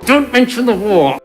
真没吃得过。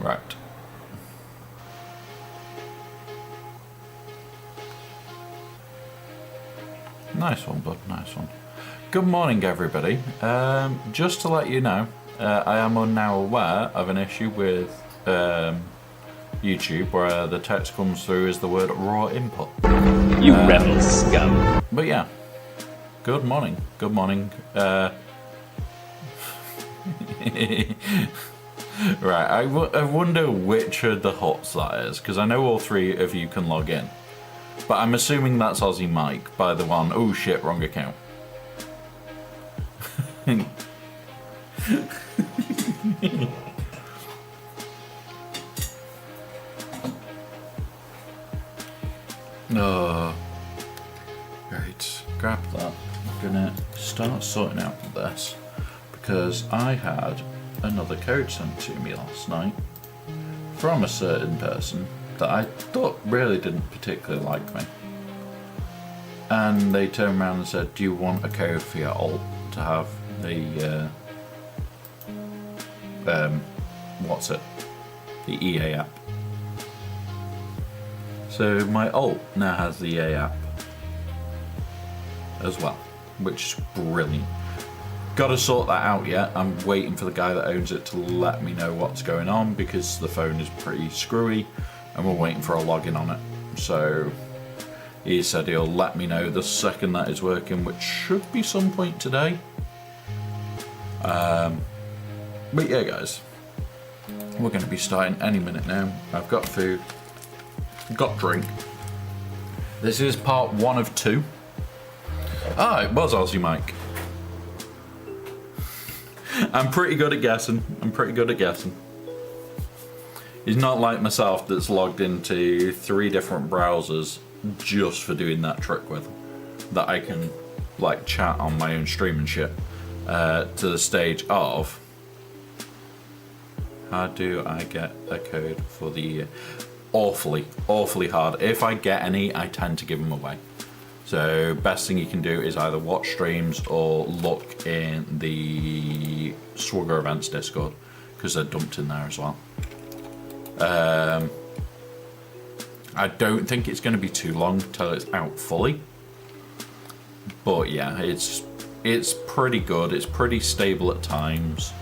Right. Nice one, bud. Nice one. Good morning, everybody. Just to let you know, I am now aware of an issue with YouTube where the text comes through as the word raw input. You rebel scum. But yeah, good morning. Good morning. Right, I wonder which of the huts that is, because I know all three of you can log in. But I'm assuming that's Aussie Mike by the one, oh shit, wrong account. Oh. Right, grab that. I'm gonna start sorting out this because I had another code sent to me last night from a certain person that I thought really didn't particularly like me. And they turned around and said, do you want a code for your alt to have the, what's it? The EA app. So my alt now has the EA app as well, which is brilliant. Got to sort that out yet. I'm waiting for the guy that owns it to let me know what's going on because the phone is pretty screwy and we're waiting for a login on it. So he said he'll let me know the second that is working, which should be some point today. But yeah, guys, we're going to be starting any minute now. I've got food, got drink. This is part 1 of 2. Ah, it was Aussie Mike. I'm pretty good at guessing. He's not like myself that's logged into 3 different browsers just for doing that trick with. That I can like chat on my own stream and shit. To the stage of, how do I get a code for the year? Awfully hard. If I get any, I tend to give them away. So best thing you can do is either watch streams or look in the Swagger Events Discord because they're dumped in there as well. I don't think it's going to be too long till it's out fully, but yeah, it's pretty good. It's pretty stable at times.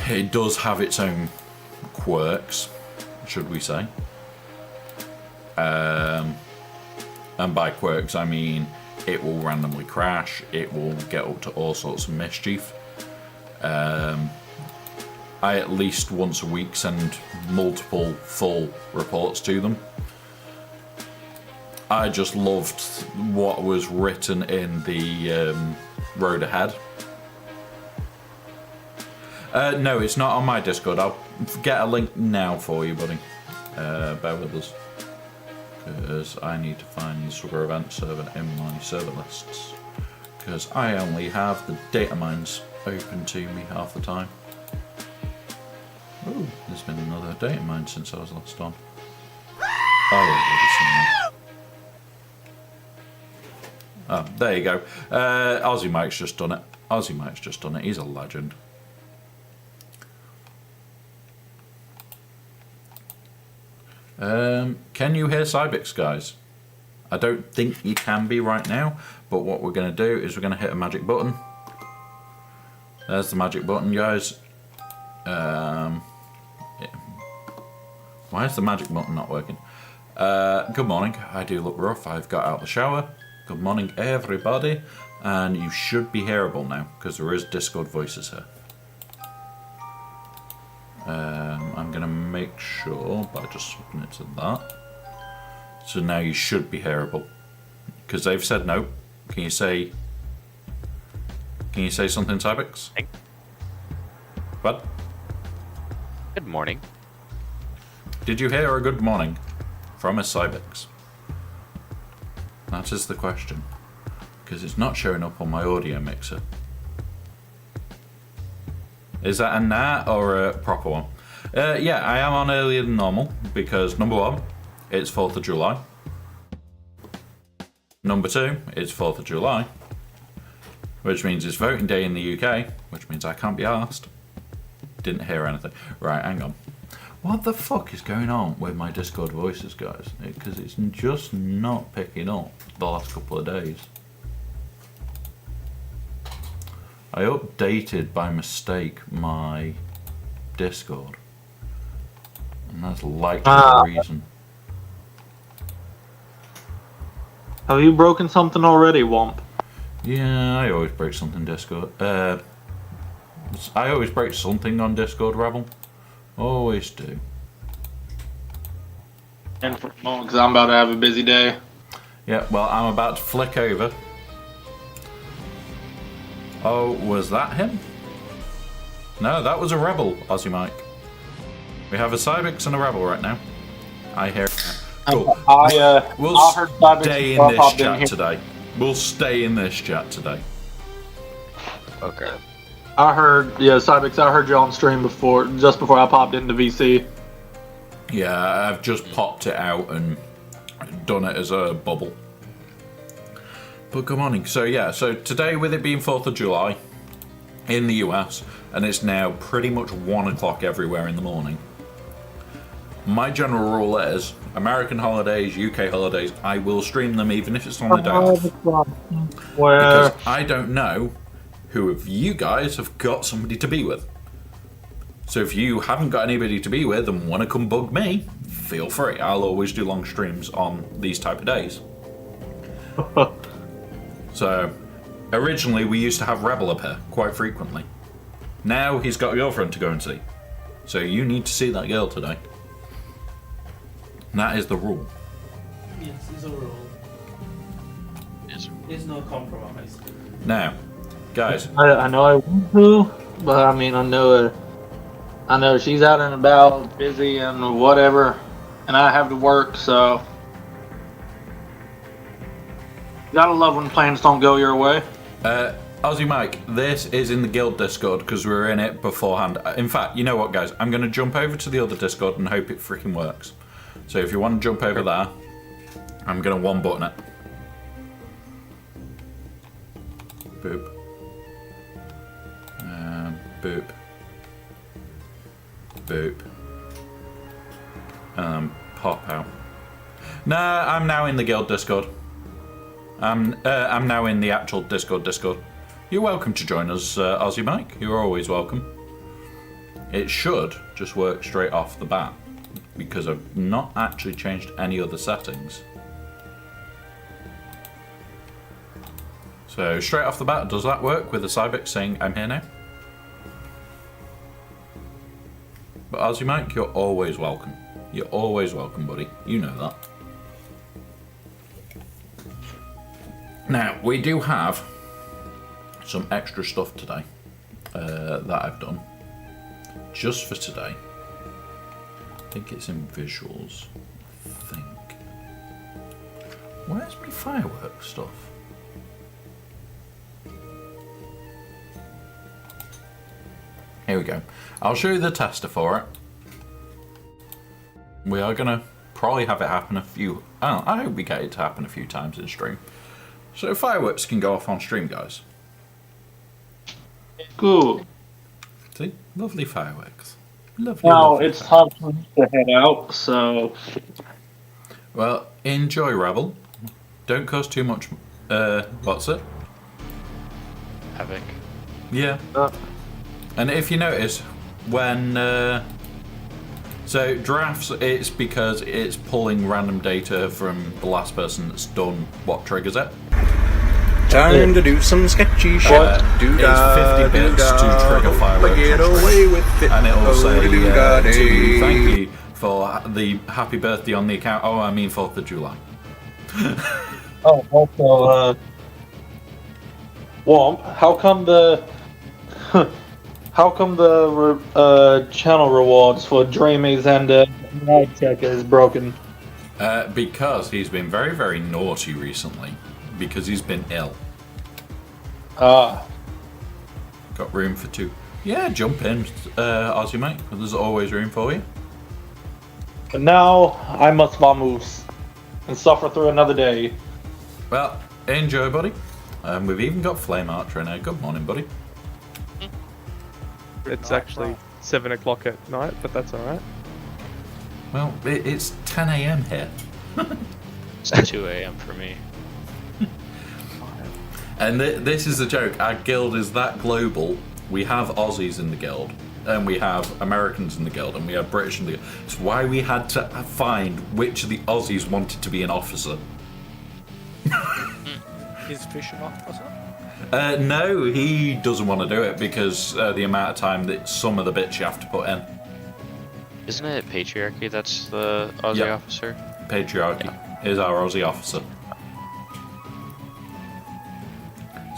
It does have its own quirks, should we say. And by quirks, I mean it will randomly crash, it will get up to all sorts of mischief. I at least once a week send multiple full reports to them. I just loved what was written in the road ahead. No, it's not on my Discord. I'll get a link now for you, buddy. Bear with us. Because I need to find the Swagger Event server in my server lists. Because I only have the data mines open to me half the time. Oh, there's been another data mine since I was last on. Oh, yeah, oh, there you go. Aussie Mike's just done it. He's a legend. Can you hear Cybix, guys? I don't think you can be right now, but what we're going to do is we're going to hit a magic button. There's the magic button, guys. Yeah. Why is the magic button not working? Good morning. I do look rough. I've got out the shower. Good morning, everybody. And you should be hearable now, because there is Discord voices here. I'm going to make sure by just swapping it to that. So now you should be hearable. Because they've said no. Can you say something, Cybix? What? Good morning. Did you hear a good morning from a Cybix? That is the question. Because it's not showing up on my audio mixer. Is that a nah or a proper one? Yeah, I am on earlier than normal because number 1, it's 4th of July. Number 2, it's 4th of July, which means it's voting day in the UK, which means I can't be asked didn't hear anything. Right, hang on. What the fuck is going on with my Discord voices, guys? Because it's just not picking up the last couple of days. I updated by mistake my Discord. And that's likely the reason. Have you broken something already, Womp? Yeah, I always break something Discord. I always break something on Discord, Rebel. Always do. And for a moment, because I'm about to have a busy day. Yeah, well, I'm about to flick over. Oh, was that him? No, that was a Rebel, Aussie Mike. We have a Cybix and a Rebel right now. I hear it. Cool. We'll stay in this chat today. We'll stay in this chat today. Okay. I heard, Cybix, I heard you on stream just before I popped into VC. Yeah, I've just popped it out and done it as a bubble. But good morning. So today, with it being 4th of July in the US, and it's now pretty much 1 o'clock everywhere in the morning, my general rule is, American holidays, UK holidays, I will stream them even if it's on the day off. Because I don't know who of you guys have got somebody to be with. So if you haven't got anybody to be with and want to come bug me, feel free. I'll always do long streams on these type of days. So, originally we used to have Rebel up here quite frequently. Now he's got a girlfriend to go and see. So you need to see that girl today. And that is the rule. Yes, it's a rule. There's no compromise. Now, guys. I know I want to, but I mean, I know she's out and about, busy and whatever, and I have to work, so. Gotta love when plans don't go your way. Aussie Mike, this is in the guild Discord because we were in it beforehand. In fact, you know what, guys? I'm going to jump over to the other Discord and hope it freaking works. So if you want to jump over there, I'm going to one button it. Boop. Boop. Boop. Pop out. Nah, I'm now in the guild Discord. I'm now in the actual Discord. You're welcome to join us, Aussie Mike. You're always welcome. It should just work straight off the bat, because I've not actually changed any other settings. So straight off the bat, does that work with the Cybix saying I'm here now? But Aussie Mike, you're always welcome. You're always welcome, buddy. You know that. Now, we do have some extra stuff today that I've done just for today. I think it's in visuals, I think. Where's my fireworks stuff? Here we go. I'll show you the tester for it. We are going to probably have it happen I hope we get it to happen a few times in stream. So fireworks can go off on stream, guys. Cool. See? Lovely fireworks. Lovely, Now lovely it's fireworks. time for me to head out, so. Well, enjoy, Rebel. Don't cause too much, what's it? Havoc. Yeah. And if you notice, when, so drafts, it's because it's pulling random data from the last person that's done what triggers it. Time to do some sketchy shit. It's 50 bits to trigger fireworks. Get away with it. And it'll say to you, do-da-dee. thank you for the happy birthday on the account. Oh, I mean 4th of July. Oh, also, Womp, how come the channel rewards for Dreamies and Night Check is broken? Because he's been very, very naughty recently. Because he's been ill. Got room for 2. Yeah, jump in, Aussie mate. There's always room for you. But now I must vamoose and suffer through another day. Well, enjoy, buddy. We've even got Flame Archer in here. Good morning, buddy. It's actually 7 o'clock at night, but that's alright. Well, it's 10 a.m. here. It's 2 a.m. for me. And this is the joke. Our guild is that global. We have Aussies in the guild, and we have Americans in the guild, and we have British in the guild. It's why we had to find which of the Aussies wanted to be an officer. Is Fish an officer? No, he doesn't want to do it because the amount of time that some of the bits you have to put in. Isn't it Patriarchy that's the Aussie Yep. officer? Patriarchy is our Aussie officer.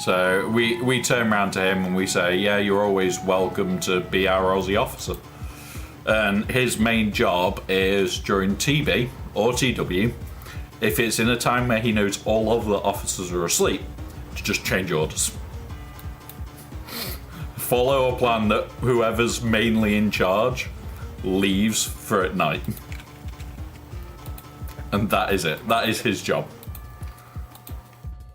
So we turn around to him and we say, yeah, you're always welcome to be our Aussie officer. And his main job is during TB or TW, if it's in a time where he knows all of the officers are asleep, to just change orders. Follow a plan that whoever's mainly in charge leaves for at night. And that is it. That is his job.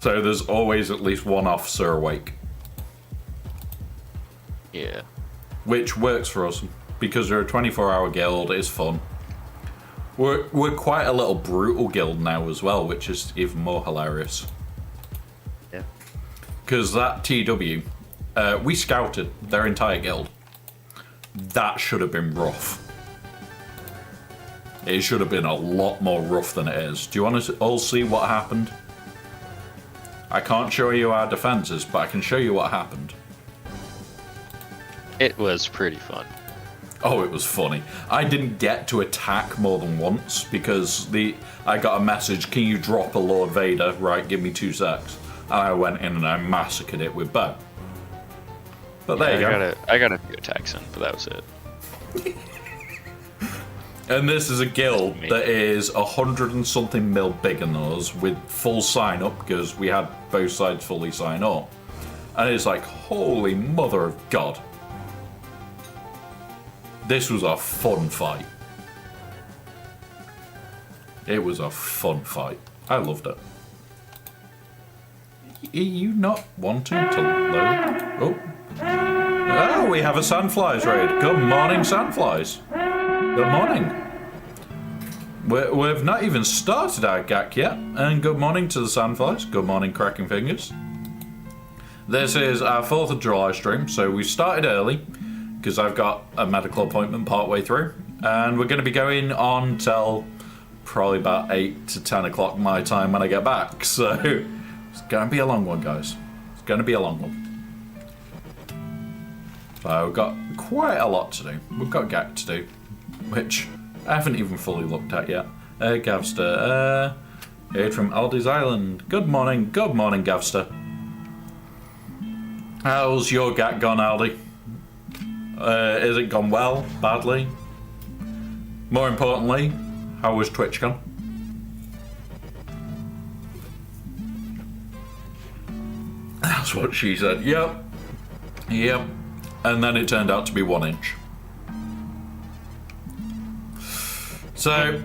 So there's always at least one officer awake. Yeah. Which works for us because we're a 24-hour guild. It's fun. We're quite a little brutal guild now as well, which is even more hilarious. Yeah. Because that TW, we scouted their entire guild. That should have been rough. It should have been a lot more rough than it is. Do you want to all see what happened? I can't show you our defenses, but I can show you what happened. It was pretty fun. Oh, it was funny. I didn't get to attack more than once because I got a message, can you drop a Lord Vader? Right, give me 2 secs. And I went in and I massacred it with bow. But there you go. I got a few attacks in, but that was it. And this is a guild that is 100 and something mil bigger than us with full sign up because we had both sides fully sign up. And it's like, holy mother of God. This was a fun fight. It was a fun fight. I loved it. Are you not wanting to load? Oh. Oh, we have a Sandflies raid. Good morning, Sandflies. Good morning. We've not even started our GAC yet. And good morning to the Sandflies. Good morning, Cracking Fingers. This is our 4th of July stream, so we started early because I've got a medical appointment partway through. And we're going to be going on till probably about 8 to 10 o'clock my time when I get back. So it's going to be a long one, guys. It's going to be a long one. So we've got quite a lot to do. We've got GAC to do, which I haven't even fully looked at yet. Gavster, here from Aldi's Island. Good morning, Gavster. How's your GAC gone, Aldi? Has it gone well, badly? More importantly, how was Twitch gone? That's what she said. Yep. And then it turned out to be 1 inch. So,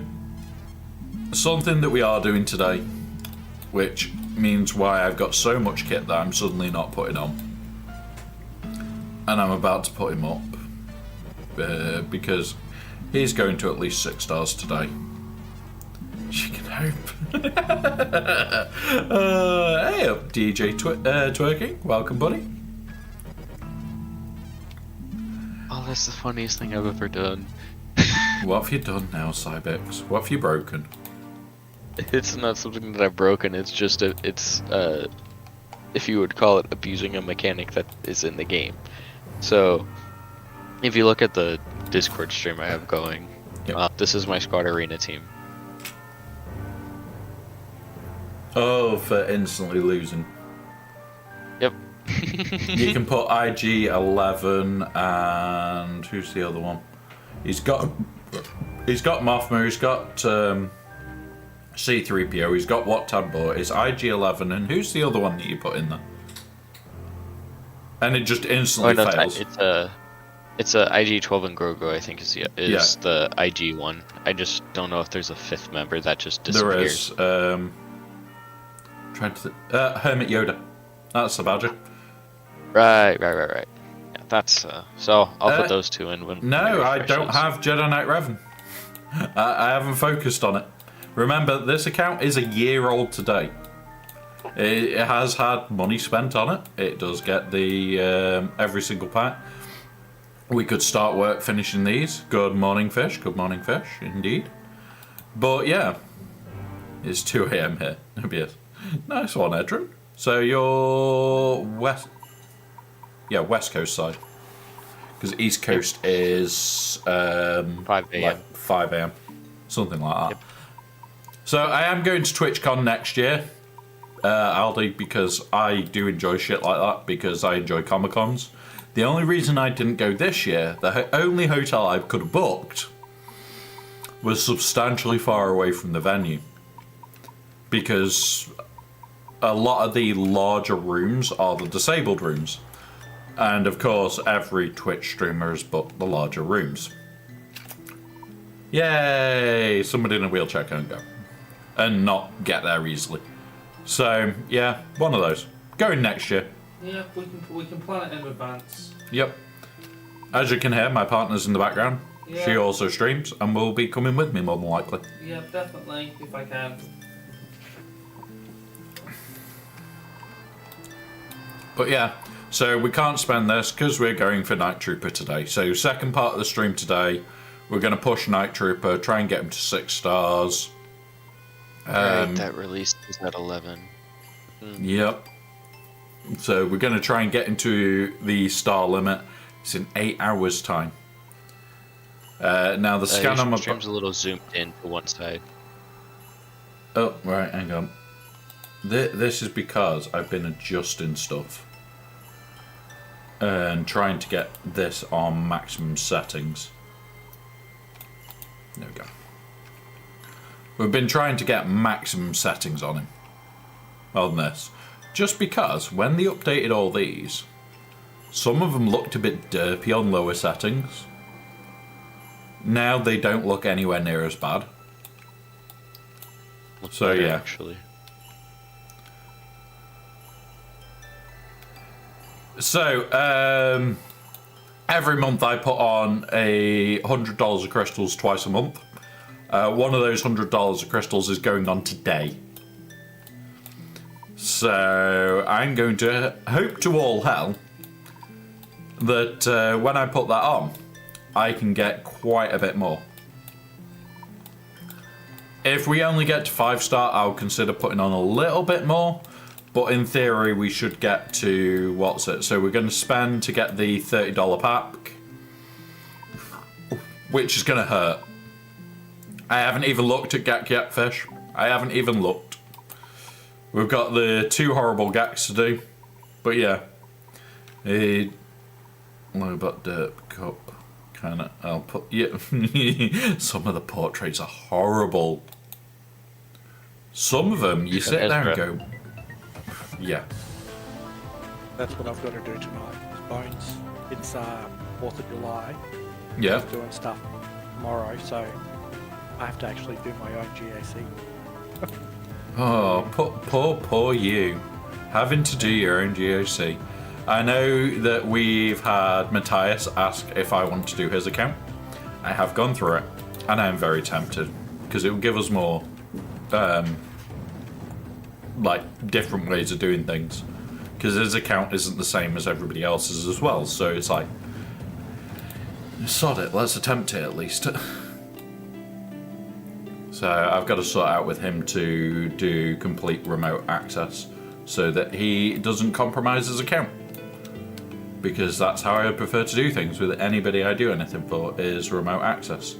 something that we are doing today, which means why I've got so much kit that I'm suddenly not putting on. And I'm about to put him up, because he's going to at least 6 stars today. She can hope. Hey up, DJ Twerking. Welcome, buddy. Oh, that's the funniest thing I've ever done. What have you done now, Cybex? What have you broken? It's not something that I've broken. It's just if you would call it abusing a mechanic that is in the game. So, if you look at the Discord stream I have going, Yep. this is my squad arena team. Oh, for instantly losing. Yep. You can put IG-11 and who's the other one? He's got Mothma, he's got C-3PO, he's got Wat Tambor, it's IG-11, and who's the other one that you put in there? And it just instantly fails. It's a IG-12 and Grogu, I think is the IG one. I just don't know if there's a 5th member that just disappears. There is. Hermit Yoda. That's the badger. Right. Yeah. that's so I'll put those two in when. No, when it I don't refreshes. have Jedi Knight Revan. I haven't focused on it. Remember, this account is a year old today. It has had money spent on it. It does get the every single pack. We could start work finishing these. Good morning, fish. Good morning, fish. Indeed. But yeah, it's 2 a.m. here. Yes. Nice one, Edrin. So you're west. Yeah, west coast side. Because east coast is 5 a.m. like 5 a.m. Something like that. Yep. So I am going to TwitchCon next year, Aldi, because I do enjoy shit like that, because I enjoy Comic Cons. The only reason I didn't go this year, the only hotel I could have booked was substantially far away from the venue. Because a lot of the larger rooms are the disabled rooms. And of course, every Twitch streamer has booked the larger rooms. Yay! Somebody in a wheelchair can't go. And not get there easily. So, yeah, one of those. Going next year. Yeah, we can plan it in advance. Yep. As you can hear, my partner's in the background. Yeah. She also streams and will be coming with me more than likely. Yeah, definitely, if I can. But yeah, so we can't spend this because we're going for Night Trooper today. So second part of the stream today, we're going to push Night Trooper, try and get him to 6 stars. Right, that release is at 11. Yep. So we're going to try and get into the star limit. It's in 8 hours time. Now the scan on my stream's a little zoomed in to one side. Oh, right, hang on. This is because I've been adjusting stuff and trying to get this on maximum settings. There we go. We've been trying to get maximum settings on him on this, just because when they updated all these, some of them looked a bit derpy on lower settings. Now they don't look anywhere near as bad. Looks So, better, yeah. actually. So, every month I put on $100 of crystals twice a month. One of those $100 of crystals is going on today. So, I'm going to hope to all hell that when I put that on, I can get quite a bit more. If we only get to 5-star, I'll consider putting on a little bit more. But in theory, we should get to, what's it? So we're going to spend to get the $30 pack, which is going to hurt. I haven't even looked at GAC yet, Fish. I haven't even looked. We've got the 2 horrible GACs to do. But yeah. Low but derp cup. Kind of, I'll put, yeah. Some of the portraits are horrible. Some of them, you sit there and go, yeah. That's what I've got to do tonight. Bones. It's 4th of July. Yeah. Doing stuff tomorrow, so I have to actually do my own GAC. Oh, poor you. Having to do your own GOC. I know that we've had Matthias ask if I want to do his account. I have gone through it, and I am very tempted, because it will give us more, like, different ways of doing things. Because his account isn't the same as everybody else's as well, so it's like, sod it, let's attempt it at least. So I've got to sort out with him to do complete remote access, so that he doesn't compromise his account. Because that's how I prefer to do things with anybody I do anything for, is remote access.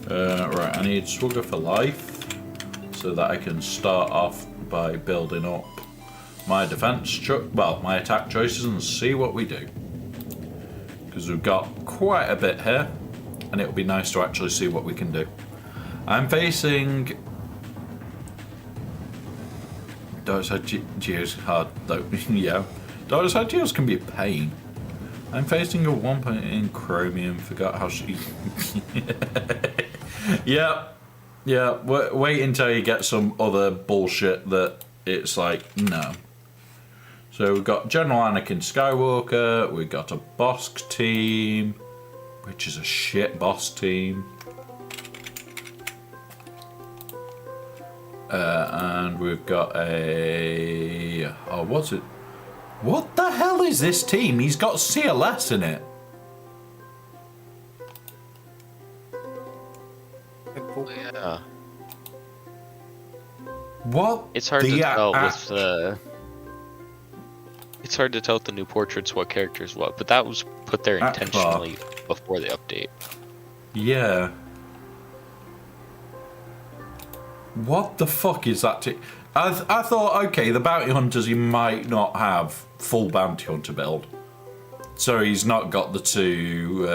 Right, I need Swugger for life, so that I can start off by building up my my attack choices and see what we do. Because we've got quite a bit here, and it'll be nice to actually see what we can do. I'm facing... Dark Side Geos hard though, yeah. Dark Side Geos can be a pain. I'm facing a 1 point in Chromium, forgot how she... Yeah. Wait until you get some other bullshit that it's like, no. So we've got General Anakin Skywalker, we've got a Bosk team, which is a shit boss team. And we've got a... Oh, what's it? What the hell is this team? He's got CLS in it. Yeah. What? It's hard to tell with the. It's hard to tell with the new portraits what characters what, but that was put there intentionally before the update. Yeah. What the fuck is that? I thought, okay, the bounty hunters, he might not have full bounty hunter build, so he's not got the two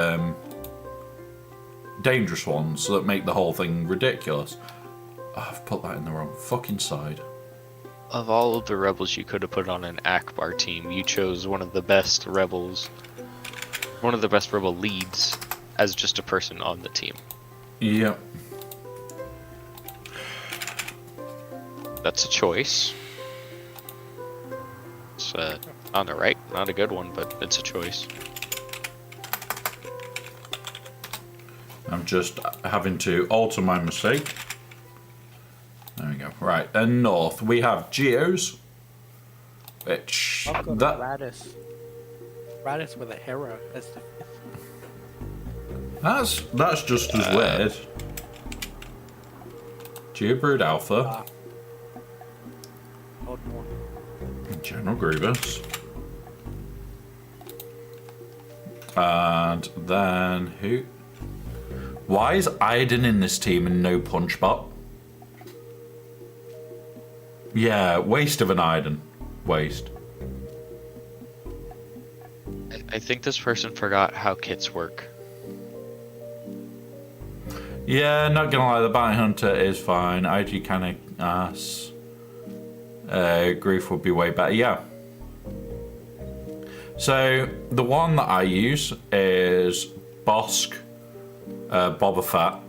dangerous ones that make the whole thing ridiculous. Oh, I've put that in the wrong fucking side. Of all of the rebels you could have put on an Akbar team, you chose one of the best rebels, one of the best rebel leads, as just a person on the team. Yep. That's a choice. It's on the right, not a good one, but it's a choice. I'm just having to alter my mistake. There we go. Right, and north we have Geos, which I've got that Radis. Radis with a hero as the fifth. that's just as weird. Geobrood Alpha, Odd one. General Grievous, and then who? Why is Iden in this team and no Punchbot? Yeah, waste of an Iden. Waste. I think this person forgot how kits work. Yeah, not gonna lie, the Bounty Hunter is fine. IG Canic ass. Grief would be way better, yeah. So, the one that I use is Bosk, Boba Fett,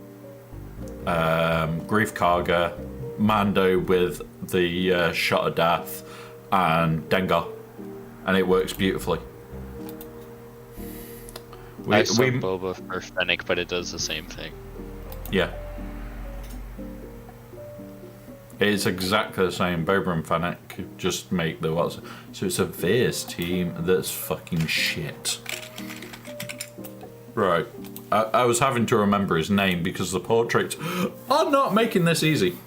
Grief Karga, Mando with the Shot of Death, and Dengar. And it works beautifully. I saw Boba for Fennec, but it does the same thing. Yeah. It's exactly the same. Boba and Fennec just make the what's. So it's a Veers team that's fucking shit. Right. I was having to remember his name because the portraits are not making this easy.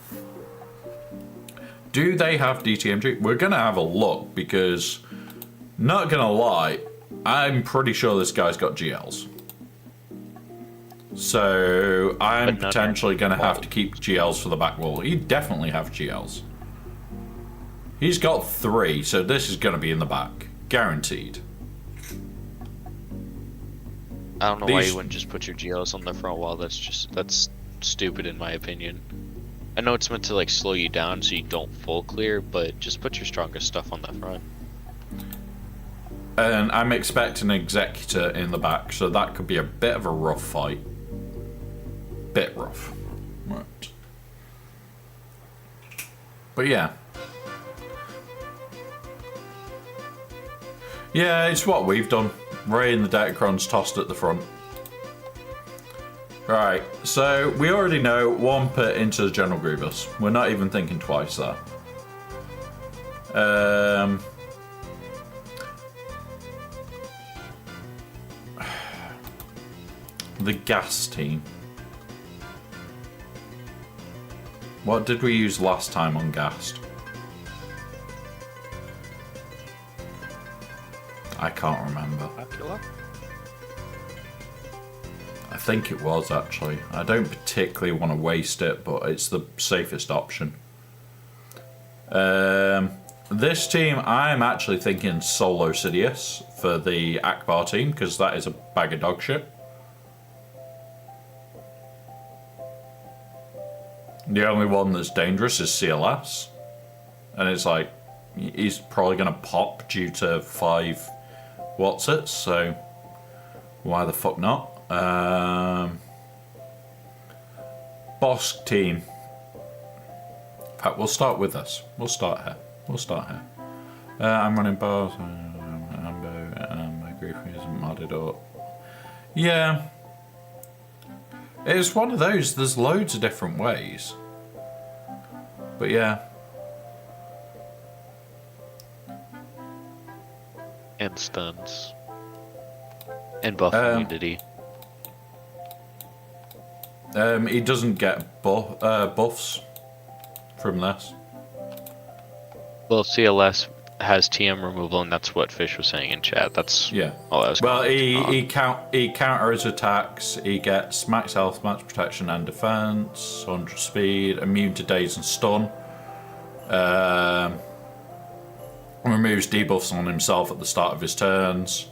Do they have DTMG? We're gonna have a look because, not gonna lie, I'm pretty sure this guy's got GLs. So I'm potentially going to have to keep GLs for the back wall. He'd definitely have GLs. He's got 3, so this is going to be in the back. Guaranteed. I don't know why you wouldn't just put your GLs on the front wall. That's stupid in my opinion. I know it's meant to like slow you down so you don't full clear, but just put your strongest stuff on the front. And I'm expecting an Executor in the back, so that could be a bit of a rough fight. Bit rough. Right. But yeah. Yeah, it's what we've done. Ray and the Datacrons tossed at the front. Right, so we already know 1 put into the General Grievous. We're not even thinking twice there. The gas team. What did we use last time on Gast? I can't remember. I think it was actually. I don't particularly want to waste it, but it's the safest option. This team, I'm actually thinking Solo Sidious for the Akbar team, because that is a bag of dog shit. The only one that's dangerous is CLS. And it's like, he's probably going to pop due to 5 what's-its, so why the fuck not? Bosk team. In fact, we'll start with this. We'll start here. I'm running bars. My griefing isn't modded up. Yeah. It's one of those, there's loads of different ways. But yeah. And stuns. And buff immunity. He doesn't get buffs from this. Well, CLS has TM removal, and that's what Fish was saying in chat. That's all I was. Well, he counters attacks. He gets max health, max protection, and defense. 100 speed, immune to daze and stun. Removes debuffs on himself at the start of his turns.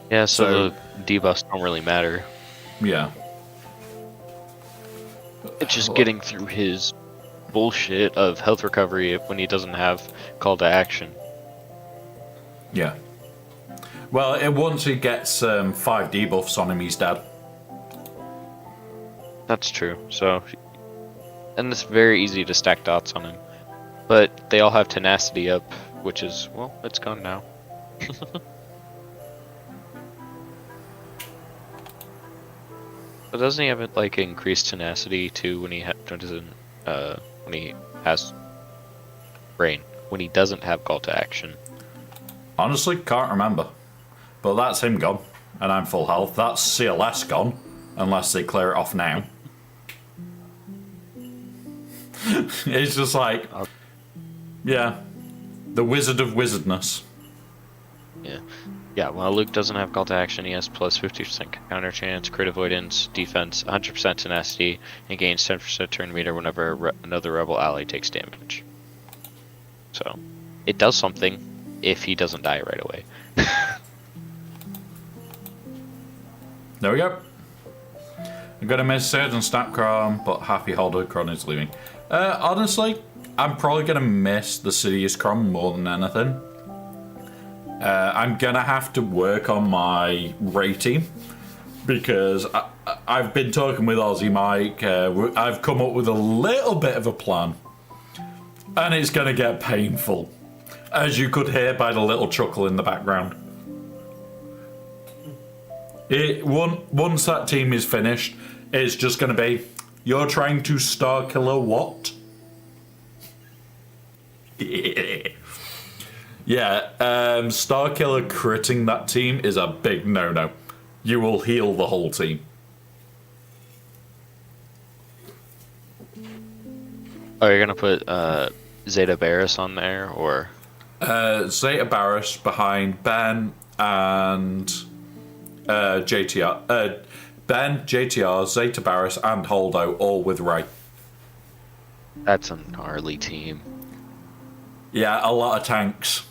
Yeah, so the debuffs don't really matter. Yeah. It's just getting through his bullshit of health recovery when he doesn't have call to action. Yeah. Well, once he gets 5 debuffs on him, he's dead. That's true. So, and it's very easy to stack dots on him. But they all have tenacity up, which is, well, it's gone now. But doesn't he have it like increased tenacity too when he when he has brain, when he doesn't have call to action? Honestly, can't remember. But that's him gone, and I'm full health. That's CLS gone, unless they clear it off now. It's just like, yeah, the Wizard of Wizardness. Yeah. Yeah, while Luke doesn't have call to action, he has plus 50% counter chance, crit avoidance, defense, 100% tenacity, and gains 10% turn meter whenever another rebel ally takes damage. So, it does something if he doesn't die right away. There we go. I'm gonna miss Surge and Snapcron, but happy Holocron is leaving. Honestly, I'm probably gonna miss the Sidious Cron more than anything. I'm gonna have to work on my rating because I've been talking with Aussie Mike. I've come up with a little bit of a plan, and it's gonna get painful, as you could hear by the little chuckle in the background. Once that team is finished, it's just gonna be, you're trying to star killer what? Yeah, Starkiller critting that team is a big no-no. You will heal the whole team. Oh, you're gonna put Zeta Barris on there, or? Zeta Barris behind Ben and JTR. Ben, JTR, Zeta Barris, and Holdo, all with Ray. That's a gnarly team. Yeah, a lot of tanks.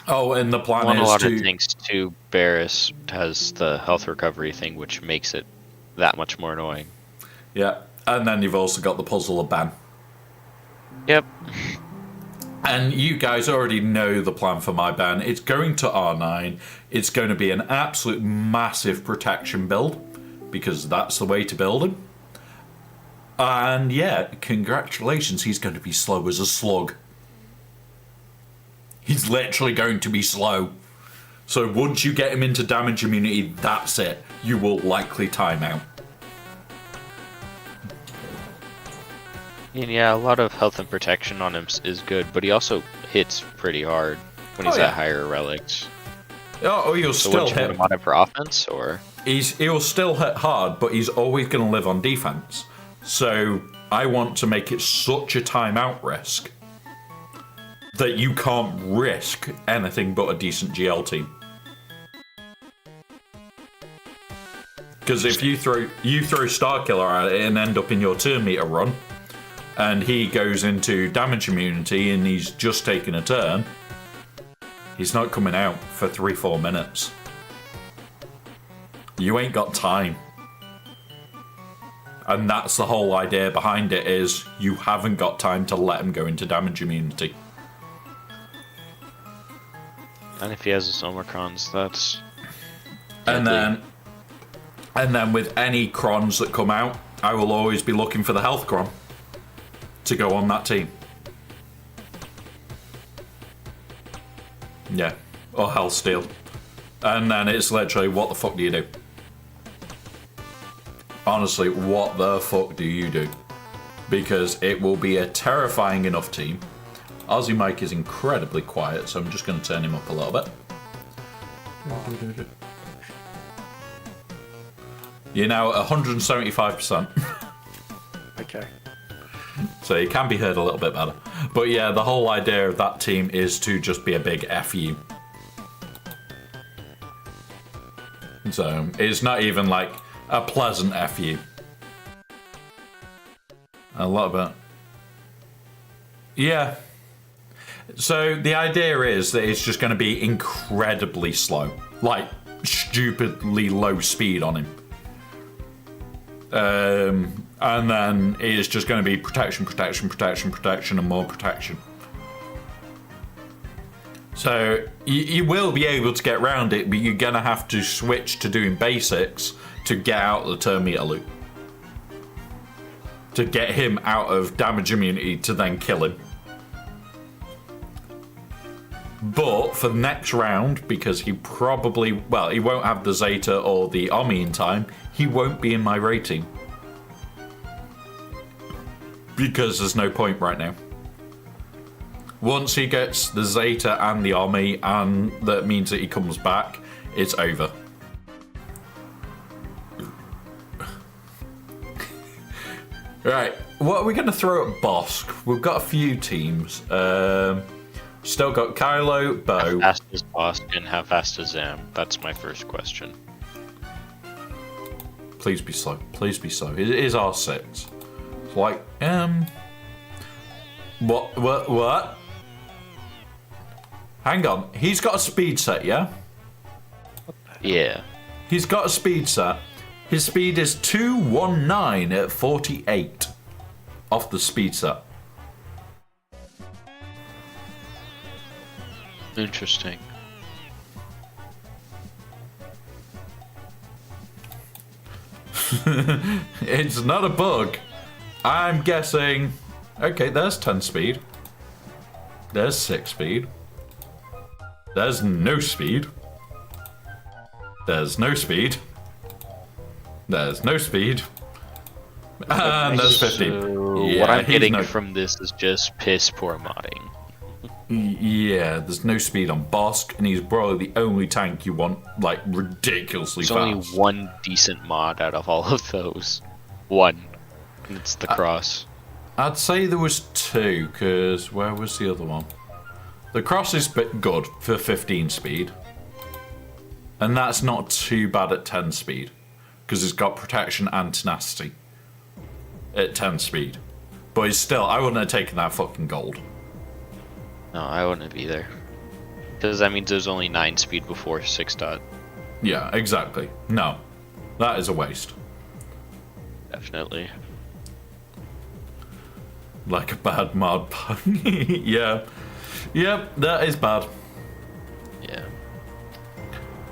Oh, and the plan One, is a lot of tanks too. Barris has the health recovery thing, which makes it that much more annoying. Yeah, and then you've also got the puzzle of Ben. Yep. And you guys already know the plan for my Ben. It's going to R9. It's going to be an absolute massive protection build, because that's the way to build him. And yeah, congratulations, he's going to be slow as a slug. He's literally going to be slow. So once you get him into damage immunity, that's it. You will likely time out. And yeah, a lot of health and protection on him is good, but he also hits pretty hard when he's at higher relics. Oh, he'll So still would you hit. put him on it for offense, or? He'll still hit hard, but he's always going to live on defense. So I want to make it such a timeout risk that you can't risk anything but a decent GL team. Because if you throw Starkiller at it and end up in your turn meter run, and he goes into damage immunity and he's just taken a turn, he's not coming out for 3-4 minutes. You ain't got time. And that's the whole idea behind it, is you haven't got time to let him go into damage immunity. And if he has his Omicrons, that's... And then with any crons that come out, I will always be looking for the health cron to go on that team. Yeah, or Hellsteel. And then it's literally, what the fuck do you do? Honestly, what the fuck do you do? Because it will be a terrifying enough team. Aussie Mike is incredibly quiet, so I'm just going to turn him up a little bit. You're now at 175%. Okay. So you can be heard a little bit better. But yeah, the whole idea of that team is to just be a big F you. So it's not even like a pleasant F you. A lot of it. Yeah. So the idea is that it's just going to be incredibly slow. Like, stupidly low speed on him. And then it's just going to be protection, protection, protection, protection, and more protection. So you will be able to get around it, but you're going to have to switch to doing basics to get out the turn meter loop. To get him out of damage immunity to then kill him. But for the next round, because he probably, well, he won't have the Zeta or the Omni in time, he won't be in my rating. Because there's no point right now. Once he gets the Zeta and the Omni, and that means that he comes back, it's over. Right, what are we going to throw at Bosk? We've got a few teams. Still got Kylo, Bo. How fast is Bosk and how fast is Zam? That's my first question. Please be slow. Please be slow. It is R6. It's like, What? Hang on. He's got a speed set, yeah? Yeah. He's got a speed set. His speed is 219 at 48 off the speed set. Interesting. It's not a bug. I'm guessing. Okay, there's 10 speed. There's 6 speed. There's no speed. There's no speed. There's no speed. And there's 50. So Yeah, what I'm he's getting no- from this is just piss poor modding. Yeah, there's no speed on Bosk, and he's probably the only tank you want, like, ridiculously There's only fast. one decent mod out of all of those. One. And it's the cross. I'd say there was 2, because where was the other one? The cross is good for 15 speed. And that's not too bad at 10 speed, because it's got protection and tenacity at 10 speed. But it's still, I wouldn't have taken that fucking gold. No, I wouldn't be there. Because that means there's only 9 speed before 6 dot. Yeah, exactly. No, that is a waste. Definitely. Like a bad mod bug. Yeah. Yep, that is bad. Yeah.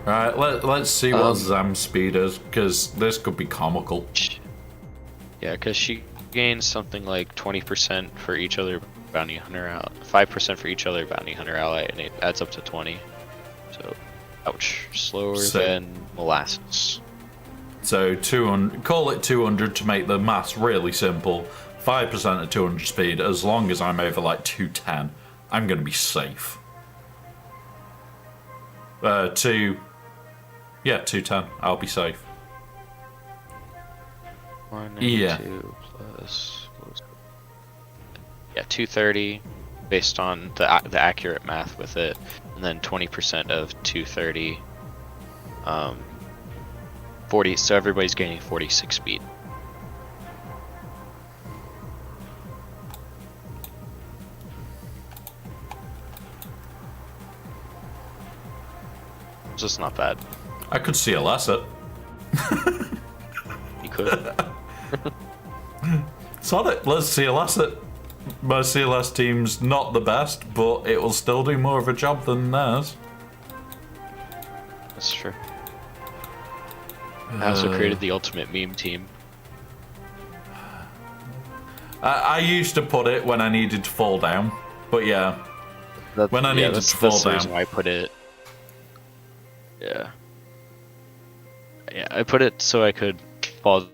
Right, let's see what Zam's speed is, because this could be comical. Yeah, because she gains something like 20% for each other bounty hunter out, 5% for each other bounty hunter ally, and it adds up to 20. So, ouch, slower So- than molasses. So 200, call it 200 to make the maths really simple. 5% at 200 speed, as long as I'm over like 210, I'm going to be safe. 210, I'll be safe. 192 plus, what was it? Yeah, 230 based on the accurate math with it, and then 20% of 230, 40. So everybody's gaining 46 speed. So it's not bad. I could CLS it. You could. Sonic, let's CLS it. My CLS team's not the best, but it will still do more of a job than theirs. That's true. I also created the ultimate meme team. I used to put it when I needed to fall down, but yeah. That's, When I need to that's, fall that's the down. reason why I put it. Yeah. Yeah, I put it so I could fall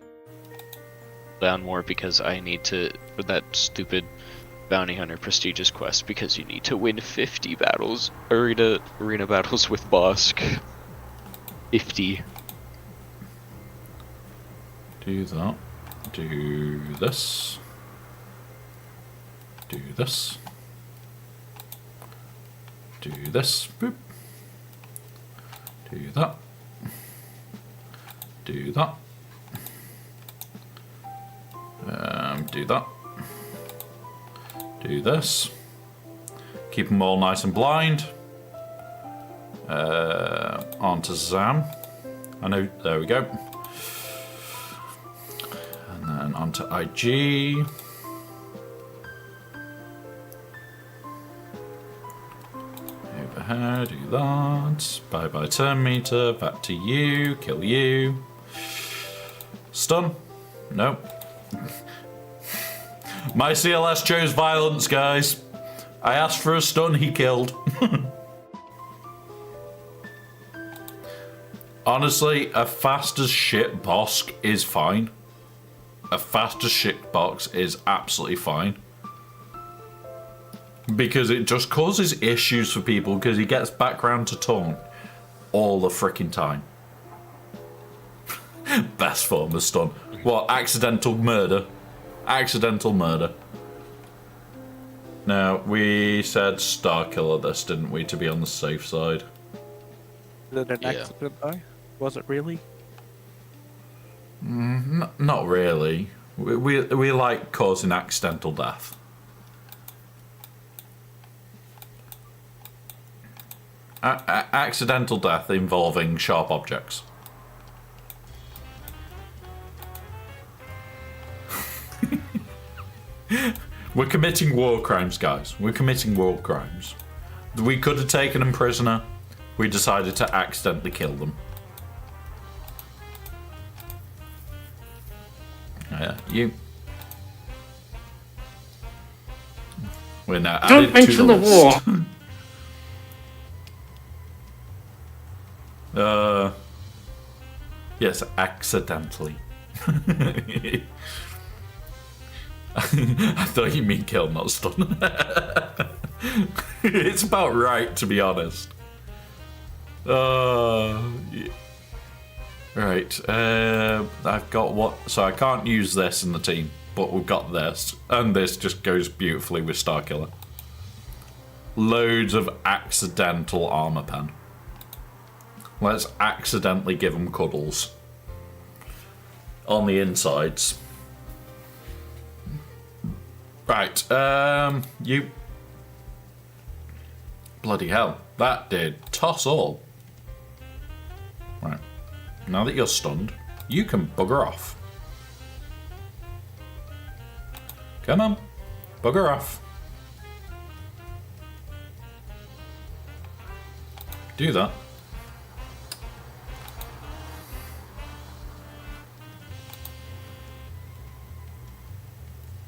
down more because I need to with that stupid bounty hunter prestigious quest because you need to win 50 battles, arena battles with Bosk. 50. Do that. Do this. Do this. Do this. Boop. Do that. Do that. Do that. Do this. Keep them all nice and blind. On to Zam. I know, there we go. And then on to IG. Over here, do that. Bye bye turn meter, back to you, kill you. Stun? Nope. My CLS chose violence, guys. I asked for a stun, he killed. Honestly, a fast as shit Bosk is fine. A fast as shit box is absolutely fine. Because it just causes issues for people because he gets background to taunt all the freaking time. Best form of stun. What, accidental murder? Accidental murder. Now, we said Star Killer this, didn't we, to be on the safe side? Is it an Yeah. accident though? Was it really? Not really. We like causing accidental death. Accidental death involving sharp objects. We're committing war crimes, guys. We're committing war crimes. We could have taken them prisoner. We decided to accidentally kill them. Yeah, you. We're now Don't added to mention the war. Yes, accidentally. I thought you mean kill, not stun. It's about right, to be honest. Yeah. Right, I've got what? So I can't use this in the team, but we've got this. And this just goes beautifully with Starkiller. Loads of accidental armor pen. Let's accidentally give them cuddles. On the insides. Right, you... Bloody hell, that did toss all. Right, now that you're stunned, you can bugger off. Come on, bugger off. Do that.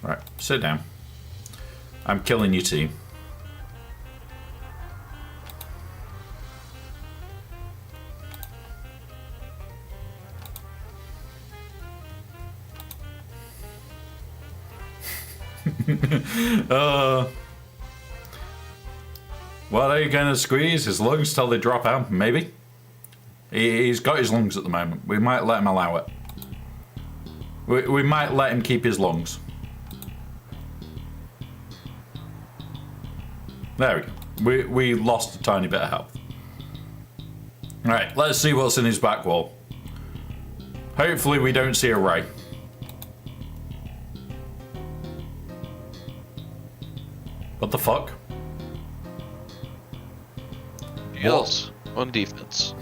Right, sit down. I'm killing your team. What are you going to squeeze? His lungs till they drop out? Maybe. He's got his lungs at the moment. We might let him allow it. We might let him keep his lungs. There we go. We lost a tiny bit of health. Right, let's see what's in his back wall. Hopefully we don't see a ray. What the fuck? Heals on defense.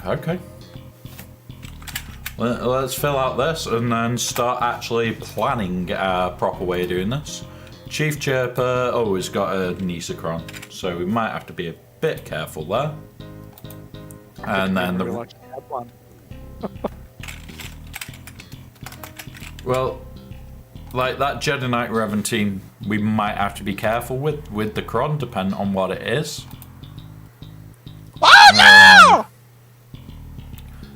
Okay. Let's fill out this and then start actually planning a proper way of doing this. Chief Chirper, oh, he's got a Nisacron, so we might have to be a bit careful there. And then the... One. Well, like that Jedi Knight Revan team, we might have to be careful with the Kron, depending on what it is. Oh no!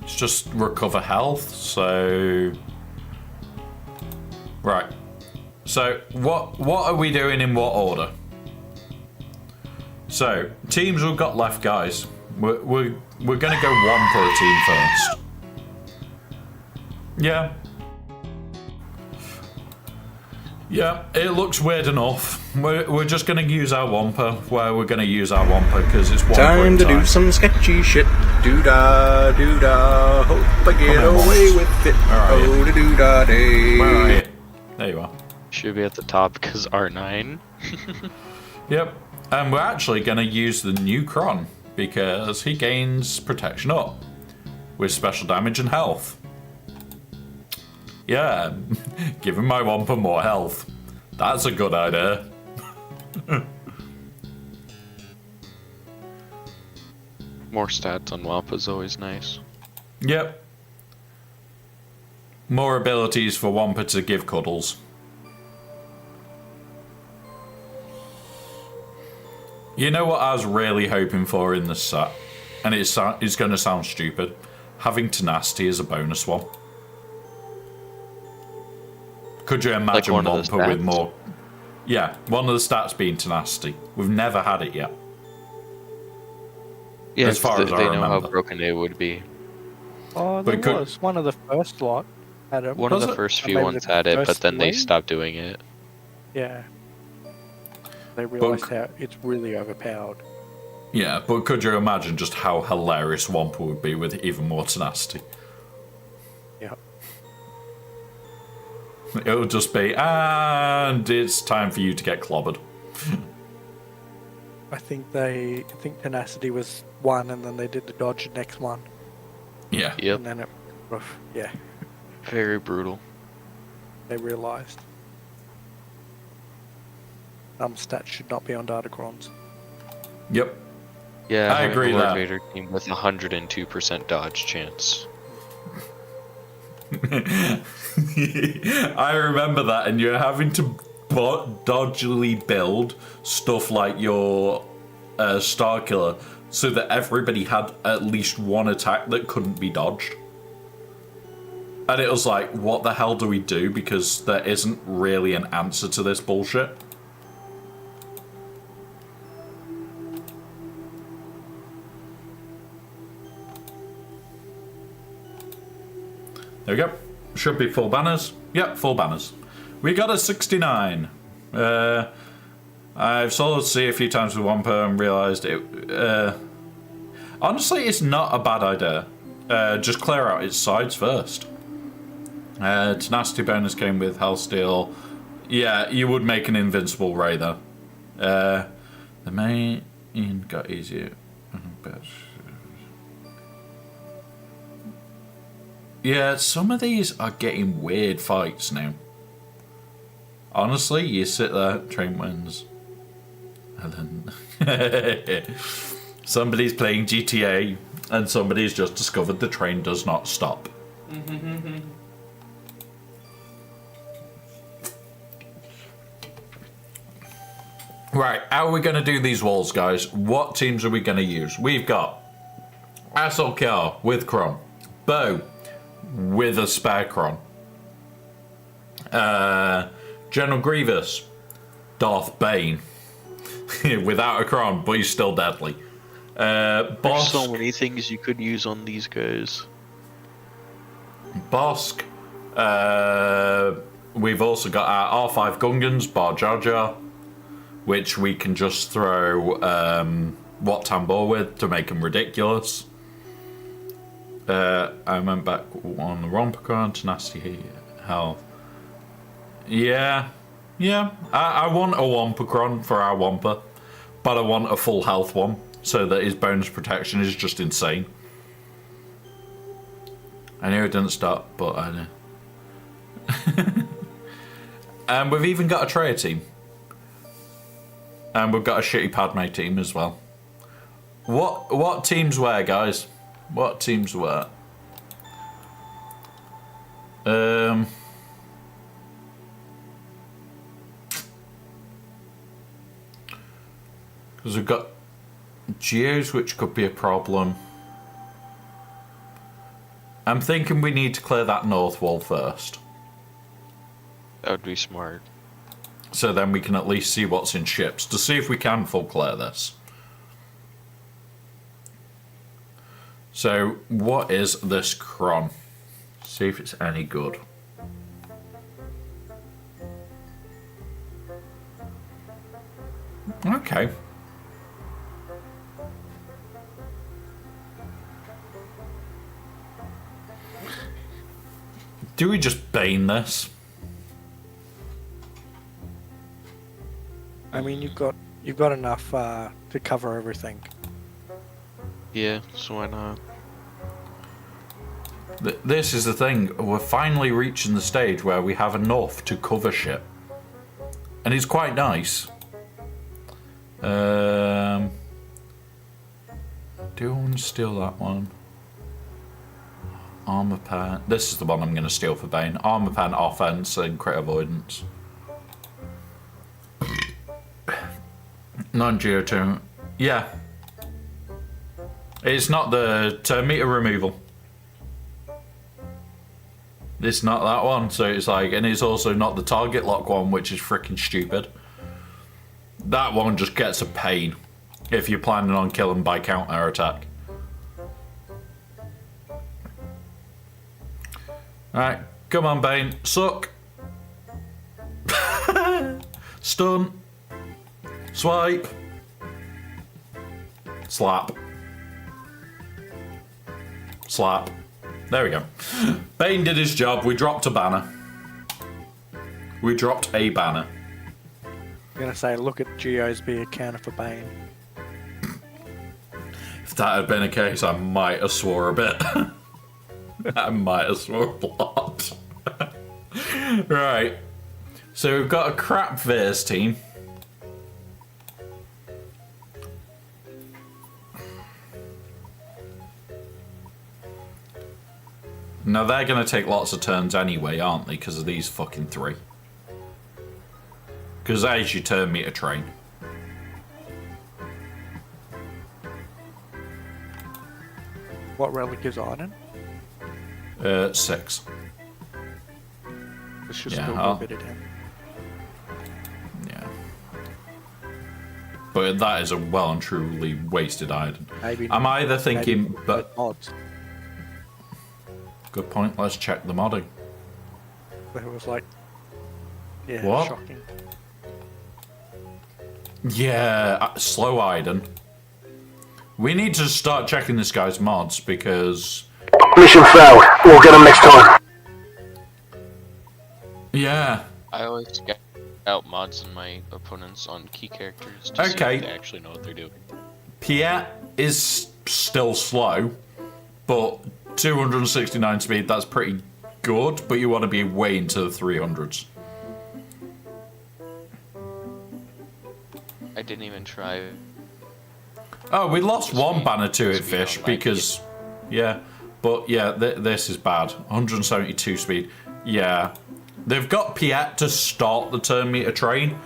It's just recover health, so right. So what are we doing in what order? So teams we've got left, guys. We're gonna go one per team first. Yeah. Yeah, it looks weird enough. We're just going to use our Wampa where we're going to use our Wampa because it's Time to do some sketchy shit. Doo-da, doo-da. Hope I get away with it. Oh, da doo-da day. Where are you? There you are. Should be at the top because R9. Yep. And we're actually going to use the new Kron because he gains protection up with special damage and health. Yeah, giving my Wampa more health. That's a good idea. More stats on Wampa's always nice. Yep. More abilities for Wampa to give cuddles. You know what I was really hoping for in this set? And it's going to sound stupid. Having tenacity as a bonus one. Could you imagine like Wampa with more? Yeah, one of the stats being tenacity. We've never had it yet. Yeah, as far as they I know how remember. broken it would be. Oh, But there it was. One of the first lot had it. One of Was the it? first Or few maybe ones the had it, but first then they wave? stopped doing it. Yeah. They realised how it's really overpowered. Yeah, but could you imagine just how hilarious Wampa would be with even more tenacity? Yeah. It would just be, and it's time for you to get clobbered. I think tenacity was one, and then they did the dodge the next one, Yeah. Yep, and then it, yeah, very brutal. they realised stats should not be on Datacrons. Yep. Yeah, I having agree a Lord that. Vader team with 102% dodge chance. I remember that, and you're having to dodgily build stuff like your Star Killer so that everybody had at least one attack that couldn't be dodged. And it was like, what the hell do we do? Because there isn't really an answer to this bullshit. There we go. Should be full banners. Yep, full banners. We got a 69. I've soloed C a few times with Wampa and realised it... honestly, it's not a bad idea. Just clear out its sides first. Tenacity bonus came with Hellsteel. Yeah, you would make an invincible Ray though. The main got easier. Yeah, some of these are getting weird fights now. Honestly, you sit there, train wins. And then somebody's playing GTA and somebody's just discovered the train does not stop. Right, how are we going to do these walls, guys? What teams are we going to use? We've got SLKR with Kron, Bo with a spare Kron, General Grievous, Darth Bane without a Kron, but he's still deadly. There's Bosk, so many things you could use on these guys. Bosk. We've also got our R5 Gungans, Bar Jar Jar, which we can just throw Wat Tambor with to make them ridiculous. I went back on the Rompacron, Tenacity, Health. Yeah. I want a Wampacron for our Wampa, but I want a full health one so that his bonus protection is just insane. I knew it didn't stop, but I know. And we've even got a Traya team. And we've got a shitty Padme team as well. What teams where, guys? What teams were? Because we've got geos, which could be a problem. I'm thinking we need to clear that north wall first. That would be smart. So then we can at least see what's in ships to see if we can full clear this. So what is this cron? See if it's any good. Okay. Do we just bane this? I mean, you've got enough to cover everything. Yeah, so why not? This is the thing. We're finally reaching the stage where we have enough to cover shit. And it's quite nice. Do I want to steal that one? Armor pen. This is the one I'm going to steal for Bane. Armor pen, offense, and crit avoidance. Non-geoterm. Yeah. It's not the turn meter removal. It's not that one, so it's like, and it's also not the target lock one, which is freaking stupid. That one just gets a pain if you're planning on killing by counter attack. Alright, come on, Bane. Suck. Stun. Swipe. Slap. Slap. There we go. Bane did his job. We dropped a banner. We dropped a banner. I'm gonna say, look at Geo's be a counter for Bane. If that had been a case, I might have swore a bit. I might have swore a lot. Right. So we've got a crap Veers team. Now they're going to take lots of turns anyway, aren't they? Because of these fucking three. Because there's your turn meter train. What relic is on him? 6. Let's just Yeah, still I'll- go bit at him. Yeah. But that is a well and truly wasted item. Maybe I'm either thinking, maybe but odds. good point. Let's check the modding. But it was like, yeah, What? shocking. Yeah, slow Iden. We need to start checking this guy's mods because Mission failed. We'll get him next time. yeah. I always get out mods in my opponents on key characters to see Okay. if they actually know what they're doing. Piet is still slow, but 269 speed, that's pretty good, but you want to be way into the 300s. I didn't even try. Oh, we lost one Speed. banner to it, Speed Fish, on my because... Yeah, but yeah, this is bad. 172 speed. Yeah. They've got Piet to start the turn meter train,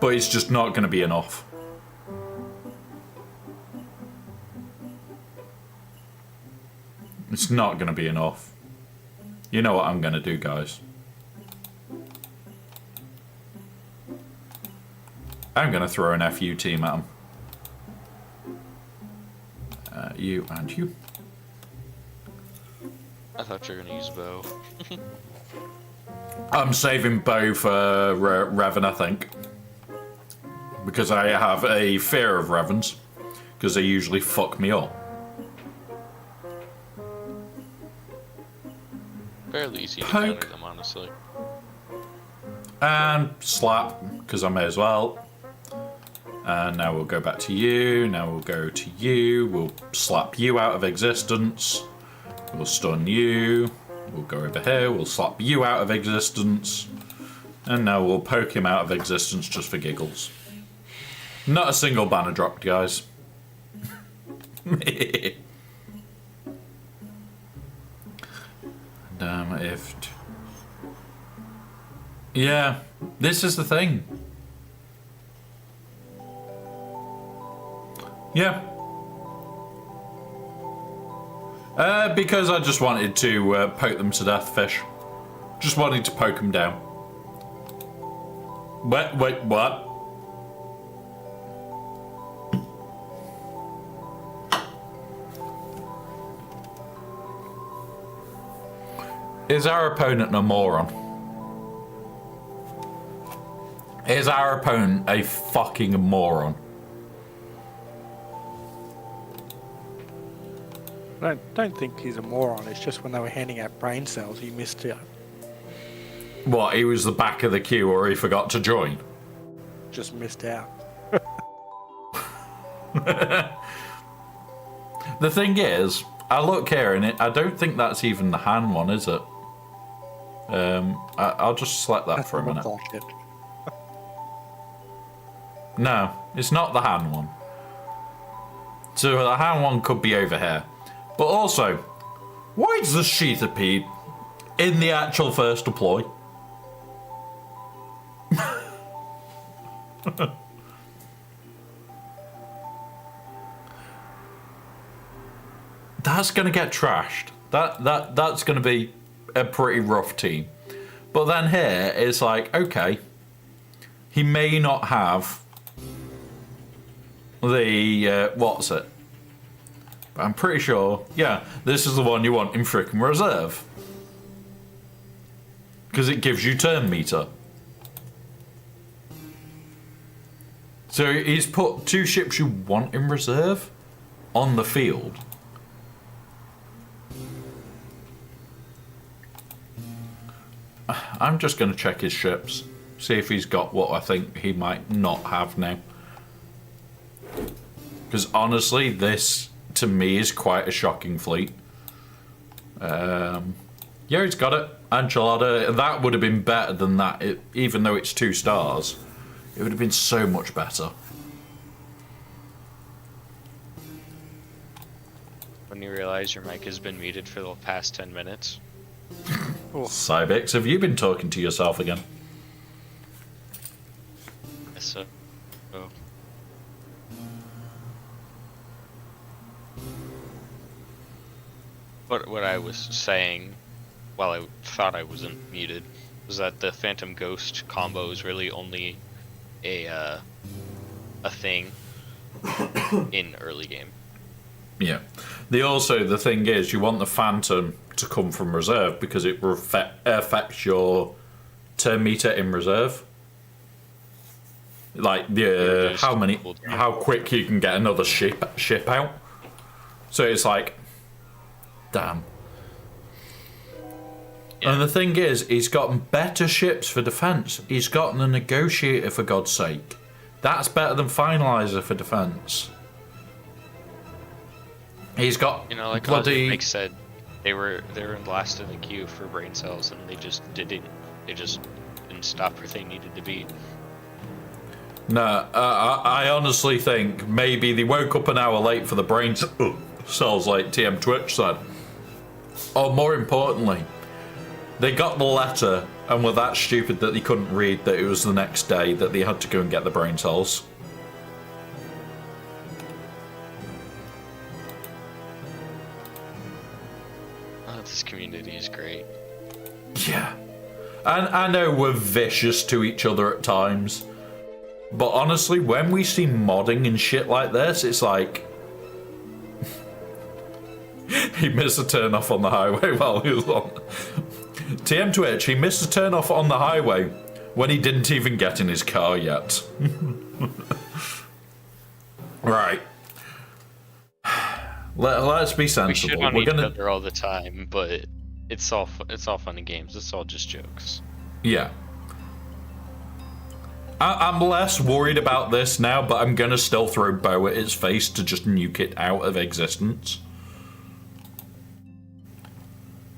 but it's just not going to be enough. It's not going to be enough. You know what I'm going to do, guys. I'm going to throw an FU team at them. You and you. I thought you were gonna use bow. I'm saving bow for Revan, I think. Because I have a fear of Revans. Because they usually fuck me up. Fairly easy to Poke. counter them, honestly. And slap, because I may as well. And now we'll go back to you. Now we'll go to you. We'll slap you out of existence. We'll stun you. We'll go over here. We'll slap you out of existence. And now we'll poke him out of existence just for giggles. Not a single banner dropped, guys. Damn if. Yeah, this is the thing. Yeah. Because I just wanted to poke them to death, fish. Just wanted to poke them down. Wait, what? Is our opponent a moron? Is our opponent a fucking moron? I don't think he's a moron. It's just when they were handing out brain cells, he missed out. What, he was the back of the queue or he forgot to join? Just missed out. The thing is, I look here and I don't think that's even the Han one, is it? I'll just select that for a minute. Like it. No, it's not the Han one. So the Han one could be over here. But also, why does the sheath appear in the actual first deploy? That's gonna get trashed. That's gonna be a pretty rough team. But then here it's like, okay, he may not have the what's it? But I'm pretty sure, yeah, this is the one you want in frickin' reserve. Because it gives you turn meter. So he's put 2 ships you want in reserve on the field. I'm just going to check his ships, see if he's got what I think he might not have now. Because honestly, this to me is quite a shocking fleet. Yeah, he's got it. Enchilada, that would have been better than that, even though it's 2 stars. It would have been so much better. When you realize your mic has been muted for the past 10 minutes. Cybex, have you been talking to yourself again? So, oh. What I was saying, while I thought I wasn't muted, was that the Phantom Ghost combo is really only a thing in early game. Yeah. The thing is, you want the Phantom to come from reserve because it affects your turn meter in reserve. Like how quick you can get another ship out. So it's like, damn. Yeah. And the thing is, he's got better ships for defense. He's got the Negotiator, for God's sake. That's better than Finalizer for defense. He's got, like bloody. Mike said, they were last in the queue for brain cells, and they just didn't stop where they needed to be. No, I honestly think maybe they woke up an hour late for the brain cells, like TM Twitch said. Or more importantly, they got the letter and were that stupid that they couldn't read that it was the next day that they had to go and get the brain cells. This community is great. Yeah. And I know we're vicious to each other at times. But honestly, when we see modding and shit like this, it's like... he missed a turn off on the highway while he was on... TM Twitch, he missed a turn off on the highway when he didn't even get in his car yet. Right. Let's be sensible. We shit on each other all the time, but it's all fun and games. It's all just jokes. Yeah. I'm less worried about this now, but I'm gonna still throw Bo at its face to just nuke it out of existence.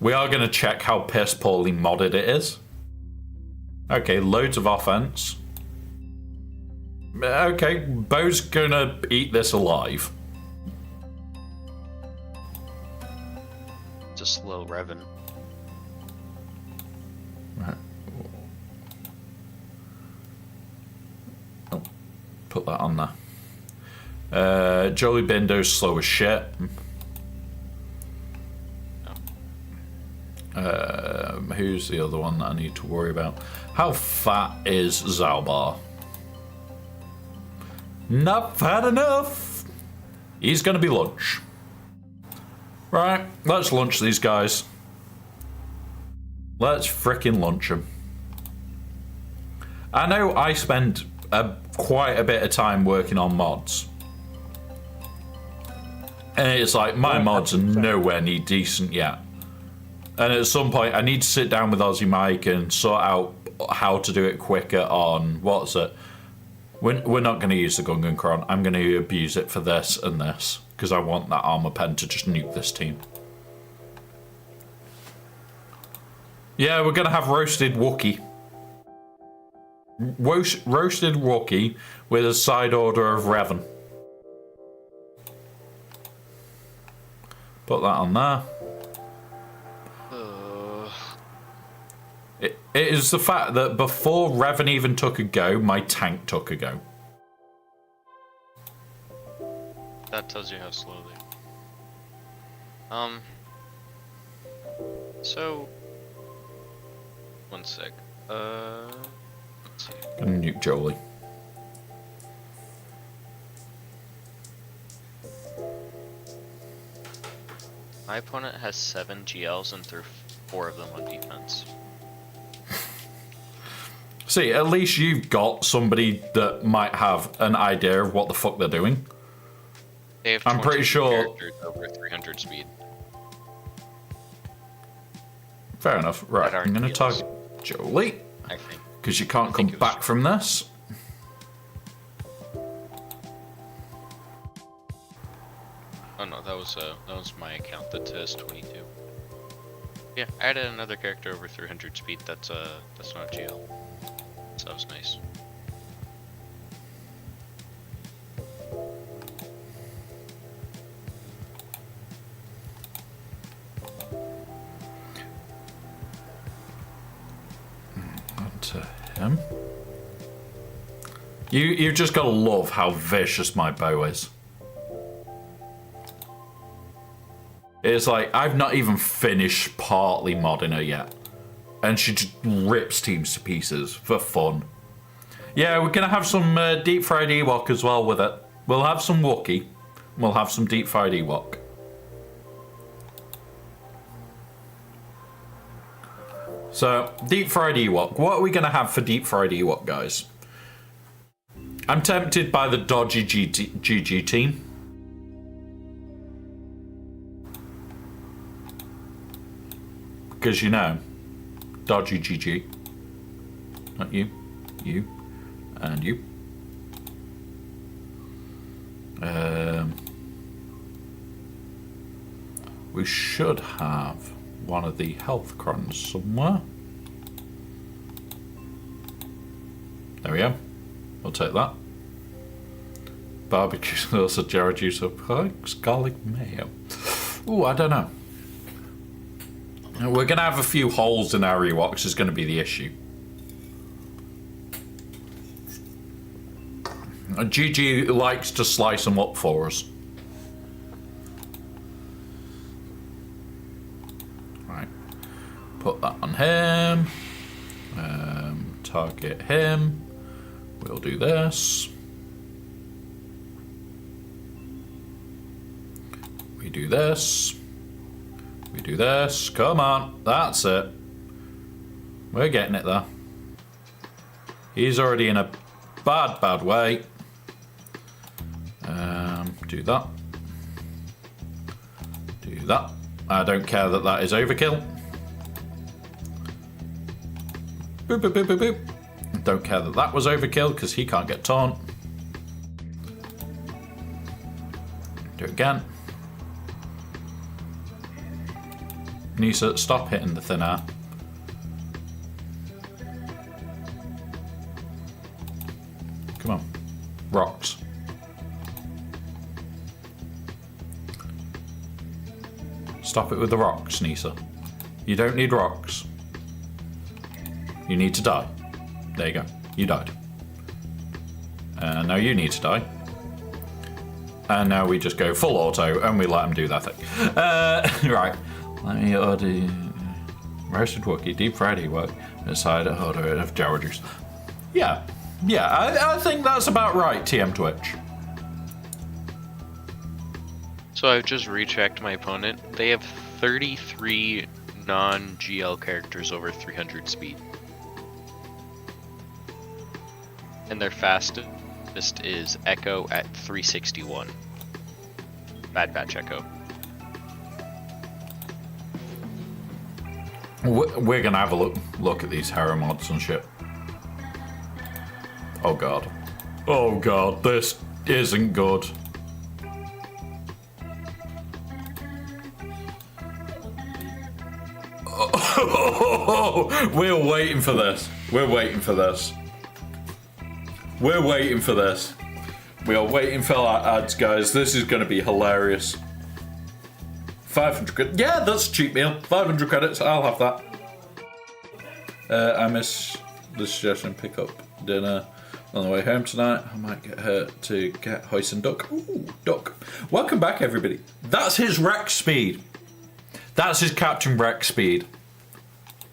We are gonna check how piss poorly modded it is. Okay, loads of offense. Okay, Bo's gonna eat this alive. Just slow revving. Right. Oh, put that on there. Jolie Bindo's slow as shit. Who's the other one that I need to worry about? How fat is Zalbar? Not fat enough. He's gonna be lunch. Right, let's lunch these guys. Let's frickin' lunch them. I know I spend quite a bit of time working on mods. And it's like, my mods are nowhere near decent yet. And at some point, I need to sit down with Aussie Mike and sort out how to do it quicker on, what's it? We're not going to use the Gungan Cron. I'm going to abuse it for this and this. Because I want that armor pen to just nuke this team. Yeah, we're going to have roasted Wookiee. Roasted Wookiee with a side order of Revan. Put that on there. It is the fact that before Revan even took a go, my tank took a go. That tells you how slowly. So... One sec. Let's see. Gonna nuke Jolie. My opponent has 7 GLs and threw 4 of them on defense. See, at least you've got somebody that might have an idea of what the fuck they're doing. They have I'm pretty sure characters over 300 speed. Fair enough. Right, I'm gonna target Jolie. I think. Because you can't come back from this. Oh no, that was my account that says 22. Yeah, I added another character over 300 speed. That's not GL. So that was nice. To him. You've just got to love how vicious my bow is. It's like, I've not even finished partly modding her yet. And she just rips teams to pieces for fun. Yeah, we're going to have some deep fried Ewok as well with it. We'll have some Wookiee. We'll have some deep fried Ewok. So, deep fried Ewok. What are we going to have for deep fried Ewok, guys? I'm tempted by the dodgy GG team. Because, you know, dodgy GG. Not you. You. And you. We should have one of the health crons somewhere. There we go. We'll take that. Barbecue sauce, a jar of juice of garlic mayo. Ooh, I don't know. We're going to have a few holes in our Ewoks is going to be the issue. GG likes to slice them up for us. Right. Put that on him. Target him. We'll do this. We do this. We do this. Come on. That's it. We're getting it there. He's already in a bad way. Do that. Do that. I don't care that that is overkill. Boop, boop, boop, boop, boop. Don't care that that was overkill because he can't get taunt. Do it again. Nisa, stop hitting the thin air. Come on. Rocks. Stop it with the rocks, Nisa. You don't need rocks. You need to die. There you go. You died. Now you need to die. And now we just go full auto and we let them do that thing. Right. Let me order roasted Wookie, deep fried work, a side order of Java juice. Yeah. I think that's about right, TM Twitch. So I've just rechecked my opponent. They have 33 non-GL characters over 300 speed. And their fastest is Echo at 361. Bad Batch Echo. We're gonna have a look at these hero mods and shit. Oh god. Oh god, this isn't good. We're waiting for this. We're waiting for this. We're waiting for this. We are waiting for our ads, guys. This is going to be hilarious. 500 credits. Yeah, that's a cheap meal. 500 credits. I'll have that. I miss the suggestion pick up dinner on the way home tonight. I might get her to get hoist and duck. Ooh, duck. Welcome back, everybody. That's his Rex speed. That's his Captain Rex speed.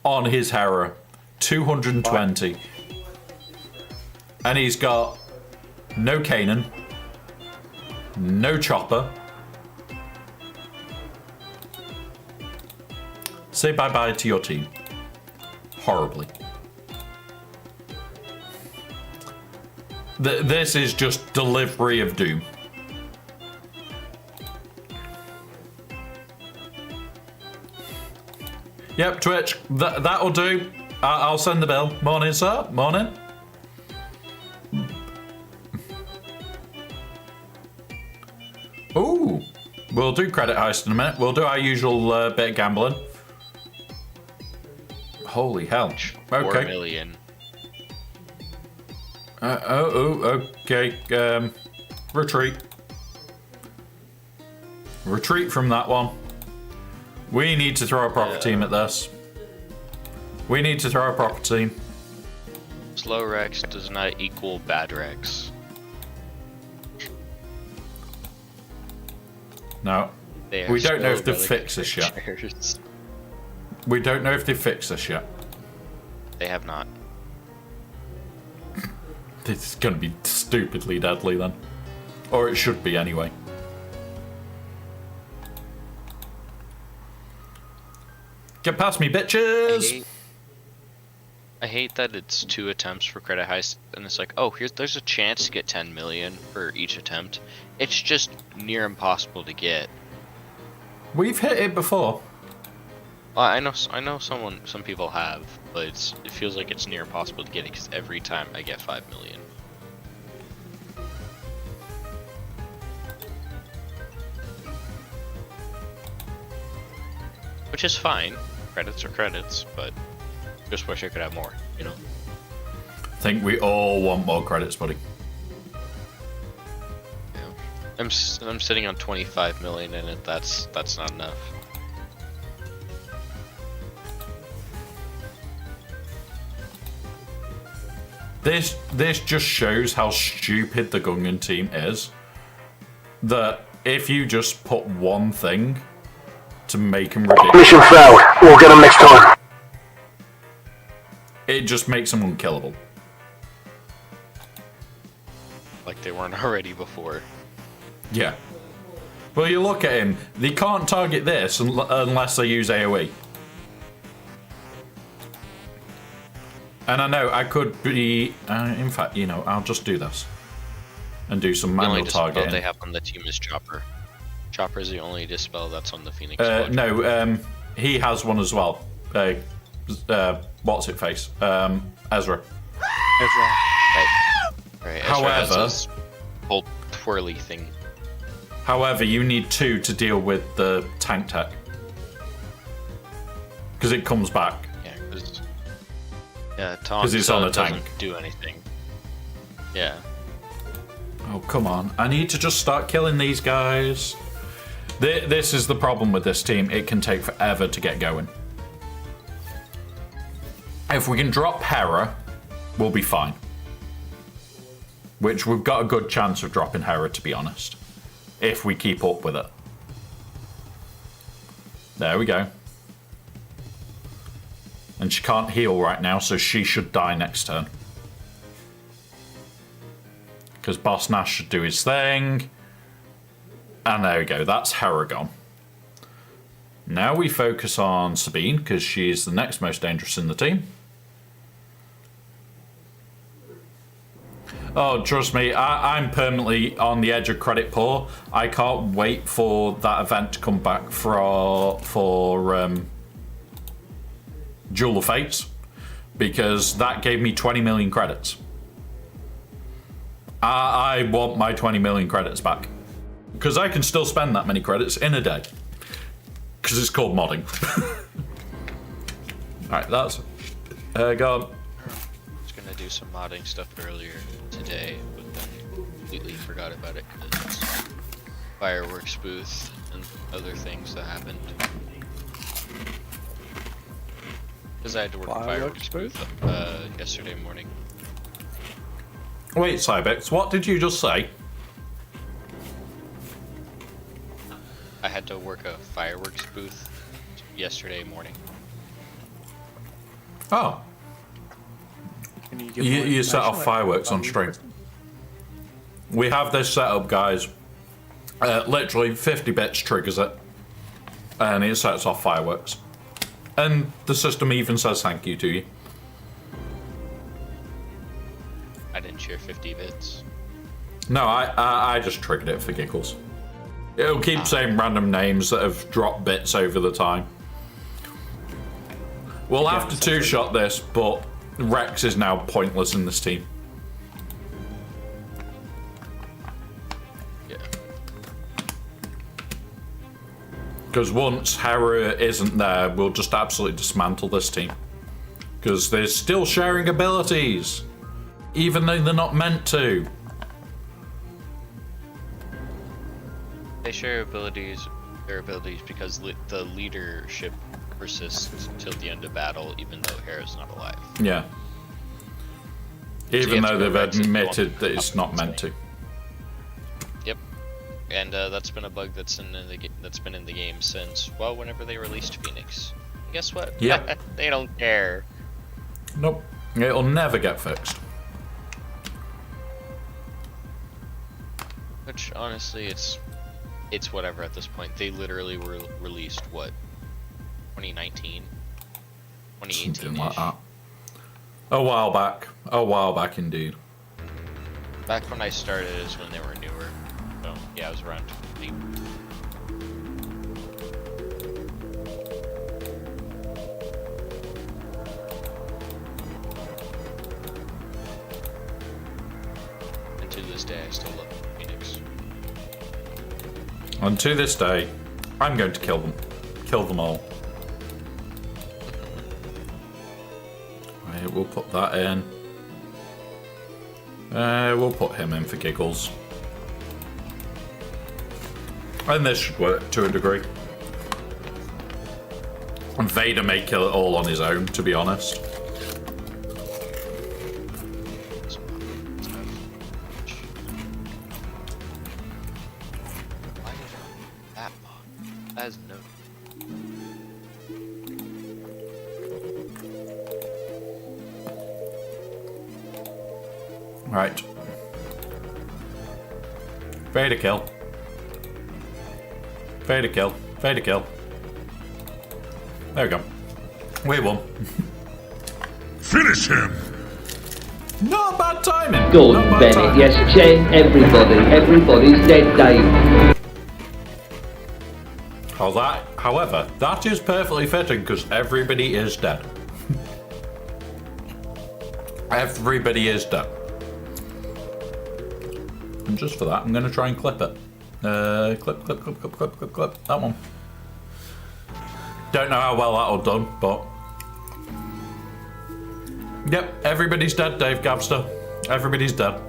On his Hera. 220. And he's got no Kanan, no Chopper. Say bye-bye to your team. Horribly. This is just delivery of doom. Yep, Twitch, that'll do. I'll send the bill. Morning, sir. Morning. Ooh, we'll do credit heist in a minute. We'll do our usual bit of gambling. Holy hell. Okay. 4 million. Okay. Retreat. Retreat from that one. We need to throw a proper team at this. We need to throw a proper team. Slow Rex does not equal bad Rex. No. We don't know if they've fixed this yet. We don't know if they've fixed this yet. They have not. This is going to be stupidly deadly then. Or it should be anyway. Get past me, bitches! I hate that it's 2 attempts for credit heist, and it's like, oh, there's a chance to get 10 million for each attempt. It's just near impossible to get. We've hit it before. Well, I know some people have, but it feels like it's near impossible to get it because every time I get 5 million. Which is fine. Credits are credits, but just wish I could have more, you know? I think we all want more credits, buddy. Yeah. I'm sitting on 25 million in it. That's not enough. This just shows how stupid the Gungan team is. That if you just put one thing to make them ridiculous, Mission failed. We'll get them next time. it just makes them unkillable. Like they weren't already before. Yeah. Well, you look at him, they can't target this unless they use AoE. And I know I could be, in fact, you know, I'll just do this. And do some manual targeting. The only dispel they have on the team is Chopper. Chopper is the only dispel that's on the Phoenix squad. No, he has one as well. What's it face? Ezra. Right. However, has this whole twirly thing. However, you need 2 to deal with the tank tech. Because it comes back. Yeah, Tom it's on a doesn't tank. do anything. Yeah. Oh, come on. I need to just start killing these guys. This is the problem with this team. It can take forever to get going. If we can drop Hera, we'll be fine. Which we've got a good chance of dropping Hera, to be honest. if we keep up with it. There we go. And she can't heal right now, so she should die next turn. Because Boss Nash should do his thing. And there we go, that's Heragon. Now we focus on Sabine, because she's the next most dangerous in the team. Oh, trust me, I'm permanently on the edge of credit poor. I can't wait for that event to come back for Jewel of Fates, because that gave me 20 million credits. I want my 20 million credits back, because I can still spend that many credits in a day, because it's called modding. Alright, that's gone. Do some modding stuff earlier today, but then completely forgot about it because it's fireworks booth and other things that happened. Because I had to work a fireworks booth yesterday morning. Wait, Cybex, what did you just say? I had to work a fireworks booth yesterday morning. Oh. You set off fireworks on stream. We have this set up, guys. Literally 50 bits triggers it, and it sets off fireworks. And the system even says thank you to you. I didn't share 50 bits. No, I just triggered it for giggles. It'll keep saying random names that have dropped bits over the time. We'll have to two-shot this, but Rex is now pointless in this team. Yeah. Because once Hera isn't there, we'll just absolutely dismantle this team. Because they're still sharing abilities, even though they're not meant to. They share their abilities because the leadership persists until the end of battle, even though Hera's not alive. Yeah. Even though they've admitted that it's not meant to. Yep. And that's been a bug that's been in the game since, well, whenever they released Phoenix. And guess what? Yep. They don't care. Nope. It'll never get fixed. Which honestly, it's whatever at this point. They literally were released what, 2019, 2018. Something like that. A while back indeed. Back when I started is when they were newer. So yeah, I was around 20. And to this day, I still love Phoenix. And to this day, I'm going to kill them. Kill them all. Right, we'll put that in. We'll put him in for giggles. And this should work to a degree. And Vader may kill it all on his own, to be honest. Right. Vader kill. Vader kill. Vader kill. There we go. We won. Finish him! Not bad timing. Good, Not bad Bennett. timing. Yes, chain everybody. Everybody's dead, Dave. However, that is perfectly fitting because everybody is dead. Everybody is dead. And just for that, I'm going to try and clip it. Clip. That one. Don't know how well that'll done, but... Yep, everybody's dead, Dave Gabster. Everybody's dead.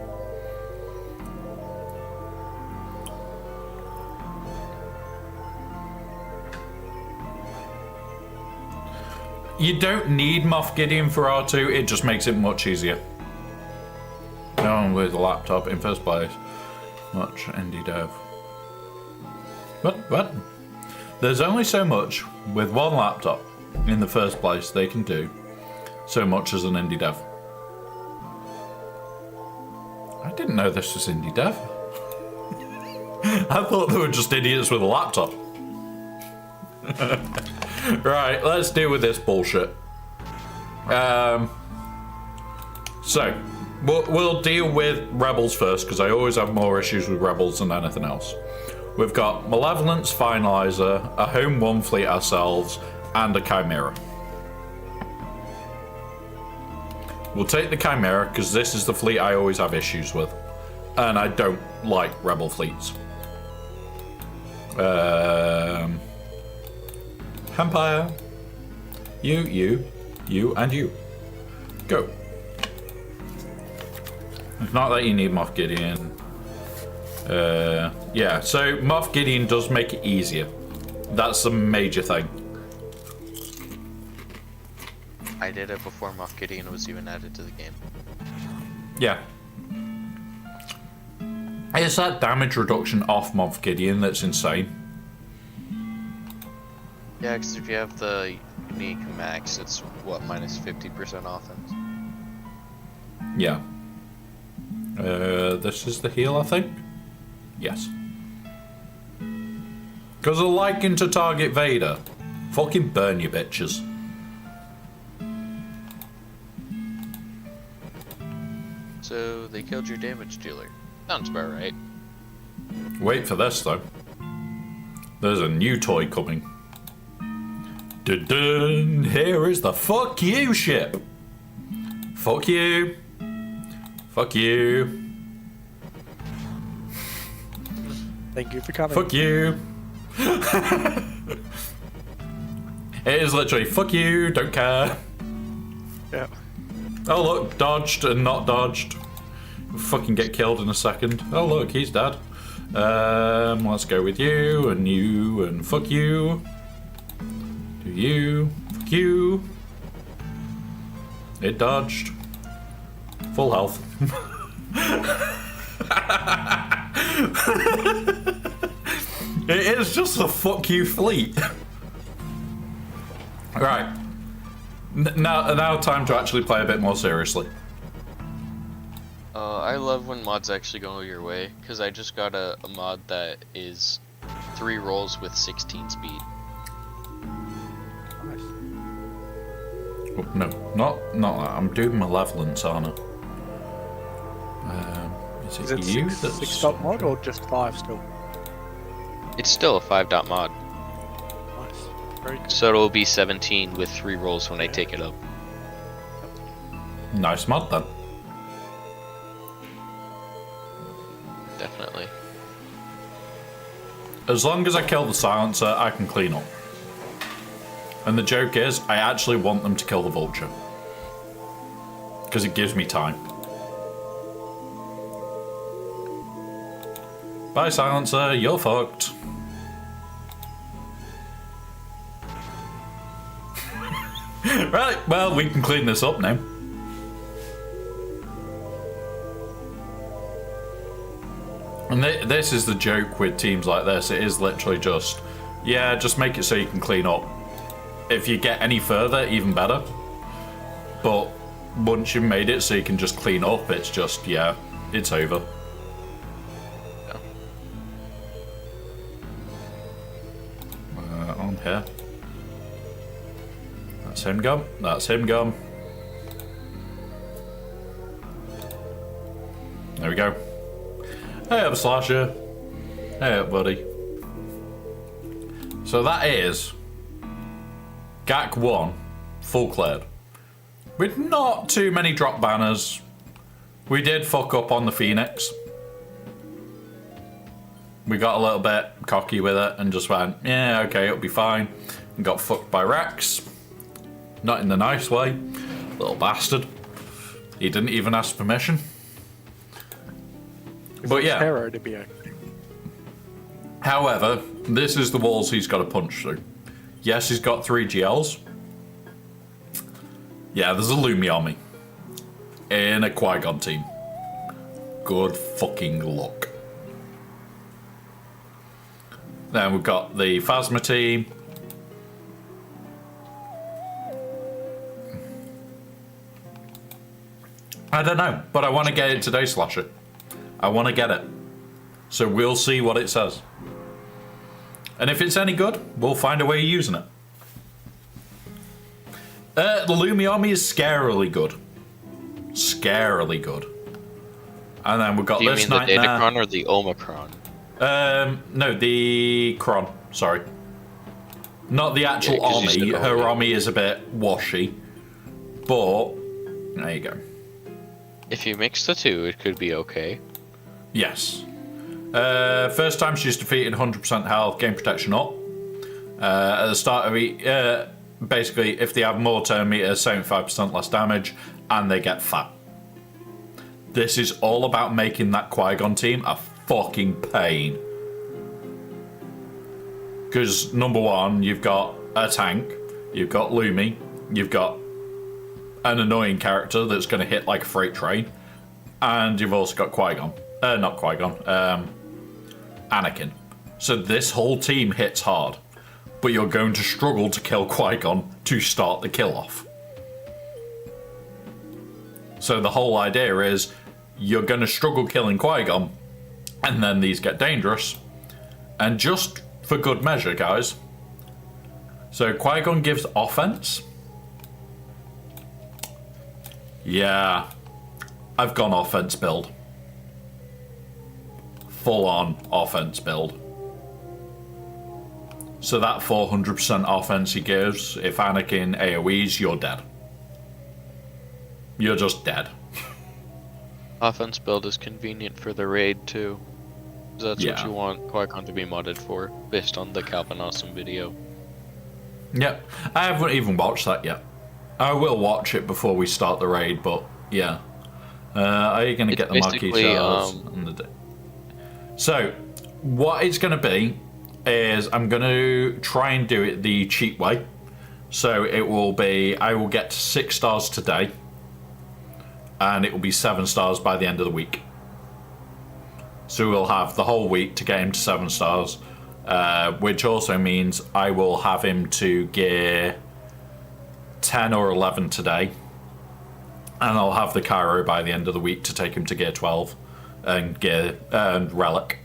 You don't need Moff Gideon for R2, it just makes it much easier. No one with a laptop in first place. Much indie dev. What? There's only so much with one laptop in the first place they can do so much as an indie dev. I didn't know this was indie dev. I thought they were just idiots with a laptop. Right, let's deal with this bullshit. So, we'll deal with Rebels first, because I always have more issues with Rebels than anything else. We've got Malevolence, Finalizer, a Home 1 fleet ourselves, and a Chimera. We'll take the Chimera, because this is the fleet I always have issues with. And I don't like Rebel fleets. Empire. You, and you. Go. It's not that you need Moff Gideon. Yeah, so Moff Gideon does make it easier. That's the major thing. I did it before Moff Gideon was even added to the game. Yeah. It's that damage reduction off Moff Gideon that's insane. Yeah, because if you have the unique max, it's what, minus 50% offense? Yeah. This is the heal, I think? Yes. Because of liking to target Vader. Fucking burn you bitches. So they killed your damage dealer. Sounds about right. Wait for this, though. There's a new toy coming. Dun-dun! Here is the fuck you ship! Fuck you! Fuck you! Thank you for coming. Fuck you! It is literally, fuck you, don't care. Yeah. Oh look, dodged and not dodged. Fucking get killed in a second. Oh look, he's dead. Let's go with you and fuck you. Do you, fuck you. It dodged. Full health. It is just a fuck you fleet. Right. Now time to actually play a bit more seriously. I love when mods actually go your way, because I just got a mod that is 3 rolls with 16 speed. Nice. Oh, no, not that. I'm doing Malevolence, aren't I? Is it you? Six, 6 mod or just 5 still? It's still a 5 mod, Nice. Very good. so it'll be 17 with 3 rolls when I take it up. Nice mod then. Definitely. As long as I kill the silencer, I can clean up. And the joke is, I actually want them to kill the vulture. Because it gives me time. Bye, silencer, you're fucked. Right, well, we can clean this up now. And this is the joke with teams like this. It is literally just, yeah, just make it so you can clean up. If you get any further, even better. But once you've made it so you can just clean up, it's just, yeah, it's over. On here. That's him gone. That's him gone. There we go. Hey up, Slasher. Hey up, buddy. So that is GAC 1 full cleared. With not too many drop banners. We did fuck up on the Phoenix. We got a little bit cocky with it and just went, yeah, okay, it'll be fine. And got fucked by Rex. Not in the nice way. Little bastard. He didn't even ask permission. But yeah. Hero to be okay. However, this is the walls he's got to punch through. Yes, he's got 3 GLs. Yeah, there's a Lumi army. In a Qui-Gon team. Good fucking luck. Then we've got the Phasma team. I don't know, but I want to get it today, Slasher. I want to get it. So we'll see what it says. And if it's any good, we'll find a way of using it. The Lumi Army is scarily good. Scarily good. And then we've got Do you this mean the nightmare. Datacron or the Omicron? No, the Kron. Sorry. Not the actual Yeah, 'cause you army. said Her Omicron. army is a bit washy. But, there you go. If you mix the two, it could be okay. Yes. First time she's defeated 100% health, gain protection up. At the start of each, basically, if they have more turn meter, 75% less damage, and they get fat. This is all about making that Qui-Gon team a fucking pain. Because, number one, you've got a tank, you've got Lumi, you've got an annoying character that's going to hit like a freight train, and you've also got Qui-Gon. Not Qui-Gon, Anakin. So this whole team hits hard, but you're going to struggle to kill Qui-Gon to start the kill off. So the whole idea is you're going to struggle killing Qui-Gon, and then these get dangerous. And just for good measure, guys. So Qui-Gon gives offense. Yeah, I've gone offense build. Full on offense build. So that 400% offense he gives, if Anakin AoEs, you're dead. You're just dead. Offense build is convenient for the raid too. 'Cause that's what Yeah. you want Qui-Gon to be modded for, based on the Calvin Awesome video. Yep, I haven't even watched that yet. I will watch it before we start the raid, but yeah. Are you going to get the marquee basically, shards? So, what it's going to be is I'm going to try and do it the cheap way. So it will be, I will get to 6 stars today, and it will be 7 stars by the end of the week. So we'll have the whole week to get him to 7 stars, which also means I will have him to gear 10 or 11 today, and I'll have the Cairo by the end of the week to take him to gear 12 and gear relic.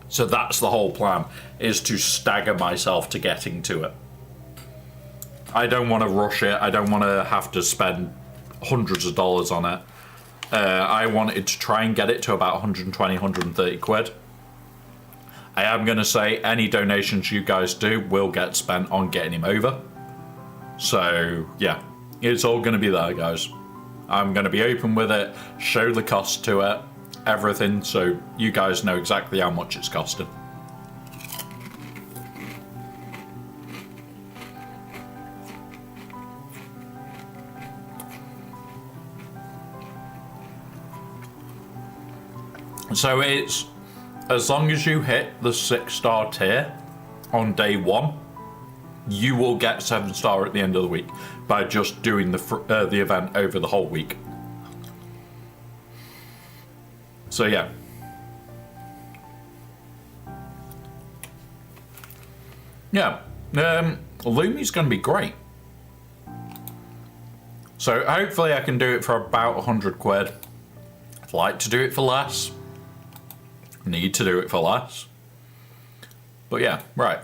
So that's the whole plan, is to stagger myself to getting to it. I don't want to rush it. I don't want to have to spend hundreds of dollars on it. I wanted to try and get it to about 120, 130 quid. I am going to say any donations you guys do will get spent on getting him over. So, yeah, it's all going to be there, guys. I'm going to be open with it, show the cost to it, everything, so you guys know exactly how much it's costing. So it's, as long as you hit the 6-star tier on day 1, you will get 7-star at the end of the week by just doing the event over the whole week. So yeah. Yeah, Lumi's going to be great. So hopefully I can do it for about 100 quid. I'd like to do it for less. Need to do it for less. But yeah, right.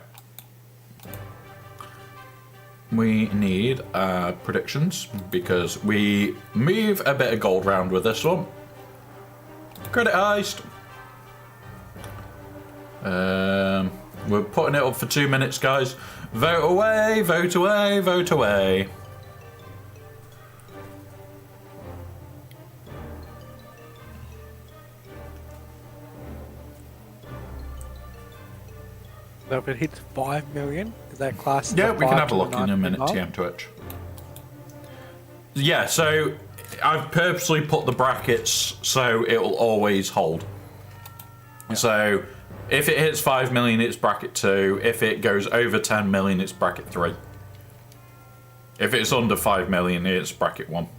We need predictions because we move a bit of gold round with this one. Credit heist. We're putting it up for 2 minutes, guys. Vote away, vote away, vote away. So if it hits 5 million, is that class? Yeah, we can have a look in a minute, TM Twitch. Yeah, so I've purposely put the brackets so it will always hold. Yeah. So if it hits 5 million, it's bracket 2. If it goes over 10 million, it's bracket 3. If it's under 5 million, it's bracket 1.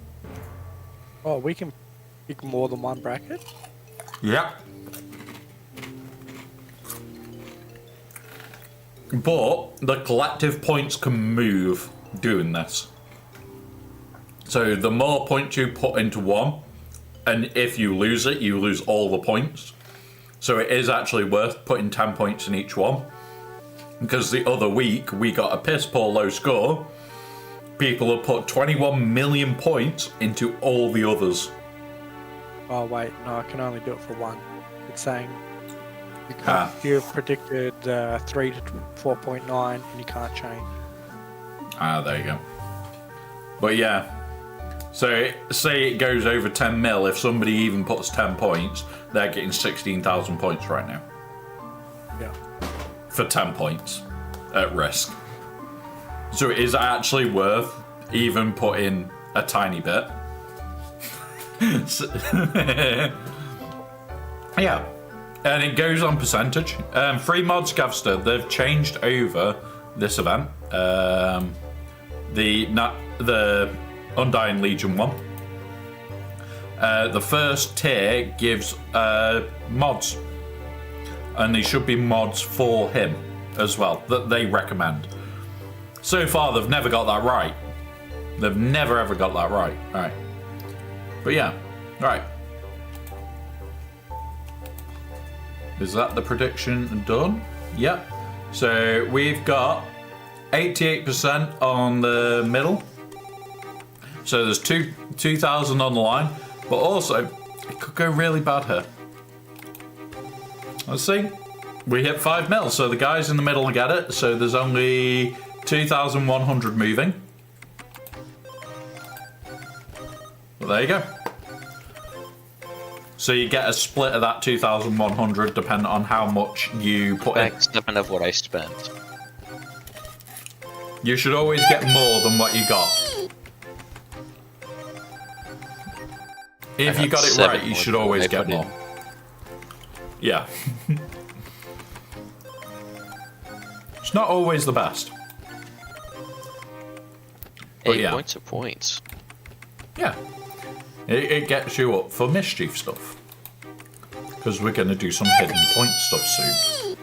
Oh, we can pick more than one bracket? Yeah. But the collective points can move doing this. So the more points you put into one, and if you lose it, you lose all the points. So it is actually worth putting 10 points in each one. Because the other week, we got a piss poor low score. People have put 21 million points into all the others. Oh wait, no, I can only do it for one. It's saying you can't, you've predicted 3 to 4.9 and you can't change. Ah, there you go. But yeah, so say it goes over 10 mil, if somebody even puts 10 points, they're getting 16,000 points right now. Yeah. For 10 points at risk. So it is actually worth even putting a tiny bit. Yeah, and it goes on percentage. Free mods Gavster, they've changed over this event. The Undying Legion one. The first tier gives mods, and they should be mods for him as well that they recommend. So far, they've never got that right. They've never ever got that right. All right, but yeah, all right. Is that the prediction done? Yep. So we've got 88% on the middle. So there's 2,000 on the line, but also it could go really bad here. Let's see. We hit 5 mil, so the guys in the middle get it. So there's only 2,100 moving. Well, there you go. So you get a split of that 2,100 depending on how much you put in. Back of what I spent. You should always get more than what you got. If you got it right, you should always get more. Yeah. It's not always the best. But 8 points are points. Yeah. It gets you up for mischief stuff. Because we're going to do some hidden point stuff soon.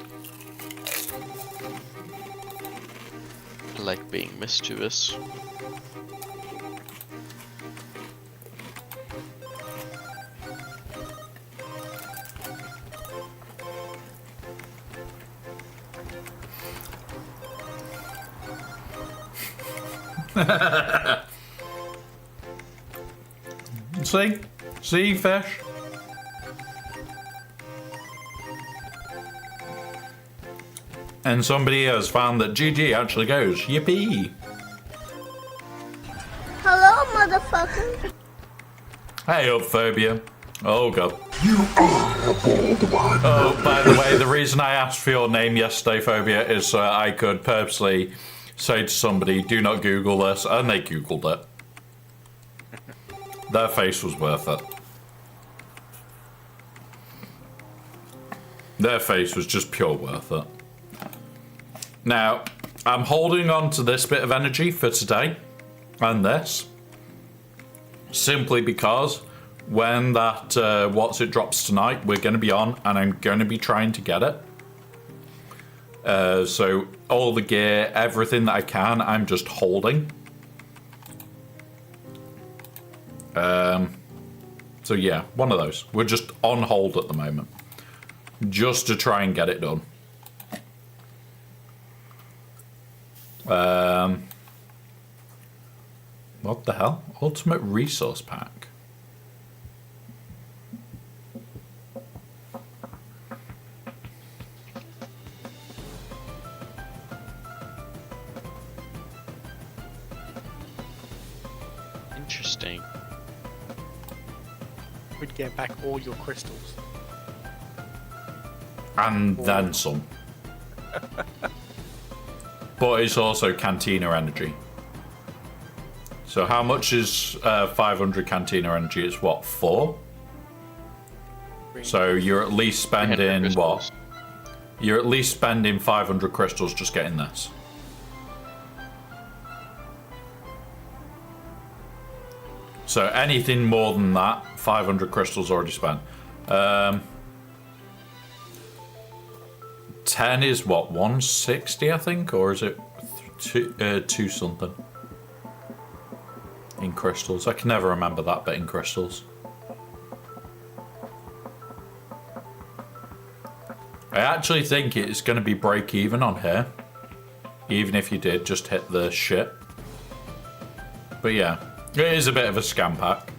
I like being mischievous. See, fish? And somebody has found that GG actually goes, yippee! Hello, motherfucker. Hey up, Phobia. Oh god. You are a bold one. Oh, by the way, the reason I asked for your name yesterday, Phobia, is so I could purposely say to somebody, do not Google this, and they Googled it. Their face was worth it. Their face was just pure worth it. Now, I'm holding on to this bit of energy for today, and this, simply because when that What's It drops tonight, we're going to be on, and I'm going to be trying to get it. So all the gear, everything that I can, I'm just holding. So yeah, one of those. We're just on hold at the moment, just to try and get it done. What the hell? Ultimate resource pack. Interesting. We'd get back all your crystals. And then some. But it's also Cantina energy. So how much is 500 Cantina energy? It's what, 4? So you're at least spending what? You're at least spending 500 crystals just getting this. So anything more than that, 500 crystals already spent. 10 10 is what, 160, I think, or is it two something in crystals? I can never remember that bit in crystals. I actually think it's going to be break even on here, even if you did just hit the shit. But yeah, it is a bit of a scam pack.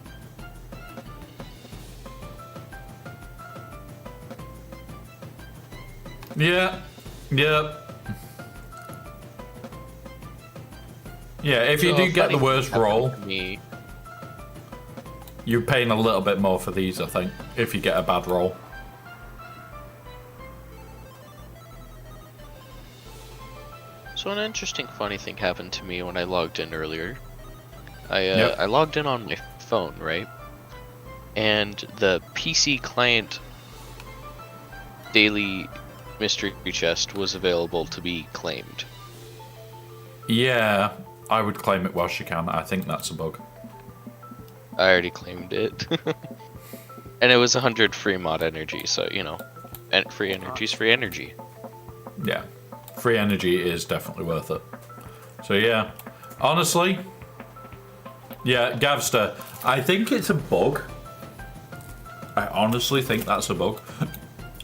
Yeah, yeah. Yeah, if you do get the worst roll, you're paying a little bit more for these, I think, if you get a bad roll. So an interesting funny thing happened to me when I logged in earlier. I logged in on my phone, right? And the PC client daily mystery chest was available to be claimed. Yeah, I would claim it whilst you can. I think that's a bug. I already claimed it. And it was 100 free mod energy, so, you know, and free energy's free energy. Yeah, free energy is definitely worth it. So yeah, honestly, yeah, Gavster, I think it's a bug. I honestly think that's a bug.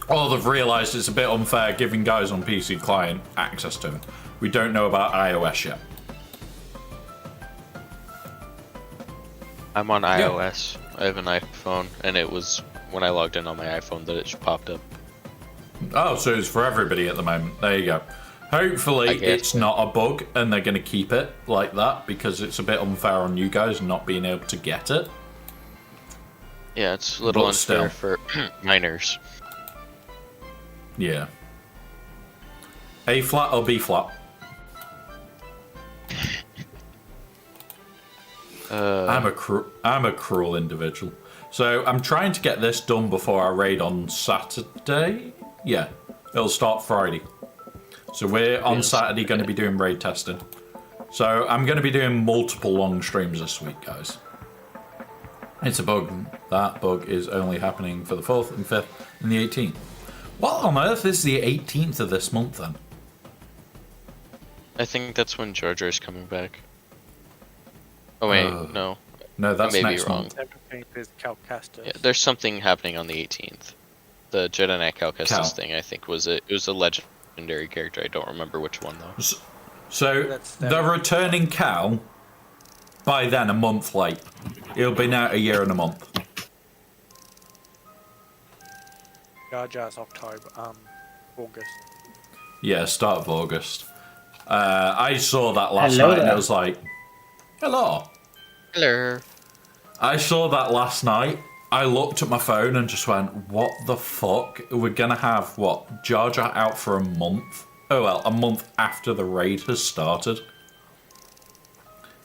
Or they've realised it's a bit unfair giving guys on PC client access to it. We don't know about iOS yet. I'm on iOS. I have an iPhone, and it was when I logged in on my iPhone that it popped up. Oh, so it's for everybody at the moment. There you go. Hopefully it's not a bug and they're going to keep it like that, because it's a bit unfair on you guys not being able to get it. Yeah, it's a little unfair for minors. Yeah. A flat or B flat? I'm a cruel individual. So I'm trying to get this done before I raid on Saturday. Yeah, it'll start Friday. So we're on Saturday going to be doing raid testing. So I'm going to be doing multiple long streams this week, guys. It's a bug. That bug is only happening for the 4th and 5th and the 18th. What on earth is the 18th of this month then? I think that's when Jar Jar's coming back. Oh wait, no. No, that's next month. 17th is Calcastus. Yeah, there's something happening on the 18th. The Jedi Knight Calcastus thing, I think, it was a legendary character. I don't remember which one though. So the returning Cal, by then a month late. He'll be now a year and a month. Jar Jar's August. Yeah, start of August. I saw that last night and it was like, hello. Hello. I saw that last night. I looked at my phone and just went, what the fuck? We're gonna have, what, Jar Jar out for a month? Oh well, a month after the raid has started.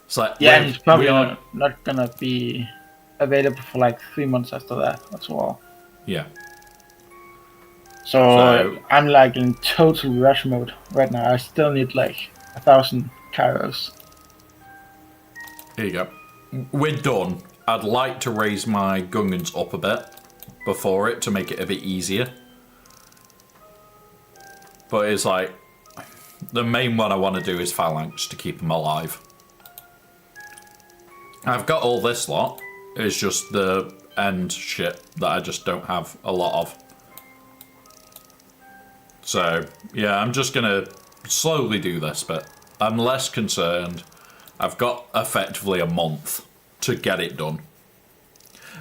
It's like, yeah, and it's probably not gonna be available for like 3 months after that as well. Yeah. So I'm like in total rush mode right now. I still need like 1,000 Kairos. Here you go. We're done. I'd like to raise my Gungans up a bit before it to make it a bit easier. But it's like, the main one I want to do is Phalanx to keep them alive. I've got all this lot. It's just the end shit that I just don't have a lot of. So, yeah, I'm just going to slowly do this, but I'm less concerned. I've got effectively a month to get it done.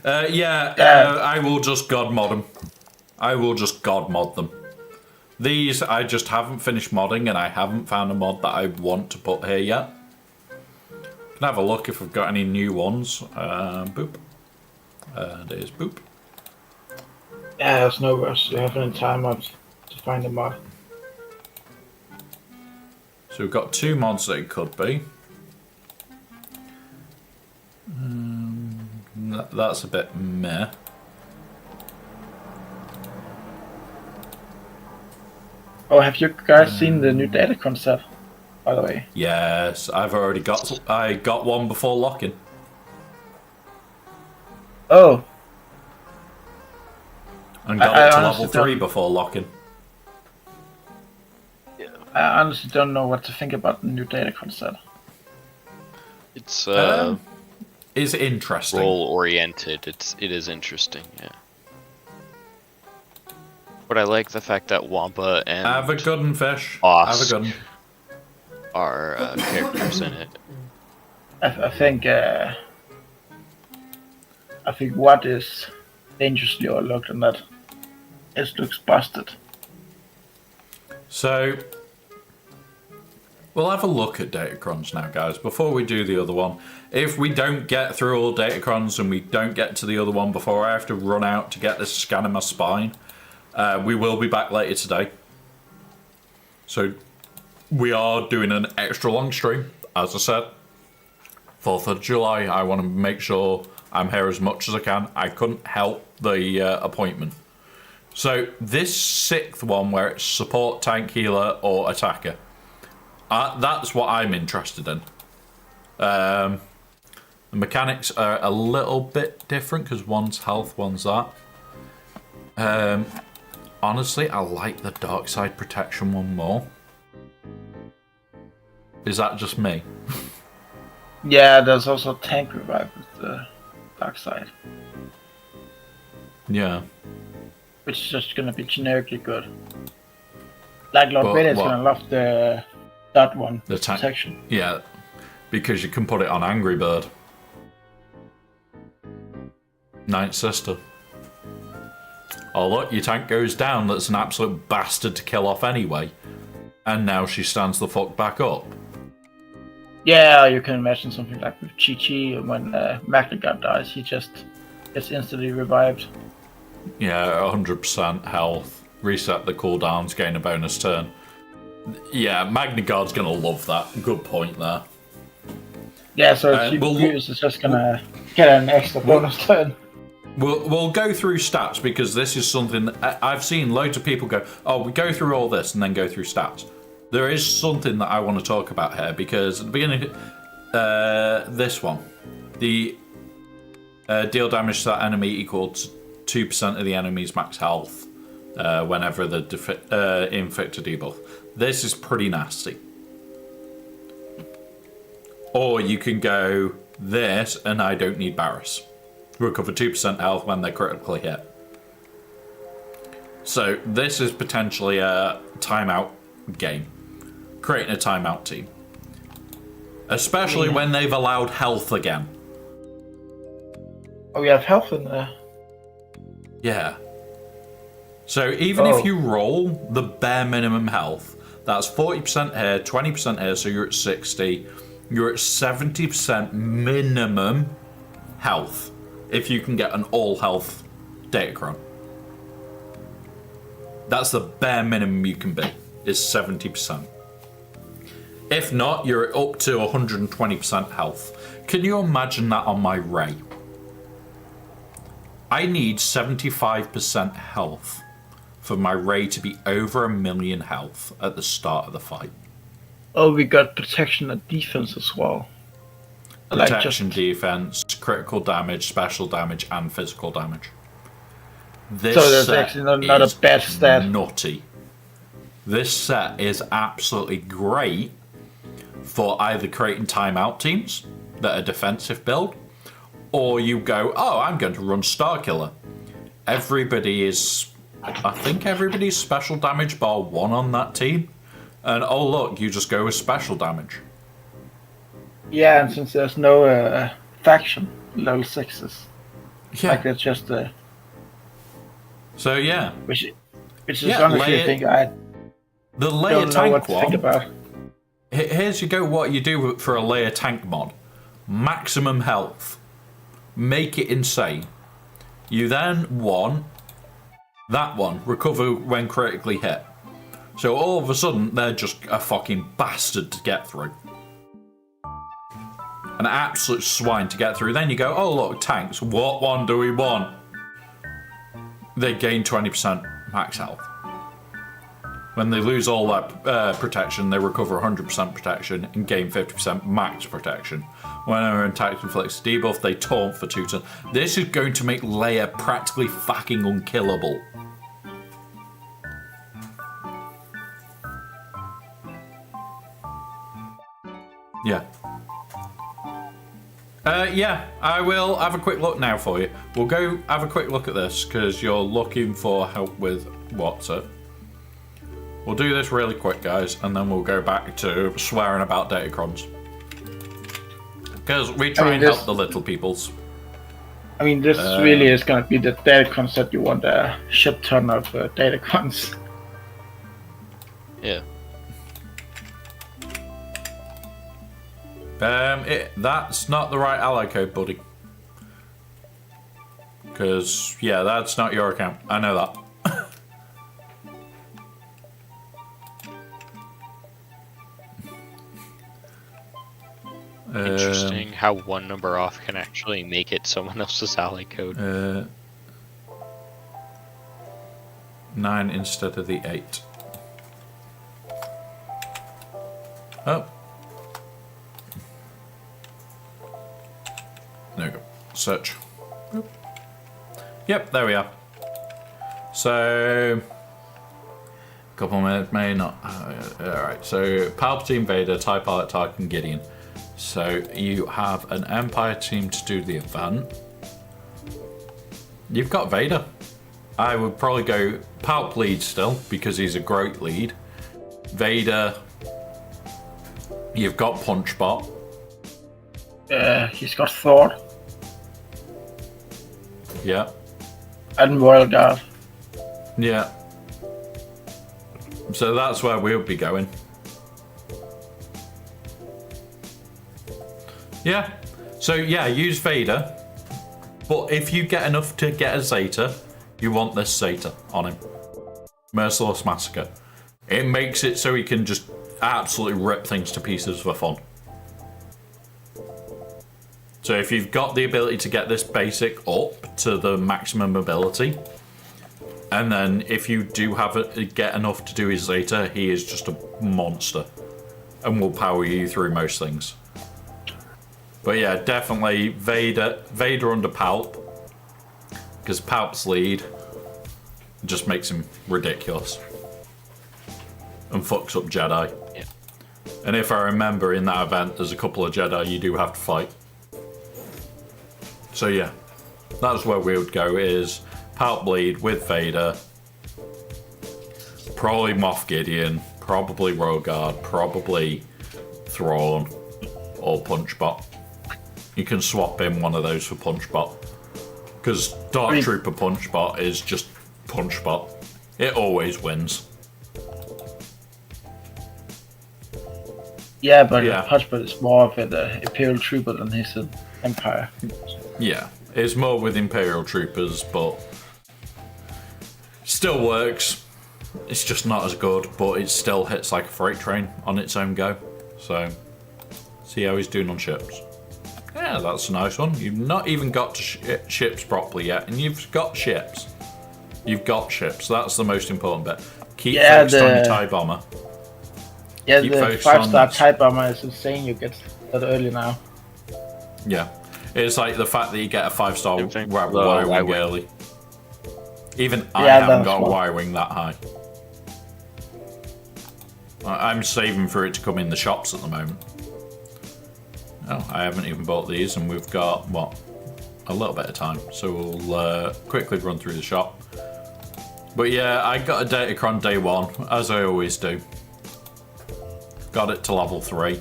I will just god mod them. I will just god mod them. These, I just haven't finished modding, and I haven't found a mod that I want to put here yet. Can have a look if I've got any new ones. Boop. There's boop. Yeah, there's no rush. You have any time to find a mod. So we've got 2 mods that it could be. That's a bit meh. Oh, have you guys seen the new data concept, by the way? Yes, I've already got. I got one before locking. Oh. And got it to level 3 before locking. I honestly don't know what to think about the new Datacron set. It's Is interesting. role oriented. It is interesting, yeah. But I like the fact that Wampa and Have a good one, Fish. Osk Have a good one. are characters in it. I think what is dangerously overlooked in that it looks busted. So, we'll have a look at Datacrons now, guys, before we do the other one. If we don't get through all Datacrons and we don't get to the other one before I have to run out to get this scan in my spine, we will be back later today. So, we are doing an extra long stream, as I said. 4th of July, I want to make sure I'm here as much as I can. I couldn't help the appointment. So, this 6th one where it's support, tank, healer, or attacker. That's what I'm interested in. The mechanics are a little bit different because one's health, one's that. Honestly, I like the dark side protection one more. Is that just me? Yeah, there's also tank revive with the dark side, Yeah. which is just gonna be generically good. Like Lord But Vader's what? gonna love that one, The tank. protection. Yeah, because you can put it on Angry Bird. Ninth Sister. Oh look, your tank goes down. That's an absolute bastard to kill off anyway. And now she stands the fuck back up. Yeah, you can imagine something like with Chi-Chi when Magna dies, he just gets instantly revived. Yeah, 100% health. Reset the cooldowns, gain a bonus turn. Yeah, Magna Guard's gonna love that. Good point there. Yeah, so we'll- Fuse is just gonna get an extra bonus turn. We'll go through stats because this is something I've seen loads of people go, oh, we go through all this and then go through stats. There is something that I want to talk about here because at the beginning, this one, the deal damage to that enemy equal to 2% of the enemy's max health whenever the inflict a debuff. This is pretty nasty. Or you can go this and I don't need Barris. Recover 2% health when they're critically hit. So this is potentially a timeout game. Creating a timeout team. Especially when they've allowed health again. Oh, we have health in there. Yeah. So even if you roll the bare minimum health, that's 40% here, 20% here, so you're at 60. You're at 70% minimum health. If you can get an all health Datacron. That's the bare minimum you can be, is 70%. If not, you're up to 120% health. Can you imagine that on my Ray? I need 75% health for my Ray to be over 1 million health at the start of the fight. Oh, we got protection and defense as well. Protection, defense, critical damage, special damage, and physical damage. This So there's set actually not a is bad stat. nutty. This set is absolutely great for either creating timeout teams that are defensive build, or you go, oh, I'm going to run Starkiller. Everybody is, I think everybody's special damage bar 1 on that team, and oh look, you just go with special damage. Yeah, and since there's no faction level 6s, Yeah. like that's just So yeah, which is Yeah, honestly Leia- a thing I the Leia don't know tank what to think one. about. Here's you go. What you do for a Leia tank mod: maximum health, make it insane. You then want that one recover when critically hit. So all of a sudden they're just a fucking bastard to get through. An absolute swine to get through. Then you go, oh look, tanks. What one do we want? They gain 20% max health. When they lose all that protection, they recover 100% protection and gain 50% max protection. Whenever an attack inflicts a debuff, they taunt for 2 turns. This is going to make Leia practically fucking unkillable. Yeah. Yeah, I will have a quick look now for you. We'll go have a quick look at this, because you're looking for help with what's it. We'll do this really quick, guys, and then we'll go back to swearing about Datacrons. Because we try and help the little peoples. I mean, this really is going to be the Datacrons that you want a shit ton of Datacrons. Yeah. That's not the right ally code, buddy. Because, yeah, that's not your account. I know that. Interesting how one number off can actually make it someone else's ally code. 9 instead of the 8. Oh. There we go. Search. Oop. Yep, there we are. So, a couple minutes may not. Alright, so Palpatine, Vader, TIE Pilot, Tarkin, Gideon. So you have an Empire team to do the event. You've got Vader. I would probably go Palp lead still, because he's a great lead. Vader. You've got Punchbot. He's got Thor. Yeah. And Royal Guard. Yeah. So that's where we'll be going. Yeah. So yeah, use Vader. But if you get enough to get a Zeta, you want this Zeta on him. Merciless Massacre. It makes it so he can just absolutely rip things to pieces for fun. So if you've got the ability to get this basic up to the maximum ability, and then if you do have it, get enough to do his Zeta, he is just a monster and will power you through most things. But yeah, definitely Vader under Palp, because Palp's lead just makes him ridiculous and fucks up Jedi. Yeah. And if I remember, in that event, there's a couple of Jedi you do have to fight. So yeah, that's where we would go, is Palp lead with Vader, probably Moff Gideon, probably Royal Guard, probably Thrawn, or Punchbot. You can swap in one of those for Punchbot, because Dark Trooper Punchbot is just Punchbot. It always wins. Yeah, but Punchbot is more of an Imperial Trooper than his Empire. Yeah, it's more with Imperial Troopers, but still works. It's just not as good, but it still hits like a freight train on its own go. So, see how he's doing on ships. Yeah, that's a nice one. You've not even got to ships properly yet, and you've got ships. You've got ships. That's the most important bit. Keep focused on your TIE Bomber. Yeah, the 5-star TIE Bomber is insane. You get that early now. Yeah. It's like the fact that you get a 5-star Y-Wing early. Even I haven't got a Y-Wing that high. I'm saving for it to come in the shops at the moment. Oh, I haven't even bought these, and we've got, what, a little bit of time. So we'll quickly run through the shop. But yeah, I got a Datacron day 1, as I always do. Got it to level 3.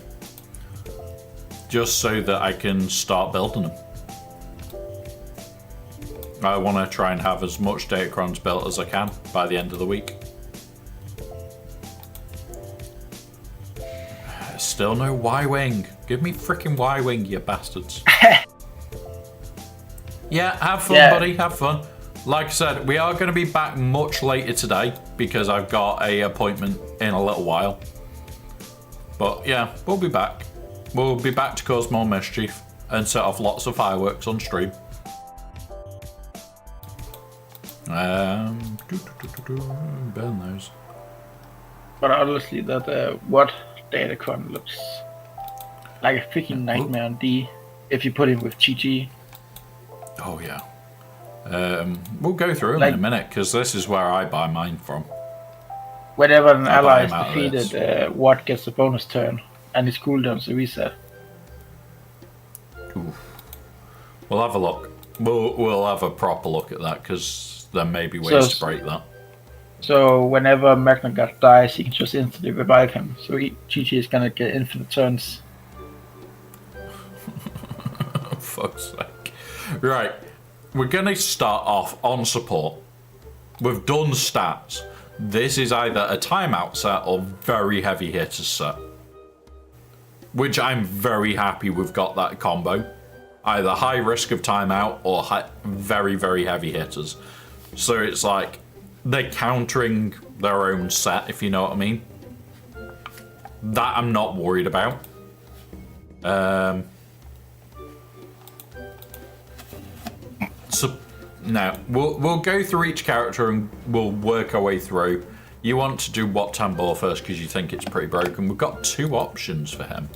Just so that I can start building them. I want to try and have as much Datacrons built as I can by the end of the week. Still no Y-Wing. Give me freaking Y-Wing, you bastards. Yeah, have fun, buddy. Have fun. Like I said, we are going to be back much later today because I've got a appointment in a little while. But yeah, we'll be back. We'll be back to cause more mischief and set off lots of fireworks on stream. Burn those. But honestly, that what Datacron looks like a freaking nightmare on D if you put him with GG. Oh yeah. We'll go through them in a minute because this is where I buy mine from. Whenever an ally is defeated, what gets a bonus turn? and his cooldown's a reset. Oof. We'll have a look. We'll have a proper look at that because there may be ways to break that. So whenever Magna God dies, he can just instantly revive him. So GG is gonna get infinite turns. Fuck's sake. Right, we're gonna start off on support. We've done stats. This is either a timeout set or very heavy hitters set. Which I'm very happy we've got that combo. Either high risk of timeout or very, very heavy hitters. So it's like they're countering their own set, if you know what I mean. That I'm not worried about. So now we'll go through each character and we'll work our way through. You want to do Wat Tambor first because you think it's pretty broken. We've got two options for him.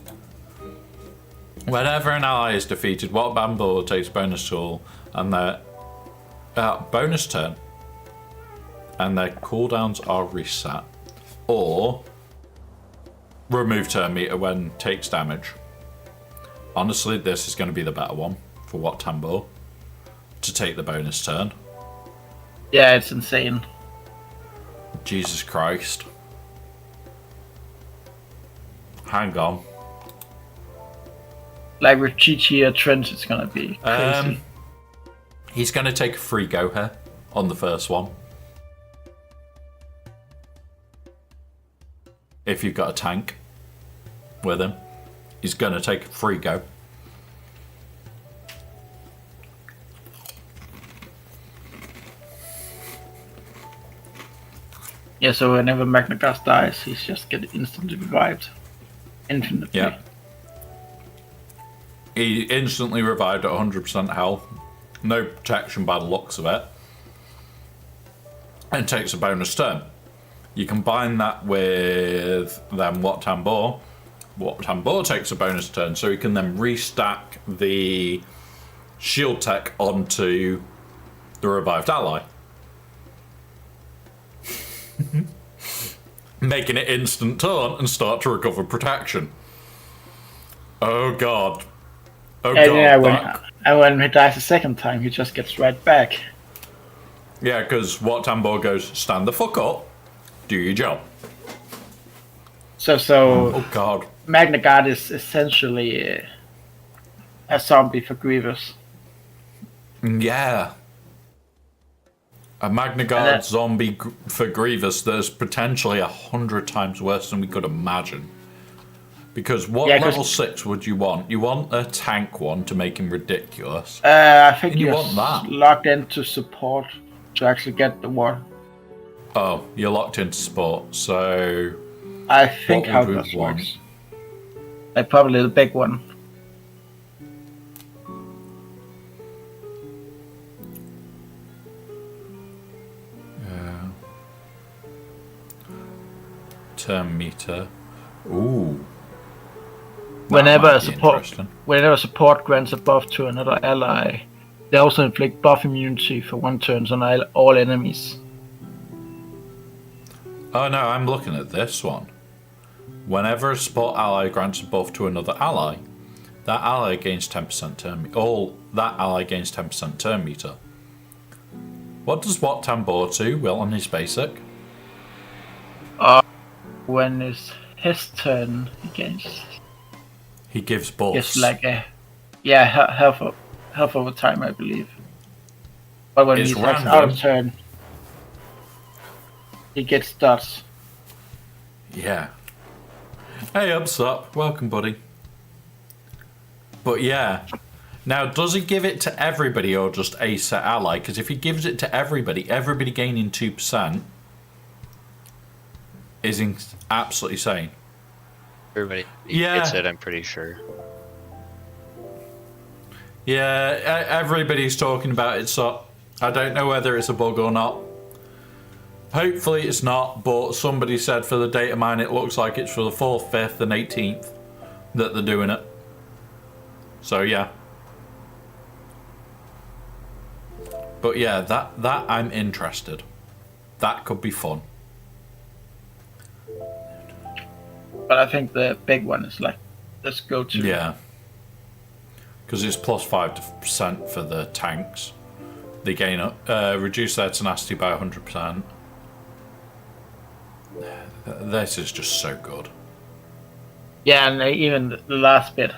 Whenever an ally is defeated, Wat Tambor takes bonus tool and their bonus turn, and their cooldowns are reset, or remove turn meter when takes damage. Honestly, this is going to be the better one for Wat Tambor to take the bonus turn. Yeah, it's insane. Jesus Christ. Hang on. Like with GG or Trent, it's gonna be crazy. He's going to take a free go here on the first one. If you've got a tank with him, he's going to take a free go. Yeah, so whenever Magna God dies, he's just get instantly revived. Infinitely. Yeah. He instantly revived at 100% health. No protection by the looks of it. And takes a bonus turn. You combine that with then Wat Tambor. Wat Tambor takes a bonus turn, so he can then restack the shield tech onto the revived ally. Making it instant turn and start to recover protection. Oh god. Oh god. And when he dies a second time, he just gets right back. Yeah, because Wat Tambor goes, stand the fuck up, do your job. So oh god. Magna God is essentially a zombie for Grievous. Yeah. A Magna God zombie for Grievous that's potentially 100 times worse than we could imagine. Because what level 6 would you want? You want a tank one to make him ridiculous. I think you want that locked into support to actually get the one. Oh, you're locked into support, so I think how this works. Like probably the big one. Turn meter. Ooh. Whenever a support grants a buff to another ally, they also inflict buff immunity for 1 turn on all enemies. Oh no, I'm looking at this one. Whenever a support ally grants a buff to another ally, that ally gains 10% turn meter. That ally gains 10% turn meter. What does Wat Tambor do? Well, on his basic. When it's his turn, he gives buffs. It's like half of the time, I believe. But when he's out of turn, he gets dots. Yeah. Hey, Upsup. Welcome, buddy. But yeah. Now, does he give it to everybody or just a set ally? Because if he gives it to everybody gaining 2% is absolutely insane. Everybody gets it, I'm pretty sure. Yeah, everybody's talking about it, so I don't know whether it's a bug or not. Hopefully it's not, but somebody said for the data mine it looks like it's for the 4th, 5th and 18th that they're doing it. So yeah. But yeah, that I'm interested. That could be fun. But I think the big one is like, let's go to. Yeah. Because it's plus 5% for the tanks. They gain reduce their tenacity by 100%. This is just so good. Yeah, and even the last bit.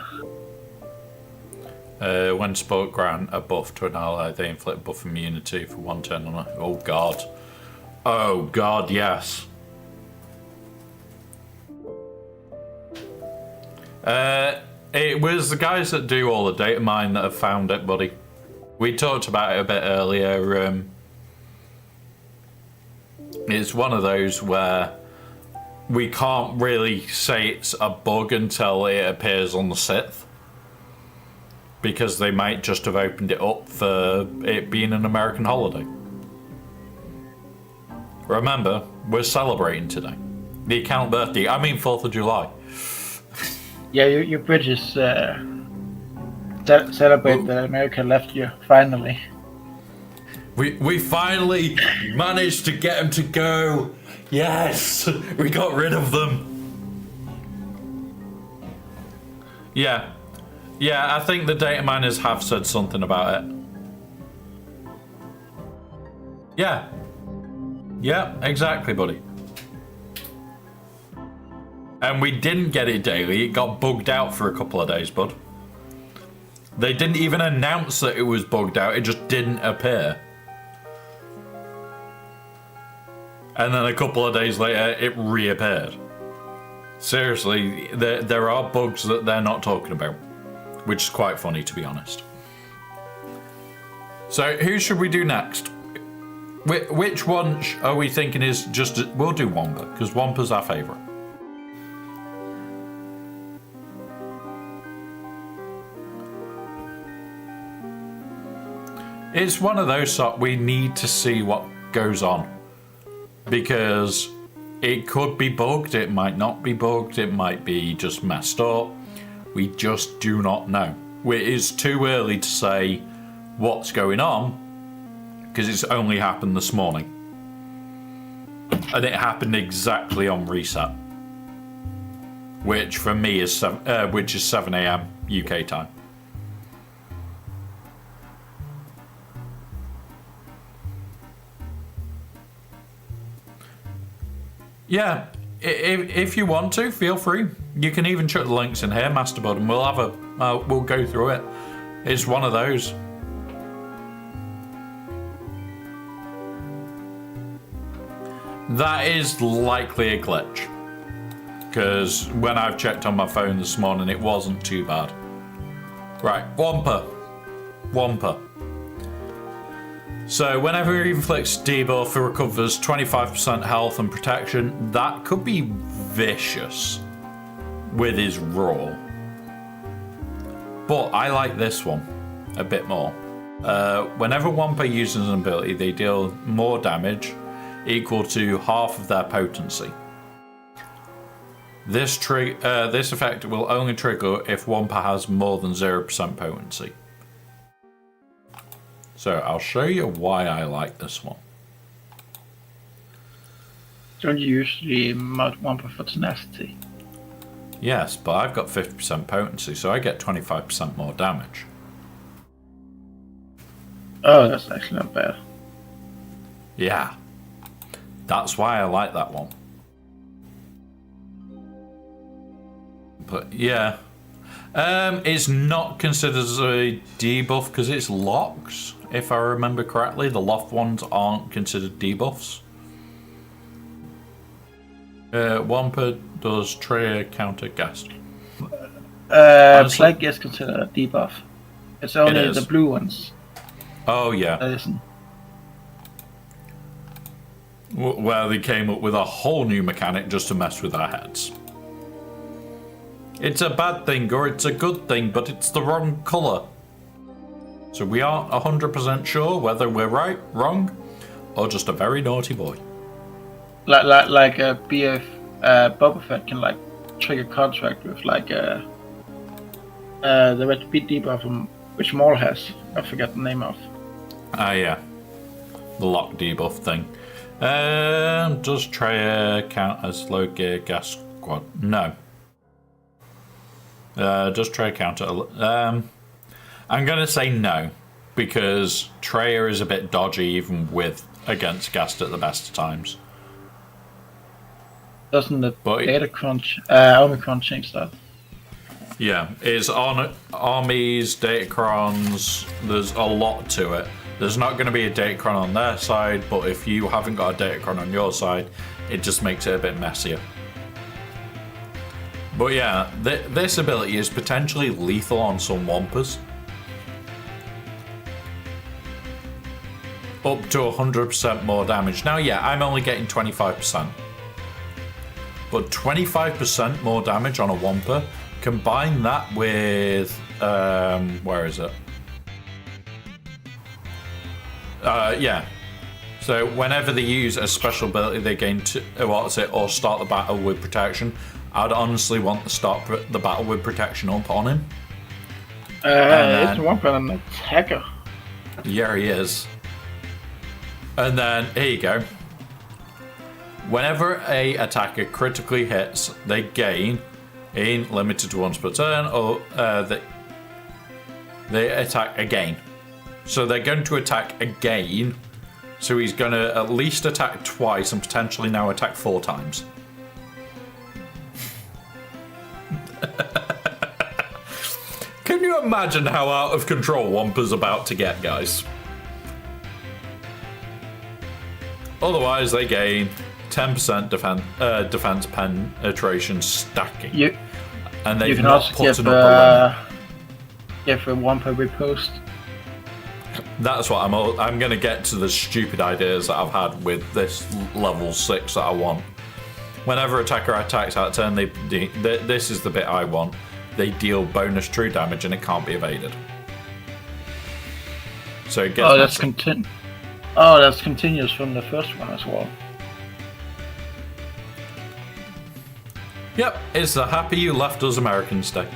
When support grant a buff to an ally, they inflict buff immunity for 1 turn on it. Oh god. Oh god, yes. It was the guys that do all the data mine that have found it, buddy. We talked about it a bit earlier. It's one of those where we can't really say it's a bug until it appears on the Sith. Because they might just have opened it up for it being an American holiday. Remember, we're celebrating today. The account birthday, 4th of July. Yeah, your British celebrate that America left you, finally. We finally managed to get them to go. Yes, we got rid of them. Yeah. Yeah, I think the data miners have said something about it. Yeah. Yeah, exactly, buddy. And we didn't get it daily. It got bugged out for a couple of days, bud. They didn't even announce that it was bugged out. It just didn't appear. And then a couple of days later, it reappeared. Seriously, there are bugs that they're not talking about. Which is quite funny, to be honest. So, who should we do next? Which one are we thinking is just... We'll do Wampa, because Wampa's our favourite. It's one of those sort we need to see what goes on. Because it could be bugged, it might not be bugged, it might be just messed up. We just do not know. It is too early to say what's going on because it's only happened this morning. And it happened exactly on reset. Which for me is 7 a.m. UK time. Yeah, if you want to, feel free. You can even chuck the links in here, Masterbud, and we'll have we'll go through it. It's one of those. That is likely a glitch. Because when I've checked on my phone this morning, it wasn't too bad. Right, Wampa. So whenever he inflicts debuff, it recovers 25% health and protection. That could be vicious with his raw. But I like this one a bit more. Whenever Wampa uses an ability, they deal more damage equal to half of their potency. This effect will only trigger if Wampa has more than 0% potency. So I'll show you why I like this one. Don't you usually mod Wampa for tenacity? Yes, but I've got 50% potency, so I get 25% more damage. Oh, that's actually not bad. Yeah. That's why I like that one. But yeah. It's not considered as a debuff because it's locks. If I remember correctly, the loft ones aren't considered debuffs. Wampa does Traya counter ghast. Plague is considered a debuff. It's only the blue ones. Oh yeah. That isn't. Well, they came up with a whole new mechanic just to mess with our heads. It's a bad thing or it's a good thing, but it's the wrong colour. So we aren't 100% sure whether we're right, wrong, or just a very naughty boy. Like a BF Boba Fett can like trigger contract with like the red beat debuff from which Maul has. I forget the name of. Ah yeah, the lock debuff thing. Does Traya count as low gear gas quad. No. Does Trey counter? I'm going to say no, because Treya is a bit dodgy even with against Gast at the best of times. Doesn't the data crunch, Omicron change that? Yeah, it's on armies, datacrons, there's a lot to it. There's not going to be a datacron on their side, but if you haven't got a datacron on your side, it just makes it a bit messier. But yeah, this ability is potentially lethal on some Wampers. Up to 100% more damage. Now, yeah, I'm only getting 25%. But 25% more damage on a Wamper, combine that with... where is it? Yeah. So whenever they use a special ability, they gain or start the battle with protection. I'd honestly want to start the battle with protection up on him. It's one for an attacker. Yeah, he is. And then here you go. Whenever a attacker critically hits, they gain in limited to once per turn, or they attack again. So they're going to attack again. So he's going to at least attack twice and potentially now attack 4 times. Can you imagine how out of control Wampa's about to get, guys? Otherwise, they gain 10% defense penetration stacking. And they've not put up give a Wampa repost. That's what I'm going to get to the stupid ideas that I've had with this level 6 that I want. Whenever attacker attacks out of turn, this is the bit I want. They deal bonus true damage and it can't be evaded. So it gets that's continuous from the first one as well. Yep, it's the happy you left us Americans day.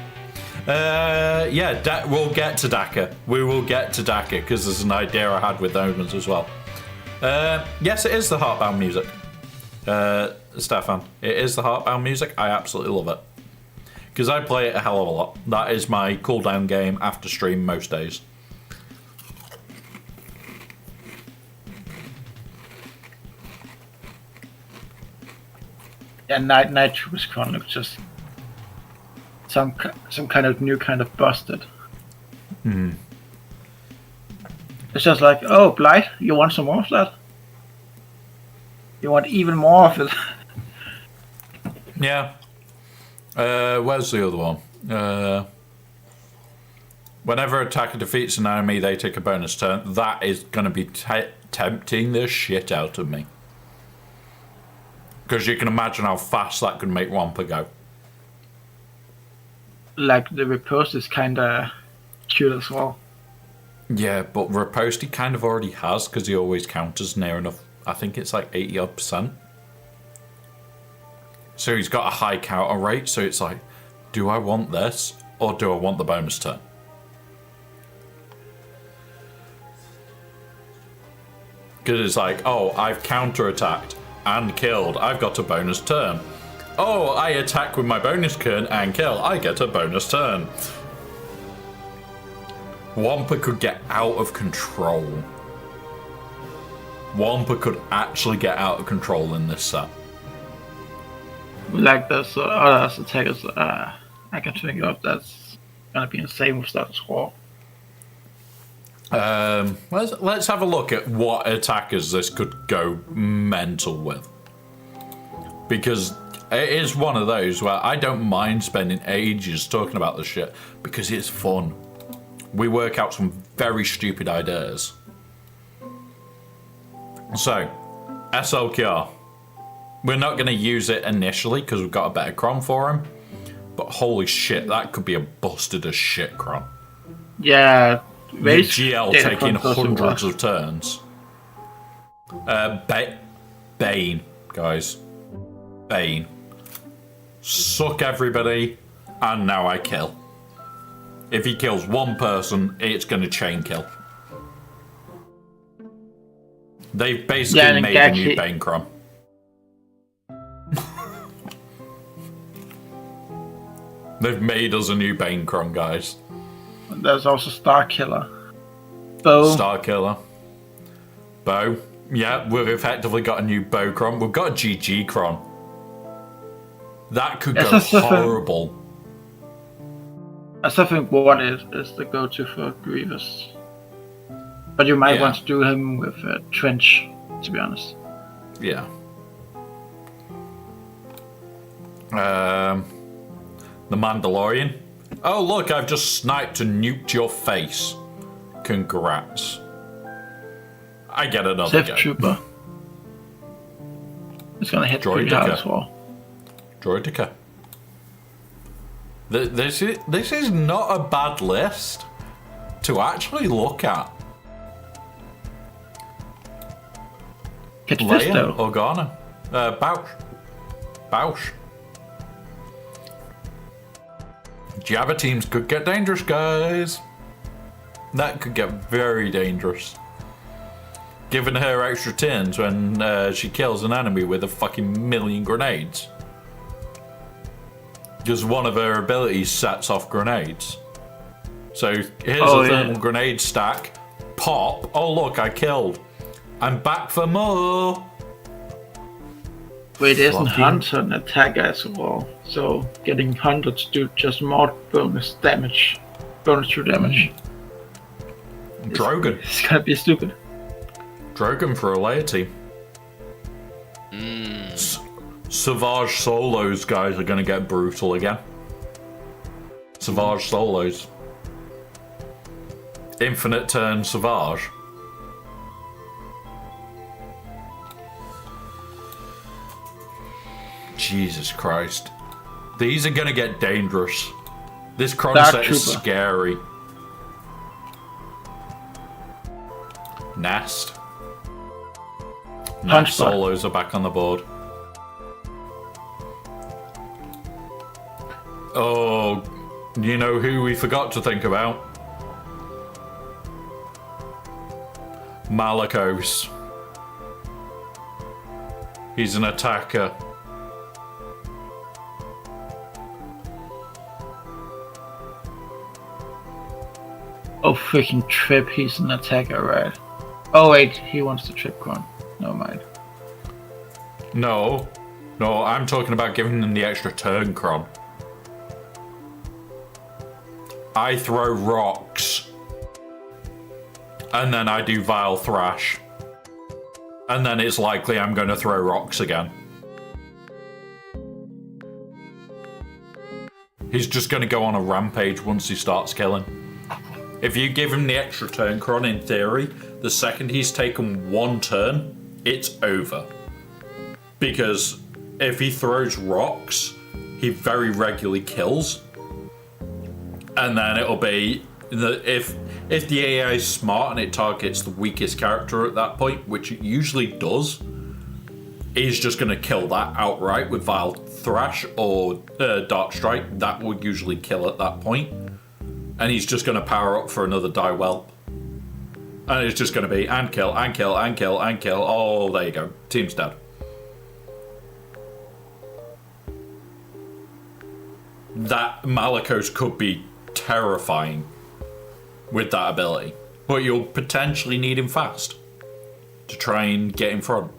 Yeah, we'll get to Dakar. We will get to Dakar because there's an idea I had with Omens as well. Yes, it is the Heartbound music. Stefan, it is the Heartbound music. I absolutely love it. Because I play it a hell of a lot. That is my cooldown game after stream most days. Yeah, Nitrous Con looks just some kind of new kind of busted. It's just like, oh, Blight, you want some more of that? You want even more of it? Yeah. Where's the other one? Whenever attacker defeats an enemy, they take a bonus turn. That is going to be tempting the shit out of me. Because you can imagine how fast that could make Wampa go. Like, the riposte is kind of cute as well. Yeah, but riposte he kind of already has, because he always counters near enough. I think it's like 80%. So he's got a high counter rate, so it's like, do I want this, or do I want the bonus turn? Because it's like, oh, I've counter-attacked and killed. I've got a bonus turn. Oh, I attack with my bonus turn and kill. I get a bonus turn. Wampa could get out of control. Wampa could actually get out of control in this set. Like this other attackers I can think of that's gonna be insane with that as well. Let's have a look at what attackers this could go mental with. Because it is one of those where I don't mind spending ages talking about this shit because it's fun. We work out some very stupid ideas. So, SLKR. We're not going to use it initially because we've got a better cron for him. But holy shit, that could be a busted as shit cron. Yeah. Your GL taking hundreds of turns. Bane, guys. Bane. Suck everybody, and now I kill. If he kills one person, it's going to chain kill. They've basically made a new Bane cron. They've made us a new Banecron, guys. And there's also Star Killer. Bow. Star Killer. Bow. Yeah, we've effectively got a new Bowcron. We've got a GG Cron. That could go horrible. I still think Ward is the go-to for Grievous. But you might want to do him with Trench, to be honest. Yeah. The Mandalorian. Oh, look, I've just sniped and nuked your face. Congrats. I get another Sith go. Trooper. It's gonna hit pretty hard as well. Droideka. This is not a bad list to actually look at. Kit Leia, Fisto. Organa, Bausch. Jabba teams could get dangerous, guys. That could get very dangerous. Giving her extra turns when she kills an enemy with a fucking million grenades. Because one of her abilities sets off grenades. So here's a thermal grenade stack. Pop. Oh look, I killed. I'm back for more. Wait, isn't Hunter an attacker as well? So getting Hunter to do just more bonus damage. Bonus to damage. Drogon. It's gonna be stupid. Drogon for a Leia team. Savage solos, guys, are gonna get brutal again. Savage solos. Infinite turn Savage. Jesus Christ. These are gonna get dangerous. This Cron set is scary. Nast. Nast solos are back on the board. Oh, you know who we forgot to think about? Malicos. He's an attacker. Oh, freaking Trip, he's an attacker, right? Oh wait, he wants to Trip Cron. Never mind. No, I'm talking about giving them the extra turn Cron. I throw rocks. And then I do Vile Thrash. And then it's likely I'm going to throw rocks again. He's just going to go on a rampage once he starts killing. If you give him the extra turn Cron, in theory, the second he's taken one turn, it's over. Because if he throws rocks, he very regularly kills. And then it'll be, if the AI is smart and it targets the weakest character at that point, which it usually does, he's just going to kill that outright with Vile Thrash or Dark Strike. That will usually kill at that point. And he's just going to power up for another Die Whelp. And it's just going to be, and kill, and kill, and kill, and kill. Oh, there you go. Team's dead. That Malicos could be terrifying with that ability. But you'll potentially need him fast to try and get in front.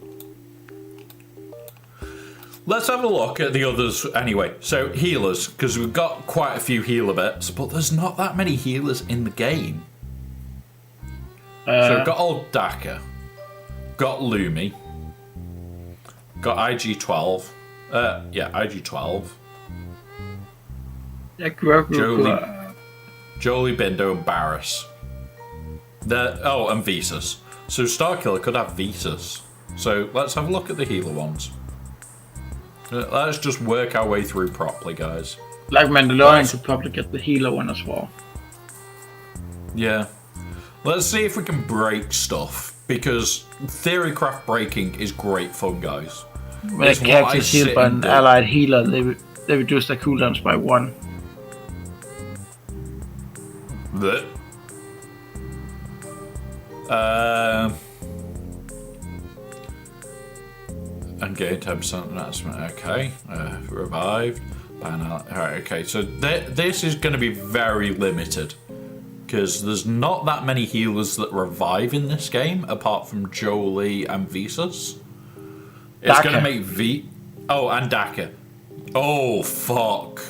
Let's have a look at the others anyway. So healers, because we've got quite a few healer bits, but there's not that many healers in the game. So we've got old Daka, got Lumi, got IG-12, IG-12. Yeah, Jolie, Bindo, and Barris. And Visas. So Starkiller could have Visas. So let's have a look at the healer ones. Let's just work our way through properly, guys. Like Mandalorian could probably get the healer one as well. Yeah. Let's see if we can break stuff, because Theorycraft breaking is great fun, guys. When a character is healed by an allied healer, they reduce their cooldowns by 1. Blech. And gain 10% enhancement. Okay. Revived. Alright, okay, so this is going to be very limited. Because there's not that many healers that revive in this game, apart from Jolie and Visas. It's going to make Oh, and Daka. Oh, fuck.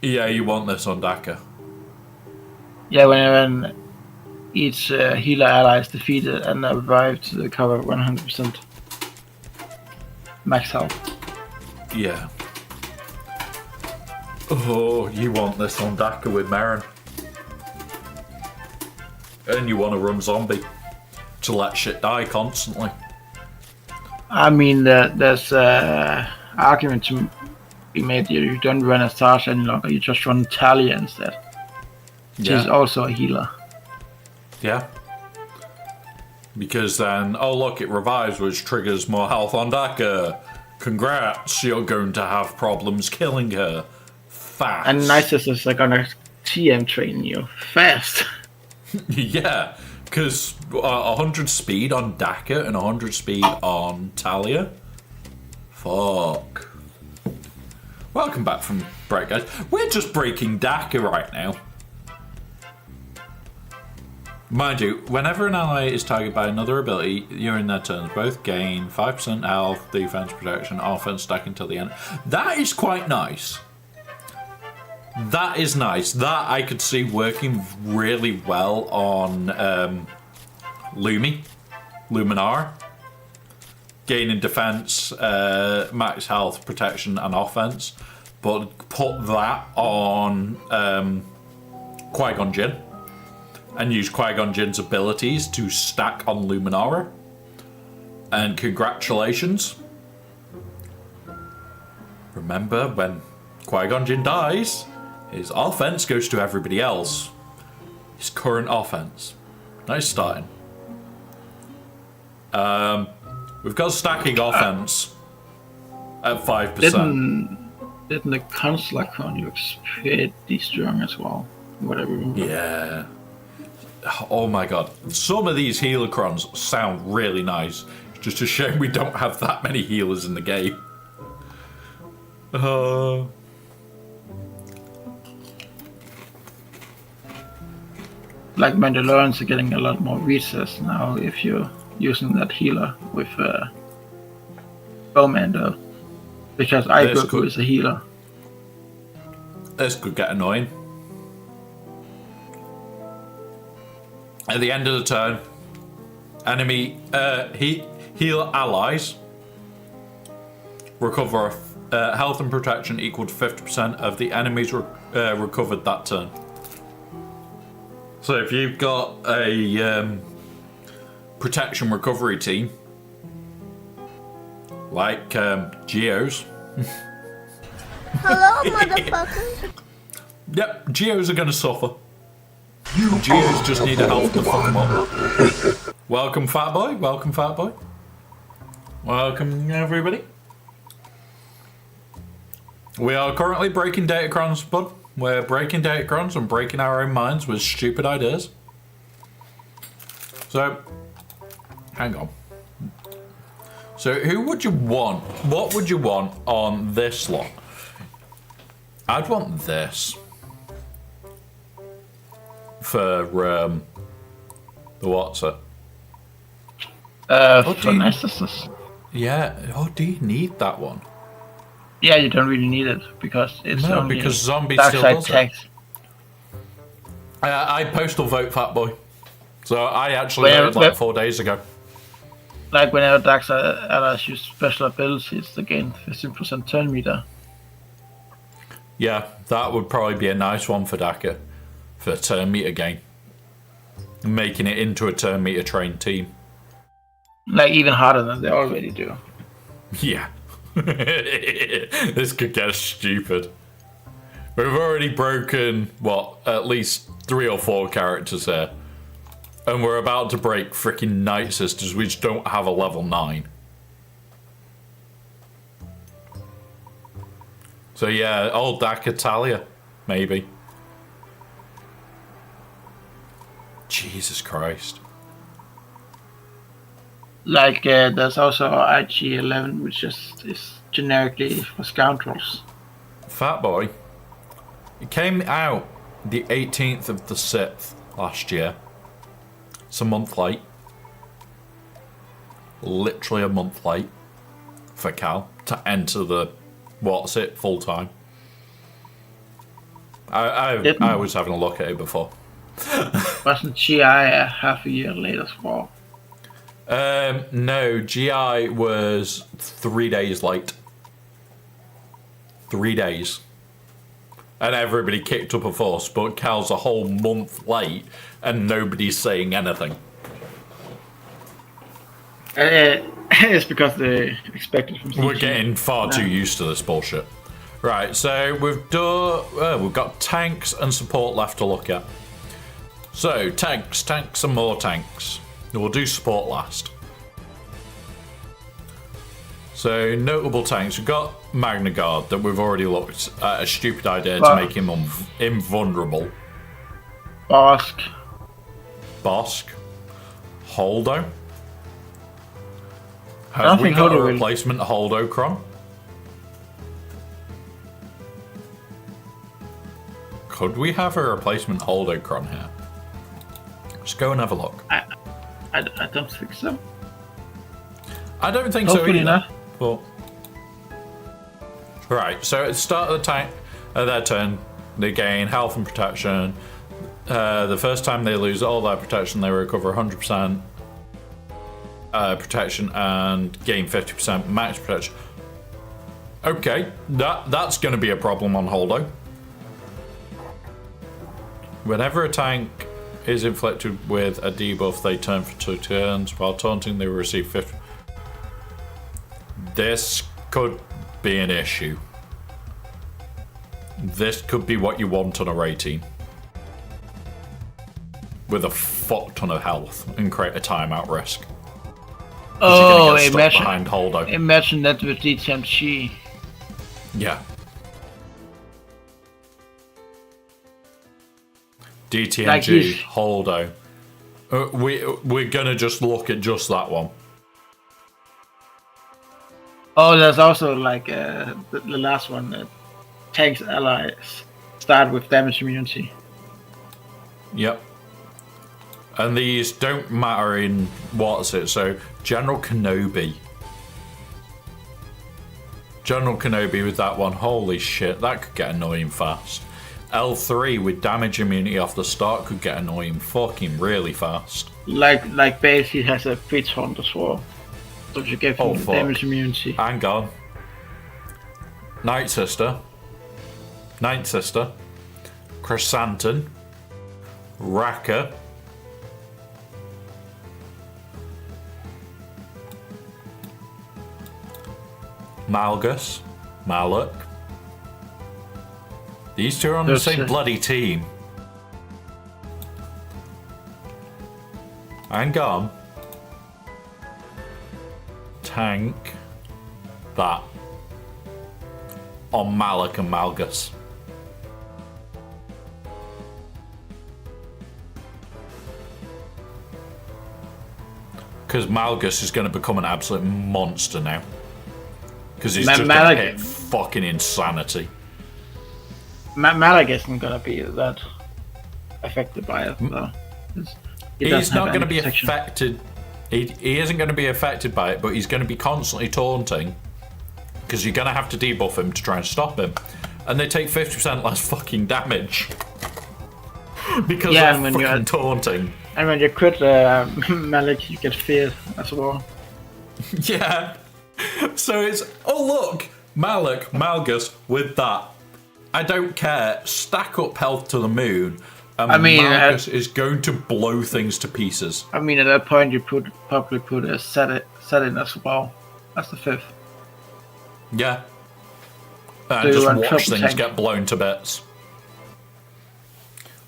Yeah, you want this on Daka. Yeah, when each healer ally is defeated and revived to recover 100% max health. Yeah. Oh, you want this on Daka with Marin. And you want to run zombie to let shit die constantly. I mean, there's argument to be made here. You don't run a Sasha any longer, you just run Talia instead. She's also a healer. Yeah. Because then, oh look, it revives, which triggers more health on Daka. Congrats, you're going to have problems killing her. Fast. And Nisus is gonna TM train you fast. Yeah, because 100 speed on Daka and 100 speed on Talia. Fuck. Welcome back from break, guys. We're just breaking Daka right now. Mind you, whenever an ally is targeted by another ability, during their turns both gain 5% health, defense, protection, offense, stacking till the end. That is quite nice. That is nice. That I could see working really well on Luminar. Gaining defense, max health, protection, and offense. But put that on Qui-Gon Jinn. And use Qui-Gon Jinn's abilities to stack on Luminara. And congratulations. Remember, when Qui-Gon Jinn dies, his offense goes to everybody else. His current offense. Nice starting. We've got stacking offense at 5%. Didn't the Consulacon looks pretty strong as well? Whatever. Yeah. Oh my god. Some of these healercrons sound really nice. It's just a shame we don't have that many healers in the game. Like Mandalorians are getting a lot more recess now if you're using that healer with Bowmando. Because Igoku is a healer. This could get annoying. At the end of the turn, enemy heal allies recover health and protection equal to 50% of the enemies recovered that turn. So if you've got a protection recovery team, like Geos. Hello, motherfucker. Yep, Geos are going to suffer. Geos just need a health to fuck them up. Welcome, fat boy. Welcome, fat boy. Welcome, everybody. We are currently breaking Datacrons, bud. We're breaking Datacrons and breaking our own minds with stupid ideas. So, hang on. So, who would you want? What would you want on this lot? I'd want this. For, the what's it? For Narcissus. Yeah, do you need that one? Yeah, you don't really need it because it's only because zombie dark still side does text. I postal vote fat boy. So I actually voted like 4 days ago. Like whenever dark side allies use special abilities, they gain 15% turn meter. Yeah, that would probably be a nice one for Daka. For turn meter gain. Making it into a turn meter trained team. Like even harder than they already do. Yeah. This could get stupid. We've already broken, what, at least 3 or 4 characters here. And we're about to break freaking Night Sisters, which don't have a level 9. So yeah, old Daka Talia, maybe. Jesus Christ. Like there's also IG-11, which is generically for scoundrels. Fat Boy. It came out the 18th of the 6th last year. It's a month late. Literally a month late for Cal to enter the full time. I was having a look at it before. Wasn't GI half a year late as well? No, GI was 3 days late. 3 days. And everybody kicked up a fuss, but Cal's a whole month late and nobody's saying anything. It's because they expected from CG. We're getting far too used to this bullshit. Right, so we've got tanks and support left to look at. So, tanks and more tanks. We'll do support last. So, notable tanks. We've got Magna Guard that we've already looked at a stupid idea to make him invulnerable. Bosk. Holdo. Have we got a replacement Holdocron? Could we have a replacement Holdocron here? Let's go and have a look. I don't think so. I don't think Hopefully so either. Not. But right, so at the start of the tank, their turn, they gain health and protection. The first time they lose all their protection, they recover 100% protection and gain 50% max protection. Okay, that's going to be a problem on Holdo. Whenever a tank is inflicted with a debuff, they turn for 2 turns. While taunting, they will receive 50. This could be an issue. This could be what you want on a rating. With a fuck ton of health and create a timeout risk. Oh, behind Holdo. Imagine that with DTMG. Yeah. DTMG, Holdo. We're gonna just look at just that one. Oh, there's also like the last one. Tanks allies start with damage immunity. Yep. And these don't matter in what's it. So General Kenobi with that one. Holy shit, that could get annoying fast. L3 with damage immunity off the start could get annoying fucking really fast. Like base, he has a crit taunt as well. So you give him damage immunity. Hang on. Night Sister. Chrysanthemum. Raka. Malgus. Malak. These two are on the same bloody team. Hang on. Tank that on Malak and Malgus. Because Malgus is going to become an absolute monster now. Because he's just going to hit fucking insanity. Malak isn't going to be that affected by it, though. He's not going to be affected. He isn't going to be affected by it, but he's going to be constantly taunting. Because you're going to have to debuff him to try and stop him. And they take 50% less fucking damage. Because they're fucking taunting. And when you crit Malak, you get feared as well. Yeah. So it's, oh look, Malgus with that. I don't care. Stack up health to the moon. And Malgus is going to blow things to pieces. I mean, at that point, you probably put a set in as well. That's the 5th. Yeah. And just watch things get blown to bits.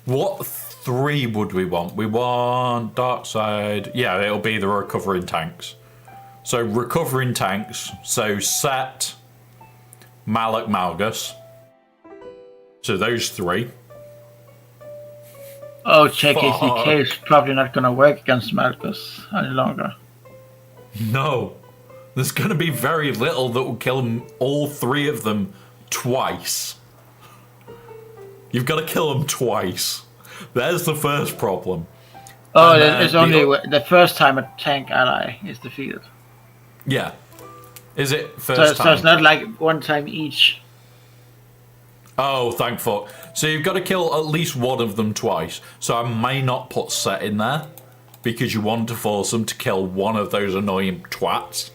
What 3 would we want? We want Dark Side. Yeah, it'll be the recovering tanks. So recovering tanks. So Set, Malak, Malgus. So those 3. Oh, check ACK is probably not going to work against Malgus any longer. No. There's going to be very little that will kill them, all three of them twice. You've got to kill them twice. There's the first problem. Oh, it's only the first time a tank ally is defeated. Yeah. Is it first time? So it's not like one time each. Oh, thank fuck. So you've got to kill at least one of them twice. So I may not put Set in there, because you want to force them to kill one of those annoying twats.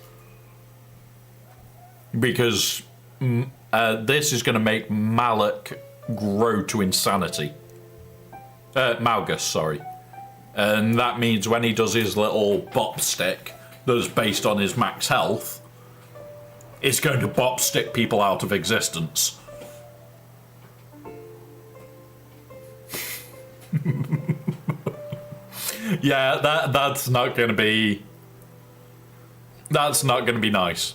Because this is going to make Malik grow to insanity. Malgus, sorry. And that means when he does his little bop stick that's based on his max health, it's going to bop stick people out of existence. Yeah, that's not going to be... That's not going to be nice.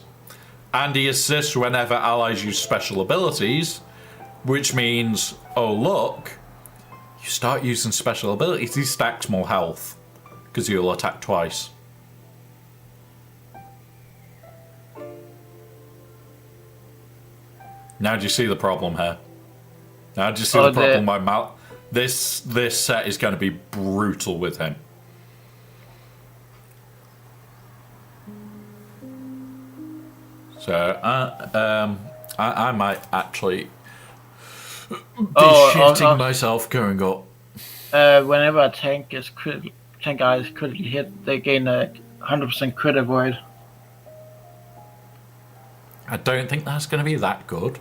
And he assists whenever allies use special abilities, which means, oh look, you start using special abilities, he stacks more health, because you'll attack twice. Now do you see the problem here? Now do you see the problem why this set is going to be brutal with him. So I might actually be shitting myself going up. Whenever a tank ally is critically hit, they gain a 100% crit avoid. I don't think that's going to be that good,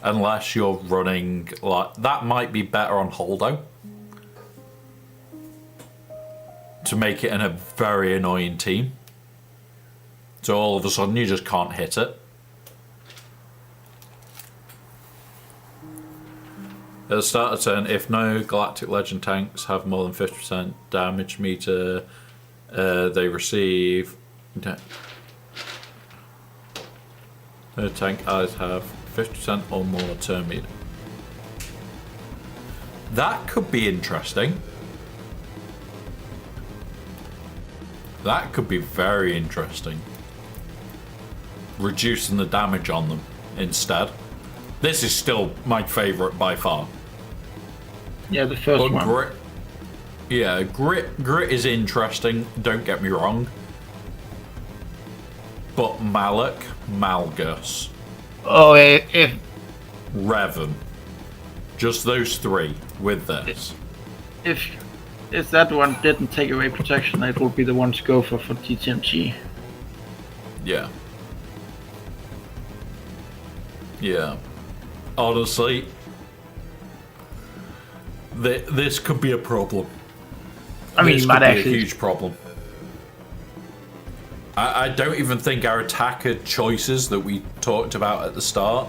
unless you're running like that. Might be better on Holdo to make it in a very annoying team. So all of a sudden you just can't hit it. At the start of turn, if no Galactic Legend tanks have more than 50% damage meter, they receive... No tank allies have 50% or more turn meter. That could be interesting. That could be very interesting. Reducing the damage on them instead. This is still my favourite by far. Yeah, the first one. Grit, yeah, grit is interesting, don't get me wrong. But Malgus. Oh, if Revan. Just those three with this. If that one didn't take away protection, it would be the one to go for TTMG. Yeah. Yeah. Honestly, this could be a problem. I mean, this it might could be actually a huge problem. I don't even think our attacker choices that we talked about at the start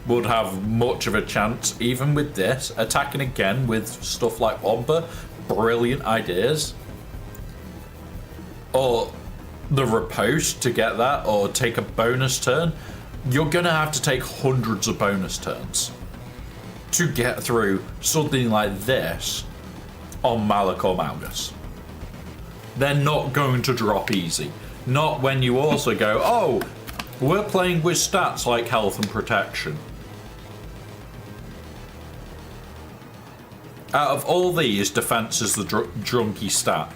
would have much of a chance, even with this. Attacking again with stuff like Wampa, brilliant ideas. Or the riposte to get that, or take a bonus turn. You're gonna have to take hundreds of bonus turns to get through something like this on Malik or Malgus. They're not going to drop easy. Not when you also go, oh, we're playing with stats like health and protection. Out of all these, defense is the drunky stat.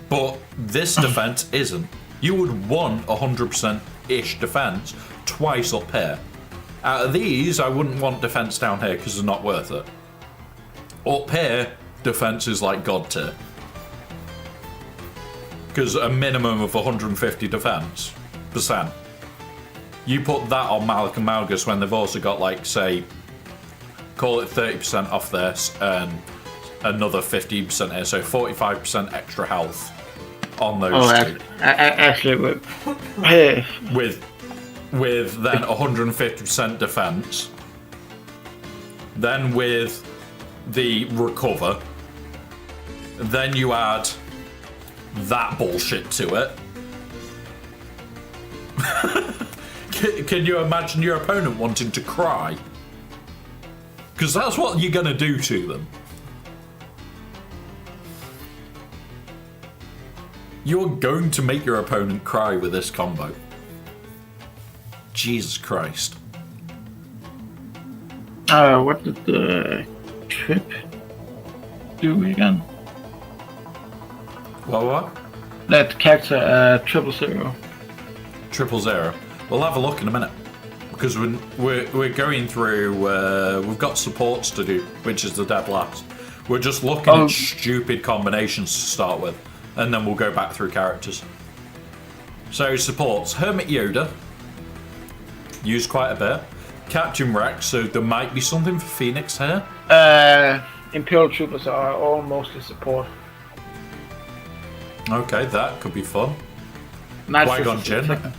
But this defense isn't. You would want 100%-ish defense twice up here. Out of these, I wouldn't want defense down here because they're not worth it. Up here, defense is like God tier. Because a minimum of 150 defense %. You put that on Malik and Malgus when they've also got, like, say, call it 30% off this and another 15% here, so 45% extra health on those two. Actually, with then 150% defense, then with the recover, then you add that bullshit to it. Can you imagine your opponent wanting to cry? Because that's what you're going to do to them. You're going to make your opponent cry with this combo. Jesus Christ. What did the trip do again? What? That character 000. 000. We'll have a look in a minute. Because we're going through, we've got supports to do, which is the dead last. We're just looking at stupid combinations to start with, and then we'll go back through characters. So supports, Hermit Yoda, used quite a bit. Captain Rex, so there might be something for Phoenix here. Imperial Troopers are all mostly support. Okay, that could be fun. Qui-Gon Jinn.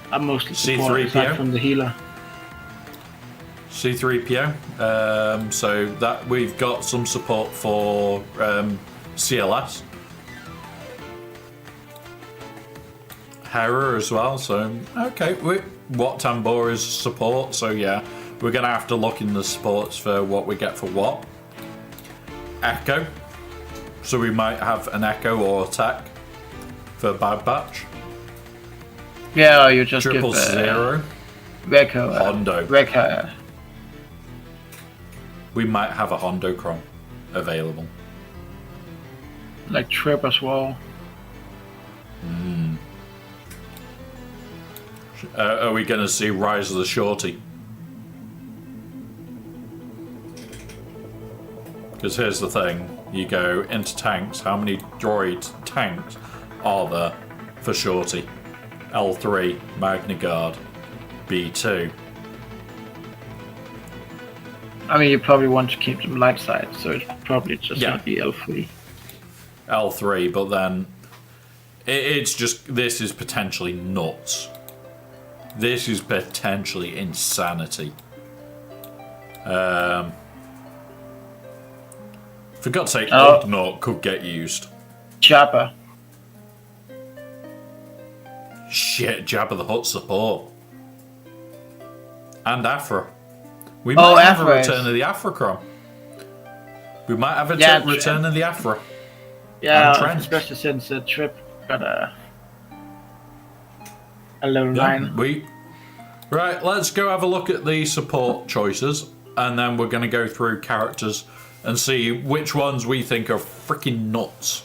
I'm mostly support aside from the healer. C-3PO. So that we've got some support for CLS. Hera as well, so okay. Wat Tambora's support, so yeah. We're gonna have to look in the supports for what we get for what. Echo. So we might have an Echo or attack for Bad Batch. Yeah, or you just 000. Echo. Hondo. Wrecker. We might have a Hondo Cron available. Like Trip as well. Are we going to see Rise of the Shorty? Because here's the thing. You go into tanks. How many droid tanks are there for Shorty? L3, Magna Guard, B2. I mean, you probably want to keep them light side, so it's probably just going to be L3. L3, but then it's just, this is potentially nuts. This is potentially insanity. For God's sake, Ugnaught could get used. Jabba. Shit, Jabba the Hutt support. And Afra. We might have a return of the Afracron. We might have a return of the Afra. Yeah, especially since the Trip got a low line. Right, let's go have a look at the support choices, and then we're going to go through characters and see which ones we think are freaking nuts.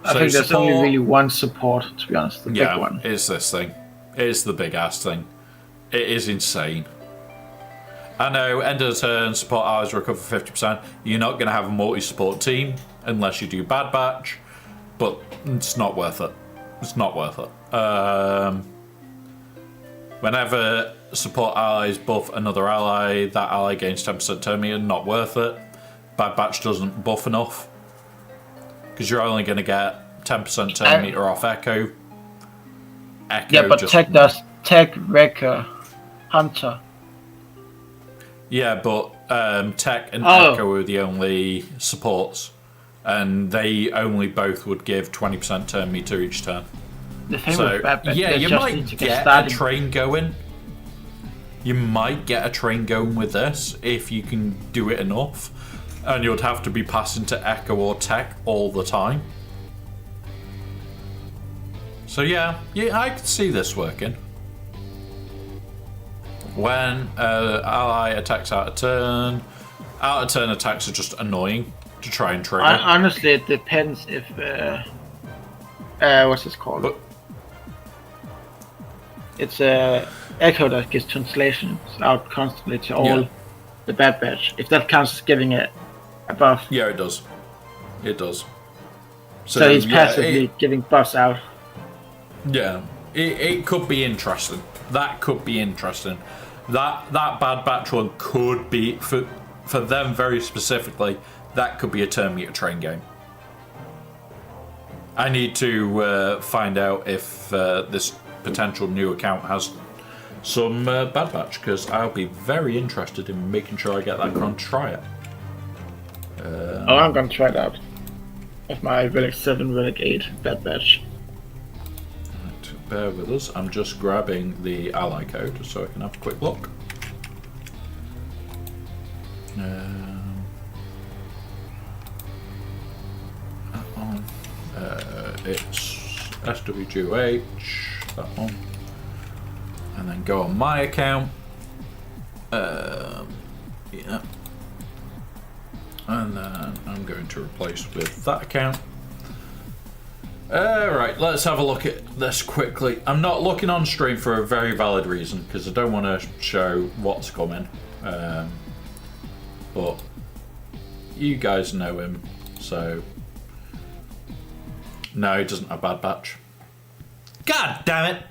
I think there's only really one support, to be honest, the big one. It's this thing. It's the big ass thing. It is insane. I know, end of the turn, support allies recover 50%. You're not going to have a multi-support team unless you do Bad Batch, but it's not worth it. It's not worth it. Whenever support allies buff another ally, that ally gains 10% turn meter, not worth it. Bad Batch doesn't buff enough, because you're only going to get 10% turn meter off Echo. Yeah, but Tech does. Tech, Wrecker, Hunter. Yeah, but Tech and Echo are the only supports, and they only both would give 20% turn meter each turn. The thing with Bad Batch, you might get a train going. You might get a train going with this if you can do it enough, and you'd have to be passing to Echo or Tech all the time. So yeah, I could see this working. When ally attacks out of turn attacks are just annoying to try and trigger. Honestly, it depends if what's this called? But, it's Echo that gives translations out constantly to all the Bad Batch. If that counts as giving it a buff. Yeah, it does. It does. So he's passively giving buffs out. Yeah, it could be interesting. That could be interesting. That Bad Batch one could be, for them very specifically, that could be a turn meter train game. I need to find out if this potential new account has some Bad Batch, because I'll be very interested in making sure I get that Cron to try it. I'm gonna try it out. With my Relic 7, Relic 8 Bad Batch. Bear with us, I'm just grabbing the ally code so I can have a quick look. it's SWGH, that one. And then go on my account. Yeah. And then I'm going to replace with that account. Right, let's have a look at this quickly. I'm not looking on stream for a very valid reason, because I don't want to show what's coming. But you guys know him, so... No, he doesn't have Bad Batch. God damn it!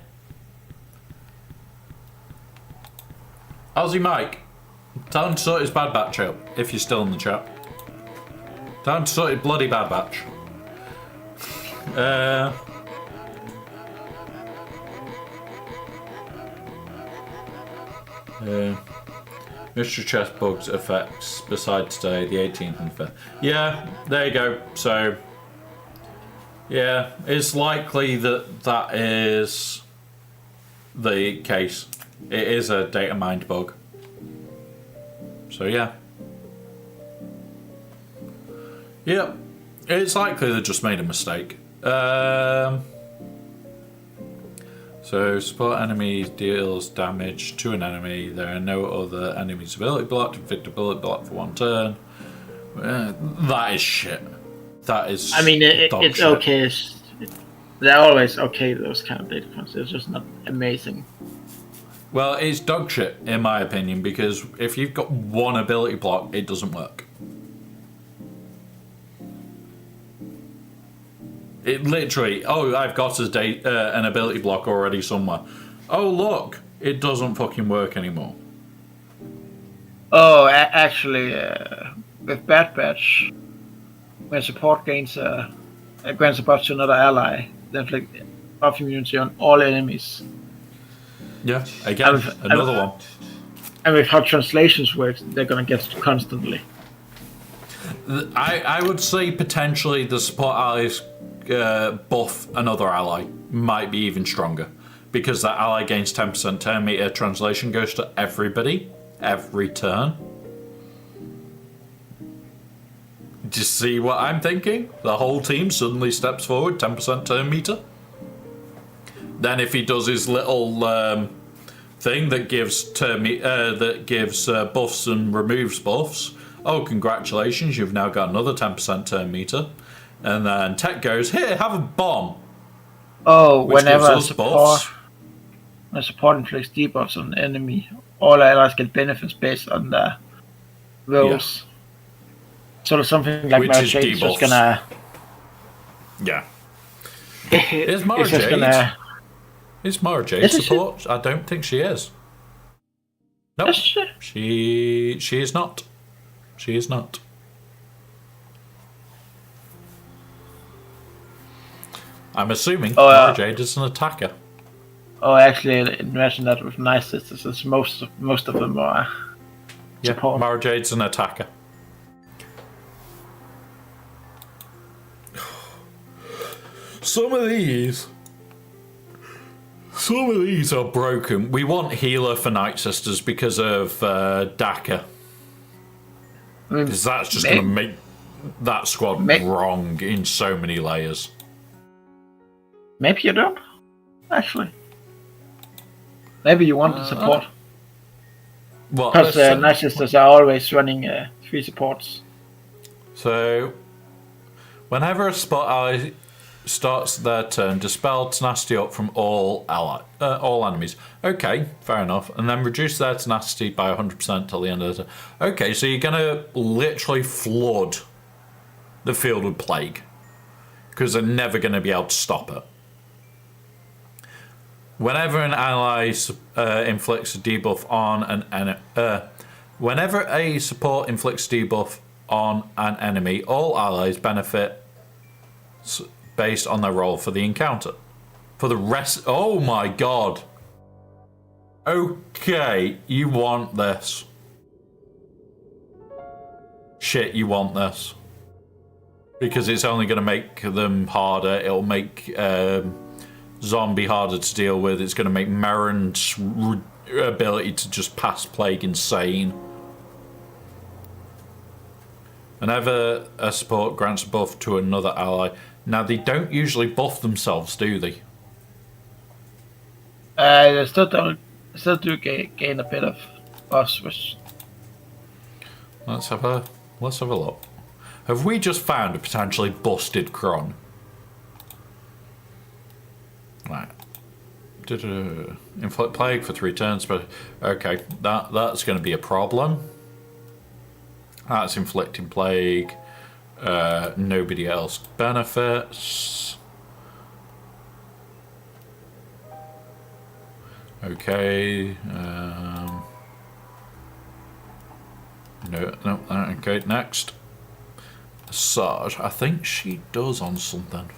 Aussie Mike, tell him to sort his Bad Batch out, if you're still in the chat. Tell him to sort his bloody Bad Batch. Mr. Chest Bugs effects besides today, the 18th and 5th. Yeah, there you go. So, yeah, it's likely that that is the case. It is a data mined bug. So, yeah. Yep, it's likely they just made a mistake. So, support enemy deals damage to an enemy. There are no other enemies ability blocked. Inflict ability block for one turn. That is shit. That is. I mean, it's shit. okay. They're always okay, those kind of data points. It's just not amazing. Well, it's dog shit, in my opinion, because if you've got one ability block, it doesn't work. It literally, oh, I've got an ability block already somewhere. Oh, look, it doesn't fucking work anymore. Oh, actually, with Bad Batch, when support gains grants support to another ally, they inflict buff immunity on all enemies. Yeah, again, another one. And with how translations work, they're gonna get it constantly. I would say potentially the support allies buff another ally might be even stronger, because that ally gains 10% turn meter. Translation goes to everybody every turn. Do you see what I'm thinking? The whole team suddenly steps forward 10% turn meter. Then if he does his little thing that gives buffs and removes buffs, oh, congratulations, you've now got another 10% turn meter. And then Tech goes, here, have a bomb. Oh, whenever a support inflicts debuffs on the enemy, all allies get benefits based on the rolls. Yeah. Sort of something like Mara Jade's just gonna... Yeah. Is Mara Jade? Is Mara Jade support? I don't think she is. No, nope. She is not. She is not. I'm assuming Mara Jade is an attacker. Oh, actually, imagine that with Nice Sisters, most of them are support. Yeah, Mara Jade's an attacker. Some of these are broken. We want healer for Night Sisters because of Daka. Because that's just going to make that squad wrong in so many layers. Maybe you don't, actually. Maybe you want the support. Because Night Sisters are always running 3 supports. So, whenever a spot ally starts their turn, dispel tenacity up from all enemies. Okay, fair enough. And then reduce their tenacity by 100% till the end of the turn. Okay, so you're going to literally flood the field with plague. Because they're never going to be able to stop it. Whenever an ally inflicts a debuff on an enemy... whenever a support inflicts debuff on an enemy, all allies benefit based on their role for the encounter. For the rest... Oh my god. Okay, you want this. Shit, you want this. Because it's only going to make them harder. It'll make Zombie harder to deal with. It's going to make Merrin's ability to just pass plague insane. Whenever a support grants a buff to another ally, Now, they don't usually buff themselves, do they? They still do gain a bit of buffs, which... Let's have a look. Have we just found a potentially busted Kron? Right. Inflict plague for 3 turns, but okay, that's going to be a problem. That's inflicting plague. Nobody else benefits. Okay. No. Okay, next. Sarge. I think she does on something.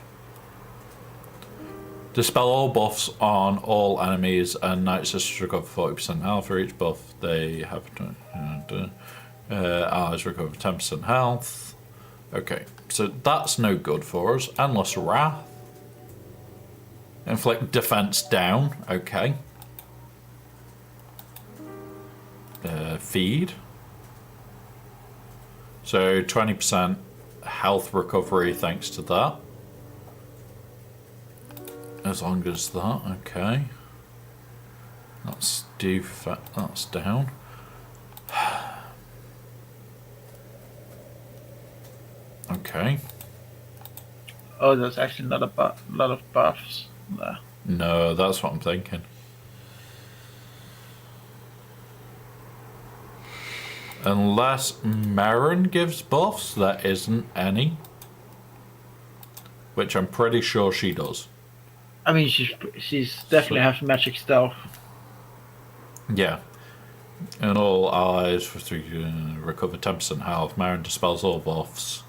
Dispel all buffs on all enemies, and Night Sisters recover 40% health for each buff they have. Allies recover 10% health. Okay, so that's no good for us. Endless Wrath. Inflict defense down. Okay. Feed. So 20% health recovery thanks to that. As long as that, okay. That's down. Okay. Oh, there's actually not a lot of buffs there. No, that's what I'm thinking. Unless Marin gives buffs, there isn't any. Which I'm pretty sure she does. I mean, she's definitely has magic stealth. Yeah. And all allies recover 10% health. Marin dispels all buffs.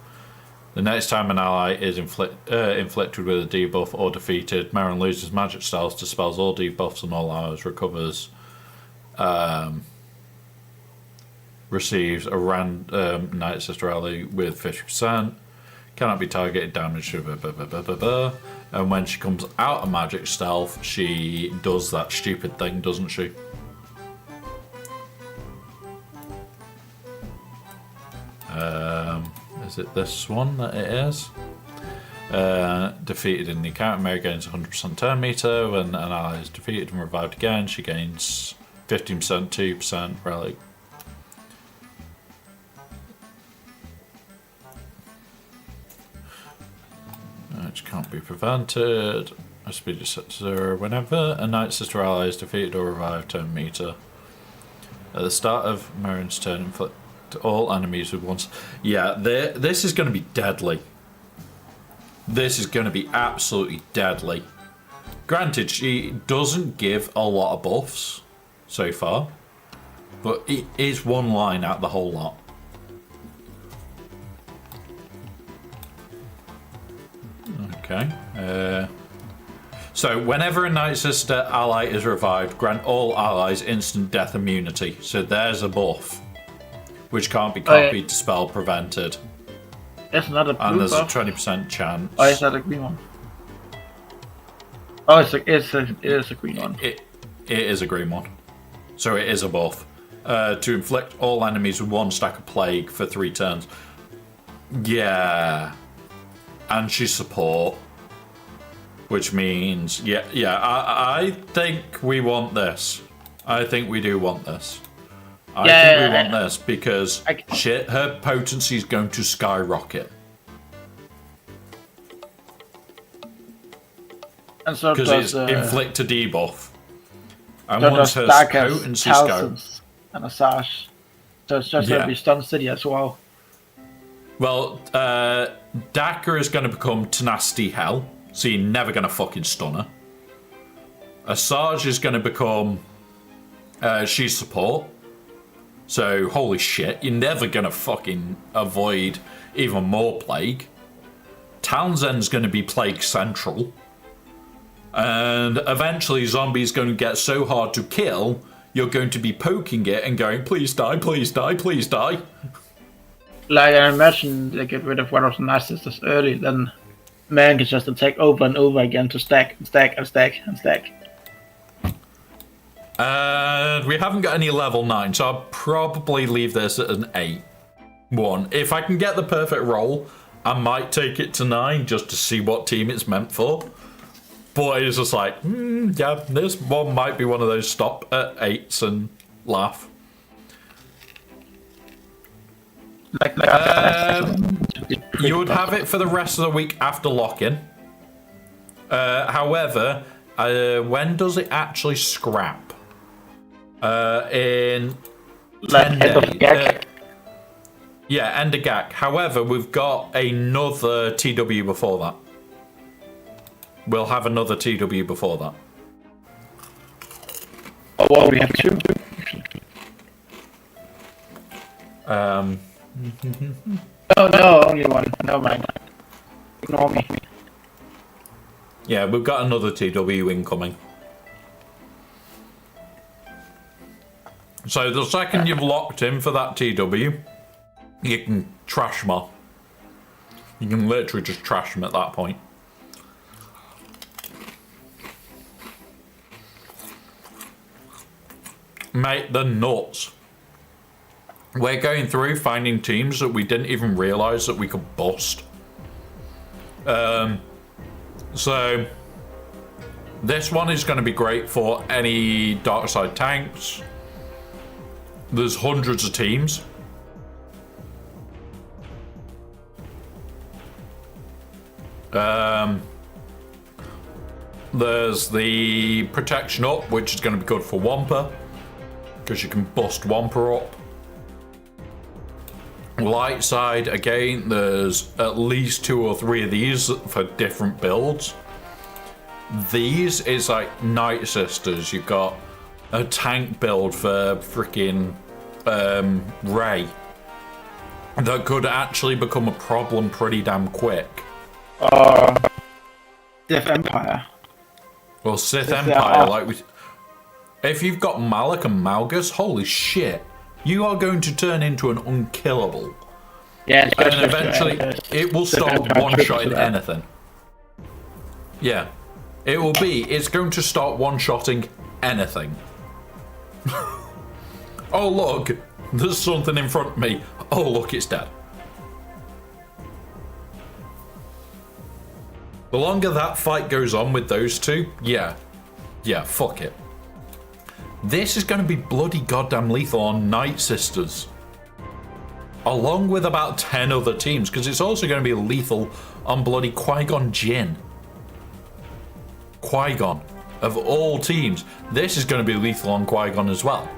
The next time an ally is inflicted with a debuff or defeated, Marin loses magic stealth, dispels all debuffs and all allies, recovers, receives a random Night Sister ally with 50%, cannot be targeted, damaged, and when she comes out of magic stealth, she does that stupid thing, doesn't she? Is it this one that it is? Defeated in the encounter, Mary gains 100% turn meter. When an ally is defeated and revived again, she gains 15%, 2% relic. Which can't be prevented. A speed is set to 0 whenever a Night Sister ally is defeated or revived, turn meter. At the start of Marin's turn, inflict all enemies with once. Yeah, this is going to be deadly. This is going to be absolutely deadly. Granted, she doesn't give a lot of buffs so far, but it is one line out the whole lot. Okay. So whenever a Night Sister ally is revived, grant all allies instant death immunity. So there's a buff, which can't be copied, dispelled, prevented. It's not a blue and there's buff. a 20% chance. Oh, it's not a green one. Oh, it is a green one. It is a green one. So it is a buff. To inflict all enemies with 1 stack of plague for 3 turns. Yeah. And she's support. Which means, I think we want this. I think we do want this. I think we want this because shit, her potency is going to skyrocket. And so because it's inflict a debuff. And so once her Dark potency goes and a sash, so it's just going to be stun city as well. Well, Daka is going to become tenacity hell, so you're never going to fucking stun her. Asajj is going to become she's support. So, holy shit, you're never gonna fucking avoid even more plague. Townsend's gonna be plague central. And eventually Zombie's gonna get so hard to kill, you're going to be poking it and going, please die, please die, please die. Like, I imagine they get rid of one of the Night Sisters early, then man can just attack over and over again to stack and stack and stack and stack. We haven't got any level 9, so I'll probably leave this at an 8. 1. If I can get the perfect roll, I might take it to 9 just to see what team it's meant for. But it's just like, yeah, this one might be one of those stop at 8s and laugh. You would have it for the rest of the week after lock-in. However, when does it actually scrap? In 10 days. Yeah, end of GAC. However, we've got another TW before that. We'll have another TW before that. Oh, well, we have 2. No, only 1. Never mind. Ignore me. Yeah, we've got another TW incoming. So the second you've locked in for that TW, you can trash them all. You can literally just trash them at that point. Mate, they're nuts. We're going through finding teams that we didn't even realise that we could bust. So this one is going to be great for any dark side tanks. There's hundreds of teams. There's the protection up, which is going to be good for Wampa, because you can bust Wampa up. Light side, again, there's at least 2 or 3 of these for different builds. These is like Night Sisters. You've got a tank build for freaking Ray that could actually become a problem pretty damn quick. Sith Empire. Well, Sith Empire, like if you've got Malak and Malgus, holy shit, you are going to turn into an unkillable. Yeah, and eventually it will start one-shotting anything. Yeah, it will be. It's going to start one-shotting anything. Oh look, there's something in front of me. Oh look, it's dead. The longer that fight goes on with those two, yeah, fuck it. This is going to be bloody goddamn lethal on Night Sisters. Along with about 10 other teams, because it's also going to be lethal on bloody Qui-Gon Jinn. Qui-Gon. Of all teams, this is going to be lethal on Qui-Gon as well.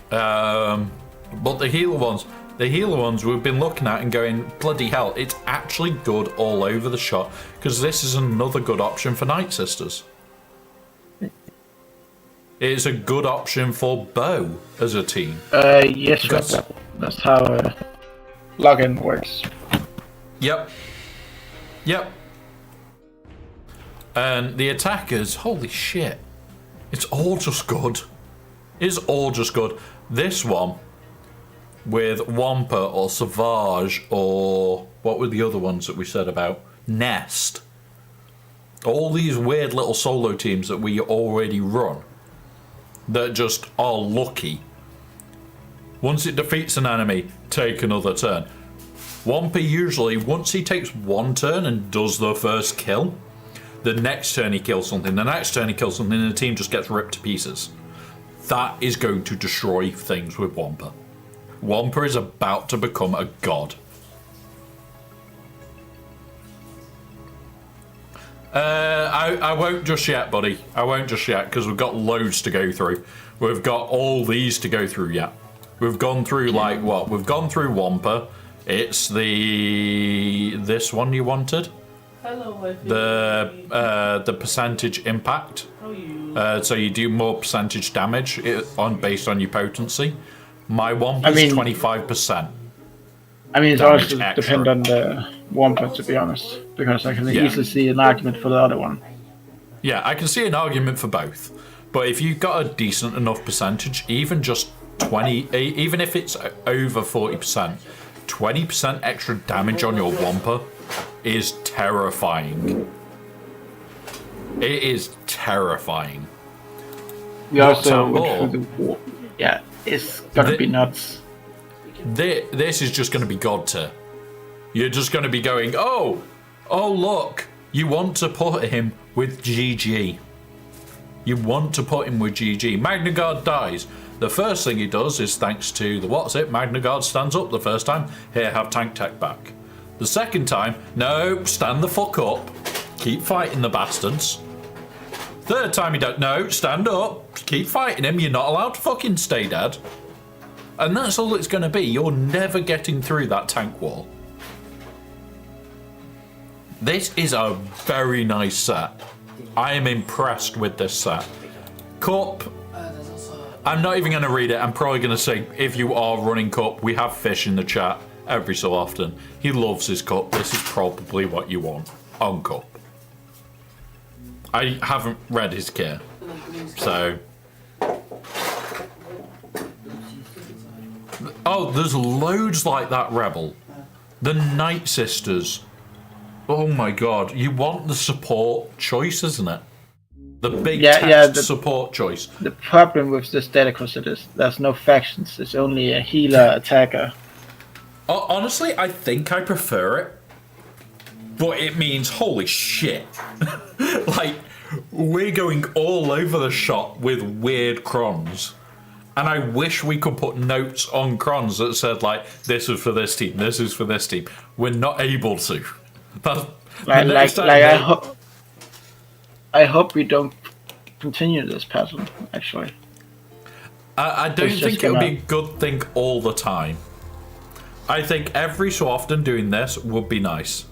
But the healer ones we've been looking at and going, bloody hell, it's actually good all over the shot, because this is another good option for Night Sisters. It's a good option for Bo as a team. Yes, that's how login works. Yep. And the attackers, holy shit. It's all just good. It's all just good. This one, with Wampa or Savage or what were the other ones that we said about? Nest. All these weird little solo teams that we already run that just are lucky. Once it defeats an enemy, take another turn. Wampa usually, once he takes one turn and does the first kill, the next turn he kills something, the next turn he kills something, and the team just gets ripped to pieces. That is going to destroy things with Wampa. Wampa is about to become a god. I won't just yet, buddy. I won't just yet, because we've got loads to go through. We've got all these to go through yet. We've gone through, like, what? We've gone through Wampa. It's this one you wanted? Hello, the percentage impact. So you do more percentage damage based on your potency. My Wampa is 25%. I mean, it's also depend on the Wampa, to be honest, because I can easily see an argument for the other one. Yeah, I can see an argument for both. But if you've got a decent enough percentage, even just 20, even if it's over 40%, 20% extra damage on your Wampa is terrifying. It is terrifying. We also, it's gonna be nuts. This is just going to be God tier. You're just going to be going, oh, look, you want to put him with GG. You want to put him with GG. Magna Guard dies. The first thing he does is, thanks to the Magna Guard stands up the first time. Here, have tank tech back. The second time, no, stand the fuck up. Keep fighting the bastards. Third time you don't, no, stand up. Keep fighting him. You're not allowed to fucking stay dead. And that's all it's going to be. You're never getting through that tank wall. This is a very nice set. I am impressed with this set. Cup, I'm not even going to read it. I'm probably going to say, if you are running Cup, we have Fish in the chat every so often. He loves his Cup. This is probably what you want on Cup. I haven't read his kit, so... Oh, there's loads like that, Rebel. The Night Sisters. Oh my god, you want the support choice, isn't it? The big text support choice. The problem with this Delicus is there's no factions, it's only a healer attacker. Honestly, I think I prefer it. But it means, holy shit. Like, we're going all over the shop with weird crons. And I wish we could put notes on crons that said, like, this is for this team, this is for this team. We're not able to. I hope we don't continue this pattern, actually. I don't think it would be a good thing all the time. I think every so often doing this would be nice.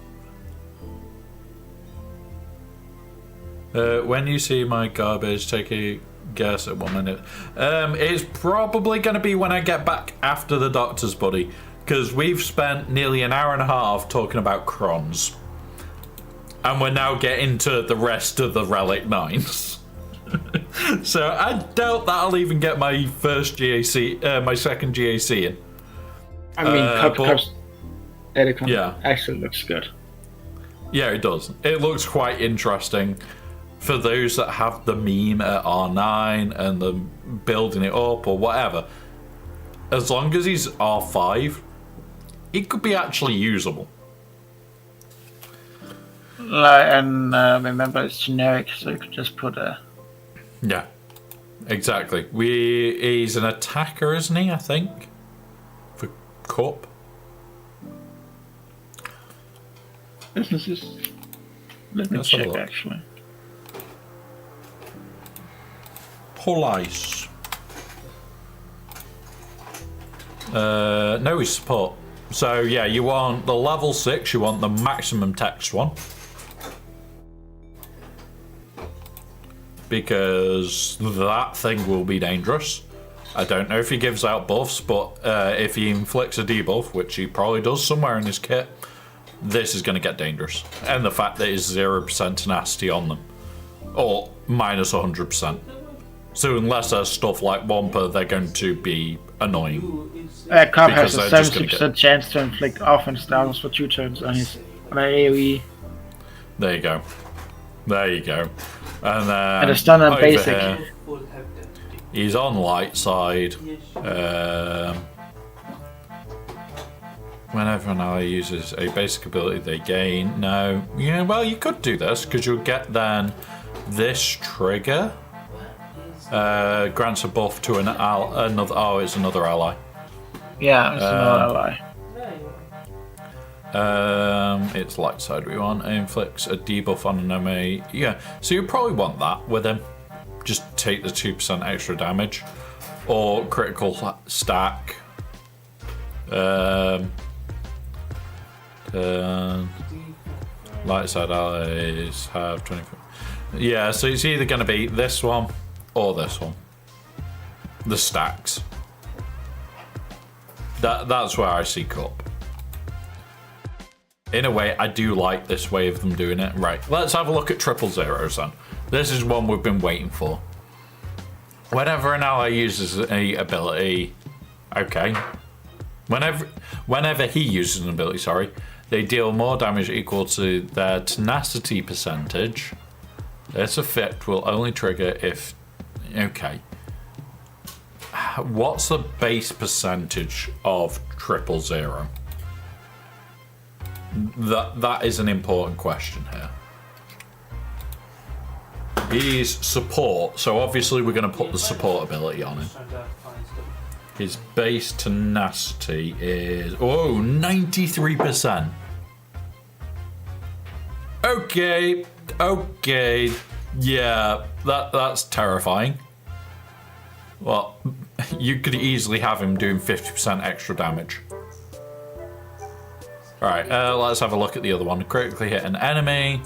When you see my garbage, take a guess at 1 minute. It's probably going to be when I get back after the doctor's, buddy. Because we've spent nearly an hour and a half talking about crons. And we're now getting to the rest of the Relic 9s. So I doubt that'll even get my first GAC, my second GAC in. I mean, Cup's Edicon actually looks good. Yeah, it does. It looks quite interesting. For those that have the meme at R9 and the building it up or whatever, as long as he's R5, it could be actually usable. And remember, it's generic, so you could just put a... Yeah, exactly. He's an attacker, isn't he, I think? For Cup. Let me check, actually. Police. No, he's support. So yeah, you want the level 6, you want the maximum text one. Because that thing will be dangerous. I don't know if he gives out buffs, but if he inflicts a debuff, which he probably does somewhere in his kit, this is going to get dangerous. And the fact that it's 0% tenacity on them. Or minus 100%. So unless there's stuff like Wampa, they're going to be annoying. Cobb has a 70% chance to inflict offense downs for 2 turns on his AoE. There you go. There you go. And then and a stun on basic. Here, he's on light side. Whenever an ally uses a basic ability, they gain. No. Yeah, well, you could do this because you'll get then this trigger. Grants a buff to another. Oh, it's another ally. Yeah, it's another ally. It's light side we want. It inflicts a debuff on an enemy. Yeah, so you probably want that with him. Just take the 2% extra damage. Or critical stack. Light side allies have 24. Yeah, so it's either going to be this one or this one. The stacks. That's where I see Cup. In a way, I do like this way of them doing it. Right, let's have a look at 000 then. This is one we've been waiting for. Whenever an ally uses an ability, okay. Whenever he uses an ability, sorry, they deal more damage equal to their tenacity percentage. This effect will only trigger if... Okay. What's the base percentage of 000? That is an important question here. He's support, so obviously we're going to put the support ability on him. His base tenacity is 93%. Okay, yeah, that's terrifying. Well, you could easily have him doing 50% extra damage. Alright, let's have a look at the other one. Critically hit an enemy.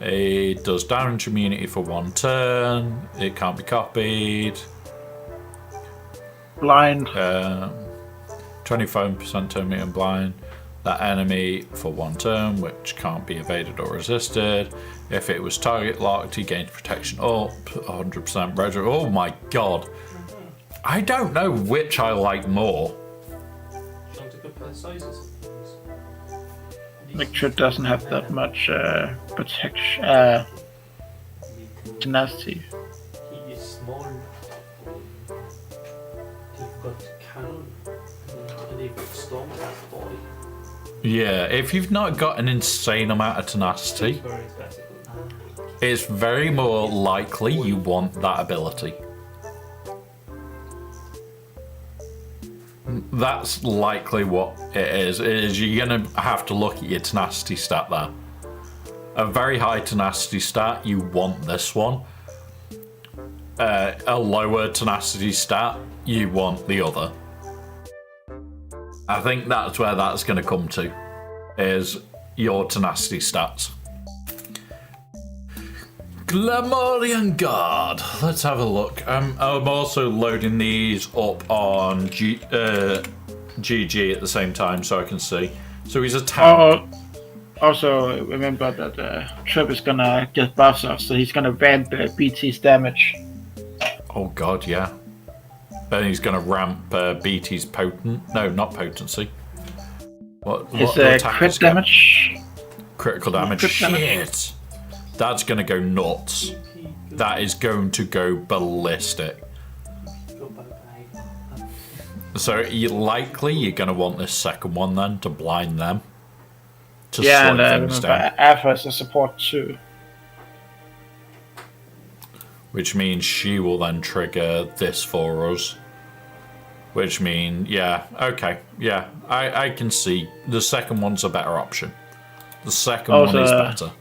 It does damage immunity for 1 turn. It can't be copied. Blind. 25% turn meter and blind. That enemy for 1 turn, which can't be evaded or resisted. If it was target locked, he gains protection up. 100% retro. Oh my god. I don't know which I like more. Lecture doesn't have that much protection, tenacity. He is small. You've got cannon, and you've got storm cast body. Yeah, if you've not got an insane amount of tenacity, it's very more likely you want that ability. That's likely what it is you're going to have to look at your tenacity stat there. A very high tenacity stat, you want this one. A lower tenacity stat, you want the other. I think that's where that's going to come to, is your tenacity stats. Glamorian Guard. Let's have a look. I'm also loading these up on GG at the same time so I can see. So he's a tank. Also, remember that Trip is gonna get buffs off, so he's gonna ramp BT's damage. Oh god, yeah. Then he's gonna ramp BT's not potency. What crit damage? Critical damage. Shit. That's going to go nuts. That is going to go ballistic. So you're going to want this second one then to blind them. To slow things down. Alpha is a support too. Which means she will then trigger this for us. Which means, yeah, okay, yeah. I can see the second one's a better option. The second one is better.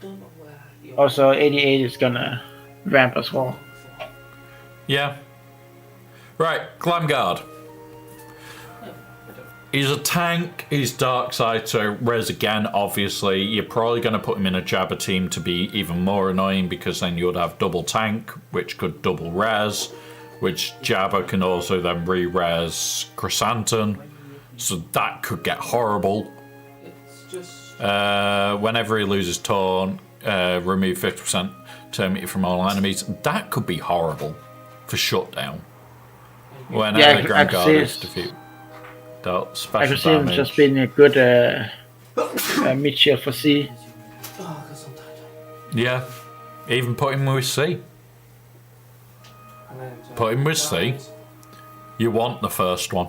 Also, 88 is gonna ramp as well. Yeah. Right, Glam Guard. He's a tank, he's dark side, so res again, obviously. You're probably going to put him in a Jabba team to be even more annoying because then you'd have double tank, which could double res, which Jabba can also then re-res Chrysanthemum. So that could get horrible. Whenever he loses Taunt, remove 50% turn meter from all enemies. That could be horrible for shutdown. Whenever the Grand Guard is defeated. I could see him just being a good mid shield for C. Yeah, even put him with C. Put him with C. You want the first one.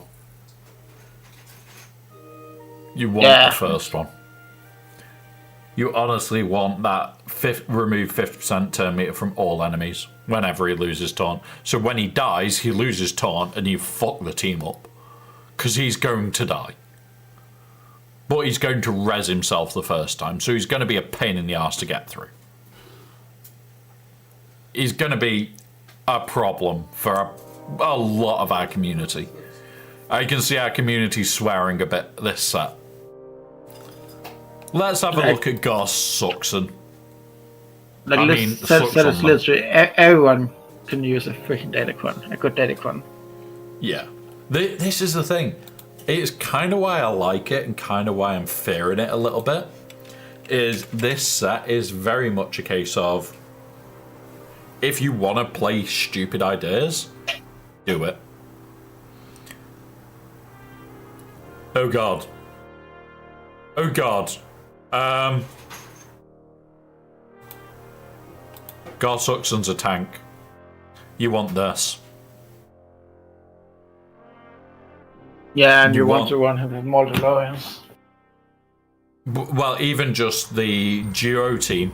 You want the first one. You honestly want that remove 50% turn meter from all enemies whenever he loses taunt. So when he dies, he loses taunt and you fuck the team up. Because he's going to die. But he's going to res himself the first time, so he's going to be a pain in the arse to get through. He's going to be a problem for a lot of our community. I can see our community swearing a bit this set. Let's have a look at Ghost Suxon. Literally everyone can use a freaking Datacron, a good Datacron. Yeah. This is the thing. It's kind of why I like it and kind of why I'm fearing it a little bit. Is this set is very much a case of if you want to play stupid ideas, do it. Oh god. Oh god. Gorsuxon's a tank. You want this. Yeah, and you want to run him with more DeLoreans. Well, even just the Duo team.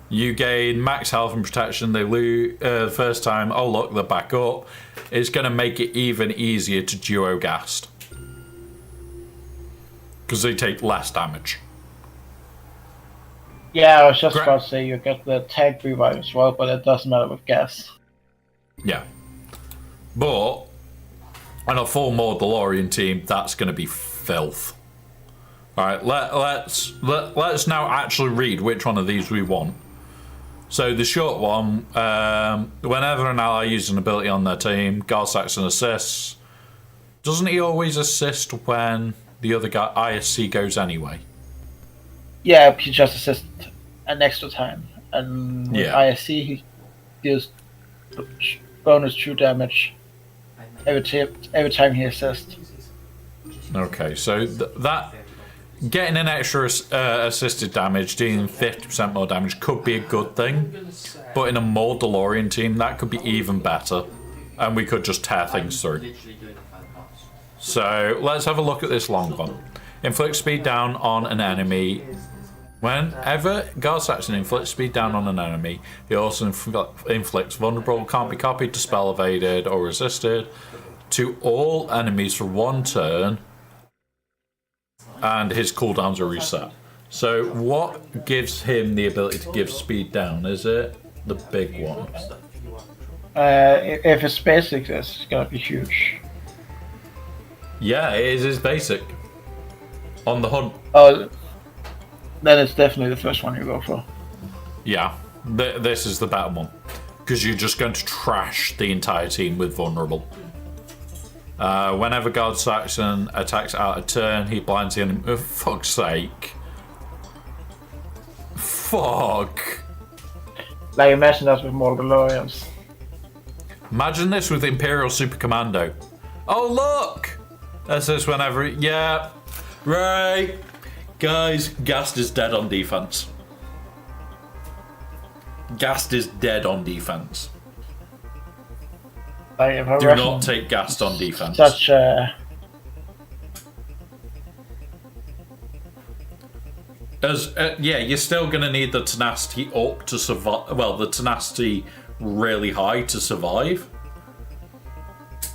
You gain max health and protection. They lose the first time. Oh look, they're back up. It's going to make it even easier to duo Gast. Because they take less damage. Yeah, I was just about to say you get the tag revive as well, but it doesn't matter with gas. Yeah. But on a full Mandalorian team, that's going to be filth. Alright, let's now actually read which one of these we want. So the short one, whenever an ally uses an ability on their team, Gar-Saxon assists. Doesn't he always assist when the other guy ISC goes anyway? Yeah, he just assists an extra time. And with ISC, he deals bonus true damage every time he assists. Okay, so that getting an extra assisted damage, dealing 50% more damage could be a good thing, but in a more DeLorean team, that could be even better, and we could just tear things through. So let's have a look at this long one. Inflict speed down on an enemy. Whenever Gar-Saxon inflicts speed down on an enemy, he also inflicts vulnerable, can't be copied, dispel, evaded, or resisted to all enemies for 1 turn, and his cooldowns are reset. So what gives him the ability to give speed down? Is it the big one? If it's basic, it's gonna be huge. Yeah, it is his basic. On the hunt. Oh, then it's definitely the first one you go for. Yeah, this is the better one. Because you're just going to trash the entire team with vulnerable. Whenever Gar-Saxon attacks out a turn, he blinds the enemy. For fuck's sake. Fuck. Like, imagine that with more DeLoreans. Imagine this with Imperial Super Commando. Oh, look! That's this whenever. Yeah. Right. Guys, Gast is dead on defense. Gast is dead on defense. Like, do not take Gast on defense. Such yeah, you're still going to need the tenacity up to survive. Well, the tenacity really high to survive.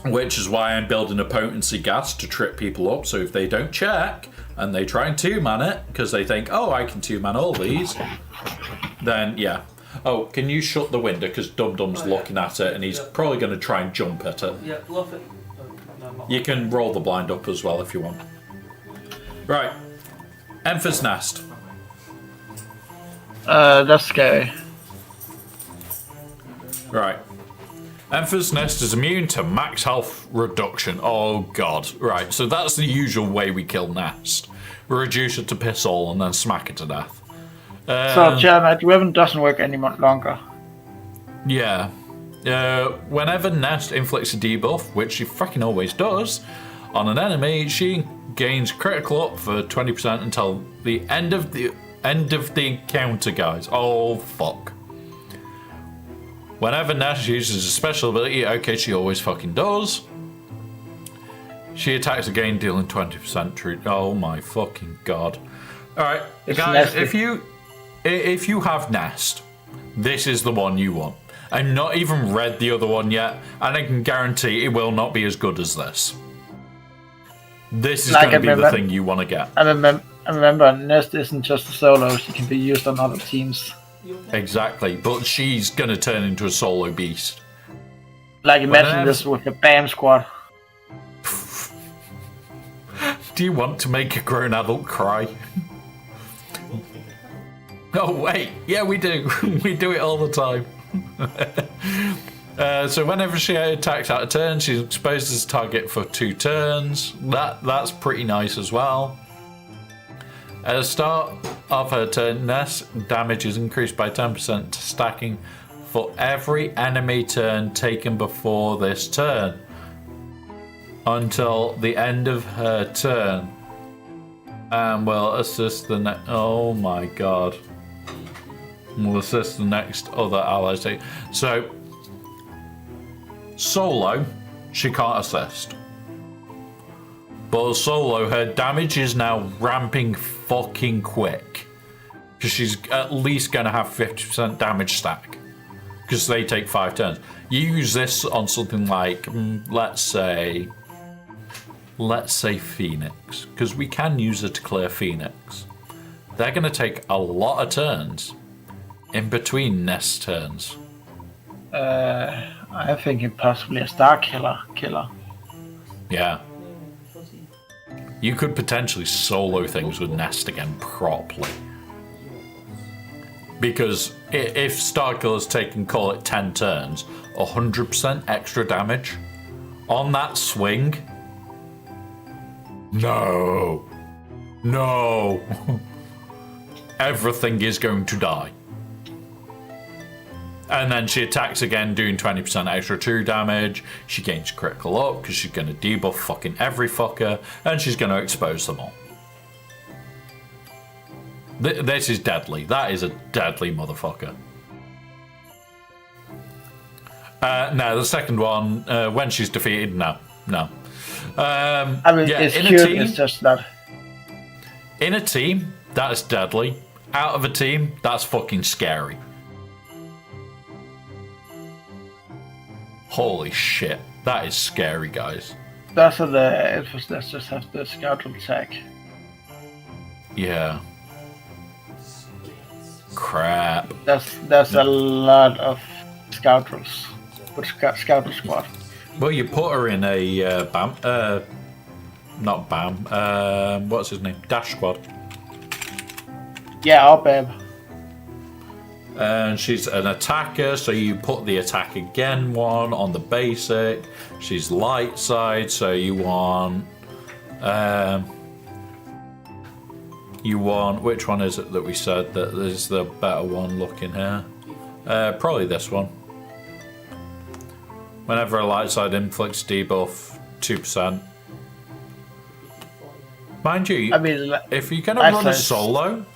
Which is why I'm building a potency Gast to trip people up. So if they don't check and they try and 2-man it because they think, oh, I can 2-man all these, then yeah. Oh, can you shut the window because Dum Dum's looking at it and he's probably going to try and jump at it. Yeah, bluff it. No, you can roll the blind up as well if you want. Right. Emperor's Nest. That's scary. Right. Emperor's Nest is immune to max health reduction. Oh god. Right, so that's the usual way we kill Nest. Reduce it to piss all and then smack it to death. So, Jeremiah, Riven doesn't work any longer. Yeah. Whenever Nest inflicts a debuff, which she fucking always does, on an enemy, she gains critical up for 20% until the end of the encounter, guys. Oh fuck. Whenever Nest uses a special ability, okay, she always fucking does. She attacks again, dealing 20% true. Oh my fucking god. Alright, guys, if you have Nest, this is the one you want. I've not even read the other one yet, and I can guarantee it will not be as good as this. This is going to be the thing you want to get. I remember, Nest isn't just a solo, she can be used on other teams. Exactly, but she's going to turn into a solo beast. Like, imagine this with the BAM squad. Do you want to make a grown adult cry? Oh wait, yeah we do. We do it all the time. So whenever she attacks out a turn, she's exposed as a target for 2 turns. That's pretty nice as well. At the start of her turn, Nest damage is increased by 10% to stacking for every enemy turn taken before this turn until the end of her turn, and will assist the next. Oh my god! Will assist the next other allies. So solo, she can't assist. But solo, her damage is now ramping fucking quick. Because she's at least going to have 50% damage stack. Because they take 5 turns. You use this on something like, let's say Phoenix. Because we can use it to clear Phoenix. They're going to take a lot of turns in between Nest turns. I'm thinking possibly a Star Killer. Yeah. You could potentially solo things with Nest again properly. Because if Star Killer's taken, call it 10 turns, 100% extra damage on that swing. No. Everything is going to die. And then she attacks again, doing 20% extra true damage. She gains critical up because she's going to debuff fucking every fucker, and she's going to expose them all. This is deadly. That is a deadly motherfucker. No, the second one, when she's defeated, no. I mean, yeah, it's cute, it's just that. In a team, that is deadly. Out of a team, that's fucking scary. Holy shit, that is scary, guys. That's what the Infosys just have the scoundrel attack. Yeah. Crap. That's a lot of scoundrels. With scoundrel squad. Well, you put her in a not BAM. What's his name? Dash squad. Yeah, or BAM. And she's an attacker, so you put the attack again one on the basic. She's light side, so you want which one is it that we said that is the better one looking here? Probably this one. Whenever a light side inflicts debuff 2%. Mind you, I mean, if you're gonna run a solo,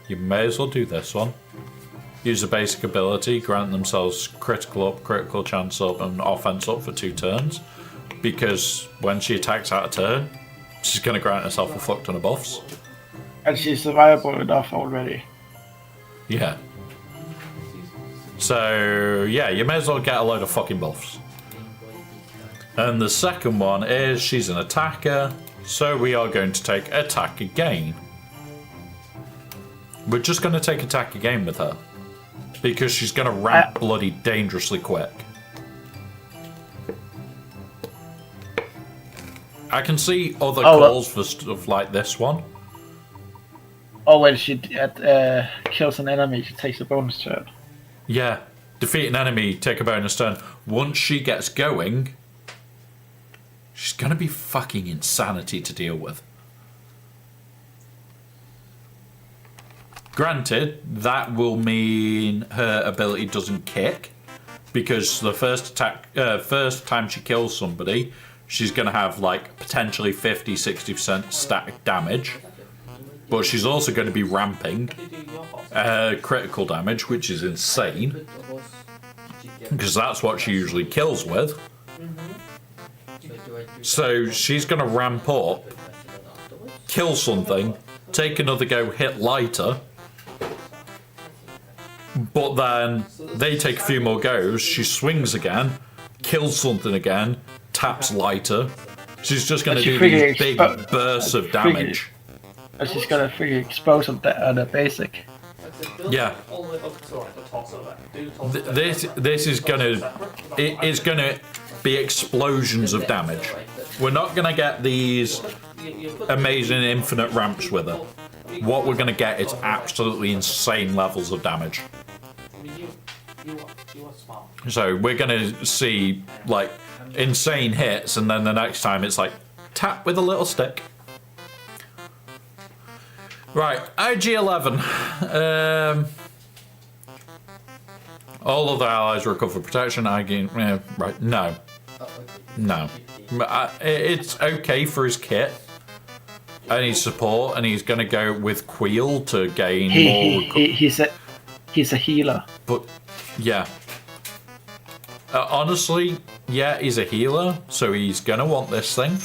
you may as well do this one. Use a basic ability, grant themselves critical up, critical chance up, and offense up for 2 turns. Because when she attacks out a turn, she's going to grant herself a fuck ton of buffs. And she's survivable enough already. Yeah. So, yeah, you may as well get a load of fucking buffs. And the second one is she's an attacker, so we are going to take attack again. We're just going to take attack again with her. Because she's going to ramp bloody dangerously quick. I can see other calls for stuff like this one. Oh, when she kills an enemy, she takes a bonus turn. Yeah. Defeat an enemy, take a bonus turn. Once she gets going, she's going to be fucking insanity to deal with. Granted, that will mean her ability doesn't kick, because the first time she kills somebody, she's going to have like potentially 50-60% static damage, but she's also going to be ramping critical damage, which is insane, because that's what she usually kills with. So she's going to ramp up, kill something, take another go, hit lighter. But then they take a few more goes, she swings again, kills something again, taps lighter. She's just going to do these big bursts of damage. And she's going to freaking expose on the basic. Yeah. This is going to... It's going to be explosions of damage. We're not going to get these amazing infinite ramps with her. What we're going to get is absolutely insane levels of damage. So we're going to see like insane hits, and then the next time it's like tap with a little stick. Right, IG-11. All of the allies recover protection. I gain. Right, no. It's okay for his kit. And his support, and he's going to go with Queel to gain more. He's a healer. But yeah, honestly, yeah, he's a healer, so he's gonna want this thing.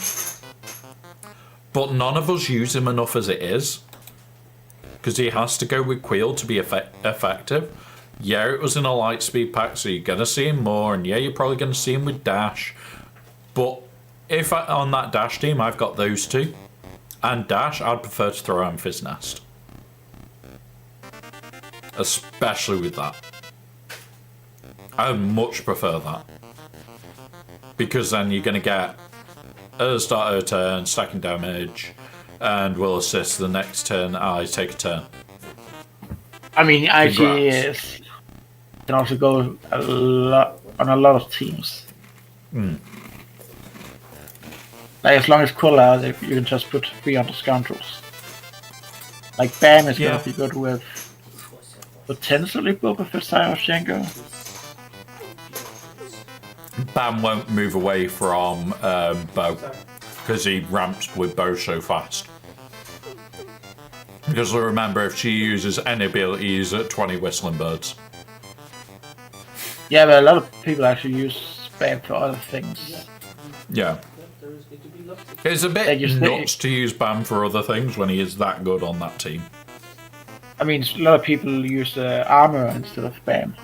But none of us use him enough as it is. Because he has to go with Queel to be effective. Yeah, it was in a light speed pack, so you're gonna see him more, and yeah, you're probably gonna see him with Dash. But if on that Dash team, I've got those two. And Dash, I'd prefer to throw out Fizz Nest. Especially with that. I would much prefer that. Because then you're going to get, at the start of a turn, stacking damage, and will assist the next turn, I take a turn. I mean, IG can also go a lot on a lot of teams. Mm. Like, as long as cool out, you can just put 300 scoundrels. Like, Bam is gonna be good with potentially Boba Fett, Django. Bam won't move away from Bo because he ramps with Bo so fast. Because remember, if she uses any abilities at 20 whistling birds. Yeah, but a lot of people actually use Bam for other things. Yeah. It's a bit nuts to use Bam for other things when he is that good on that team. I mean, a lot of people use armor instead of Bam.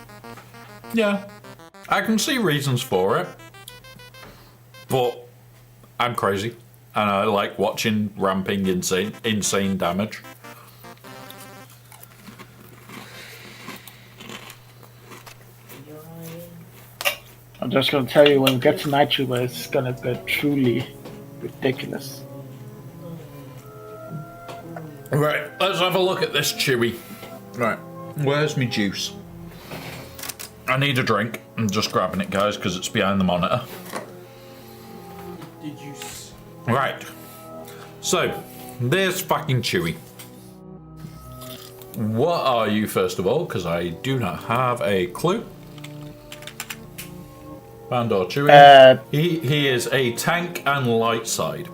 Yeah. I can see reasons for it. But I'm crazy. And I like watching ramping insane damage. I'm just gonna tell you, when we get to Night Trooper, it's gonna get truly ridiculous. Right, let's have a look at this Chewy. Right, where's my juice? I need a drink. I'm just grabbing it, guys, because it's behind the monitor. The juice. Right, so there's fucking Chewy. What are you, first of all? Because I do not have a clue. Bandor Chewy. He is a tank and light side.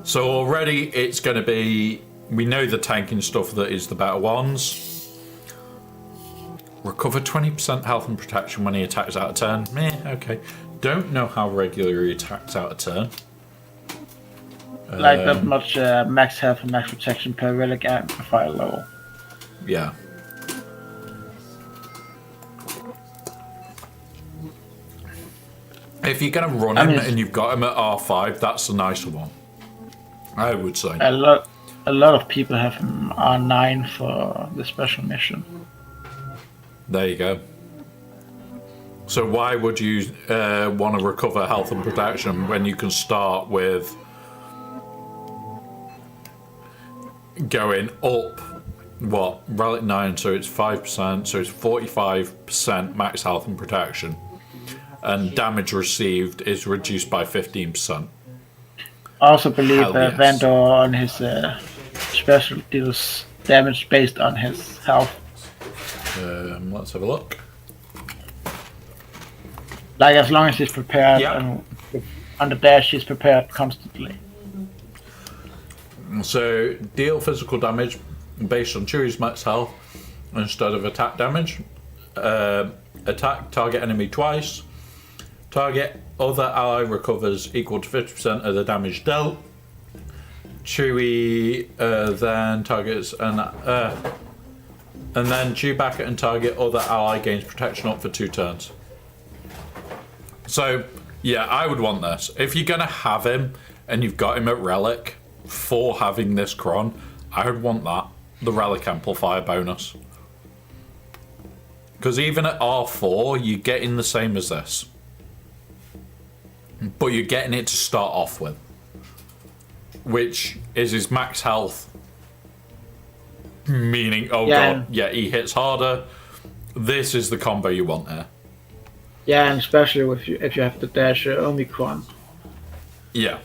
So already it's going to be... We know the tanking stuff that is the better ones. Recover 20% health and protection when he attacks out of turn. Meh, okay. Don't know how regularly he attacks out of turn. Like that much max health and max protection per relic amplifier level. Yeah. If you're going to run him and you've got him at R5, that's the nicer one. I would say. A lot of people have him R9 for the special mission. There you go. So why would you want to recover health and protection when you can start with going up, what, Relic 9, so it's 5%, so it's 45% max health and protection. And damage received is reduced by 15%. I also believe that Vandor on his special deals damage based on his health. Let's have a look. Like, as long as he's prepared, and on the dash he's prepared constantly. So, deal physical damage based on Chewie's max health instead of attack damage. Attack target enemy twice. Target other ally recovers equal to 50% of the damage dealt. Chewie then targets and then Chewbacca and target other ally gains protection up for 2 turns. So, yeah, I would want this. If you're gonna have him and you've got him at Relic for having this Cron, I would want that. The Relic Amplifier bonus. Because even at R4, you're getting the same as this. But you're getting it to start off with. Which is his max health. Meaning, god, yeah, he hits harder. This is the combo you want there. Yeah, and especially if you have the dash Omicron. Yeah.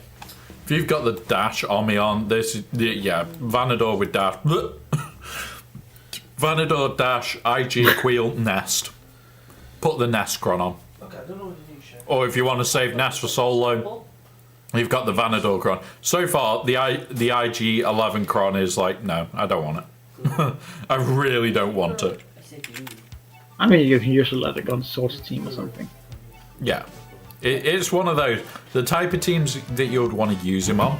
If you've got the dash Omi on, this is, yeah, Vanador with dash. Vanador dash, IG, Queel, Nest. Put the Nest Cron on. Okay, I don't know what to do, Chef. Or if you want to save Nest for solo, you've got the Vanador Cron. So far, the IG 11 Cron is like, no, I don't want it. I really don't want it. I mean, you can use it like on Source Team or something. Yeah. It's one of those, the type of teams that you would want to use him on.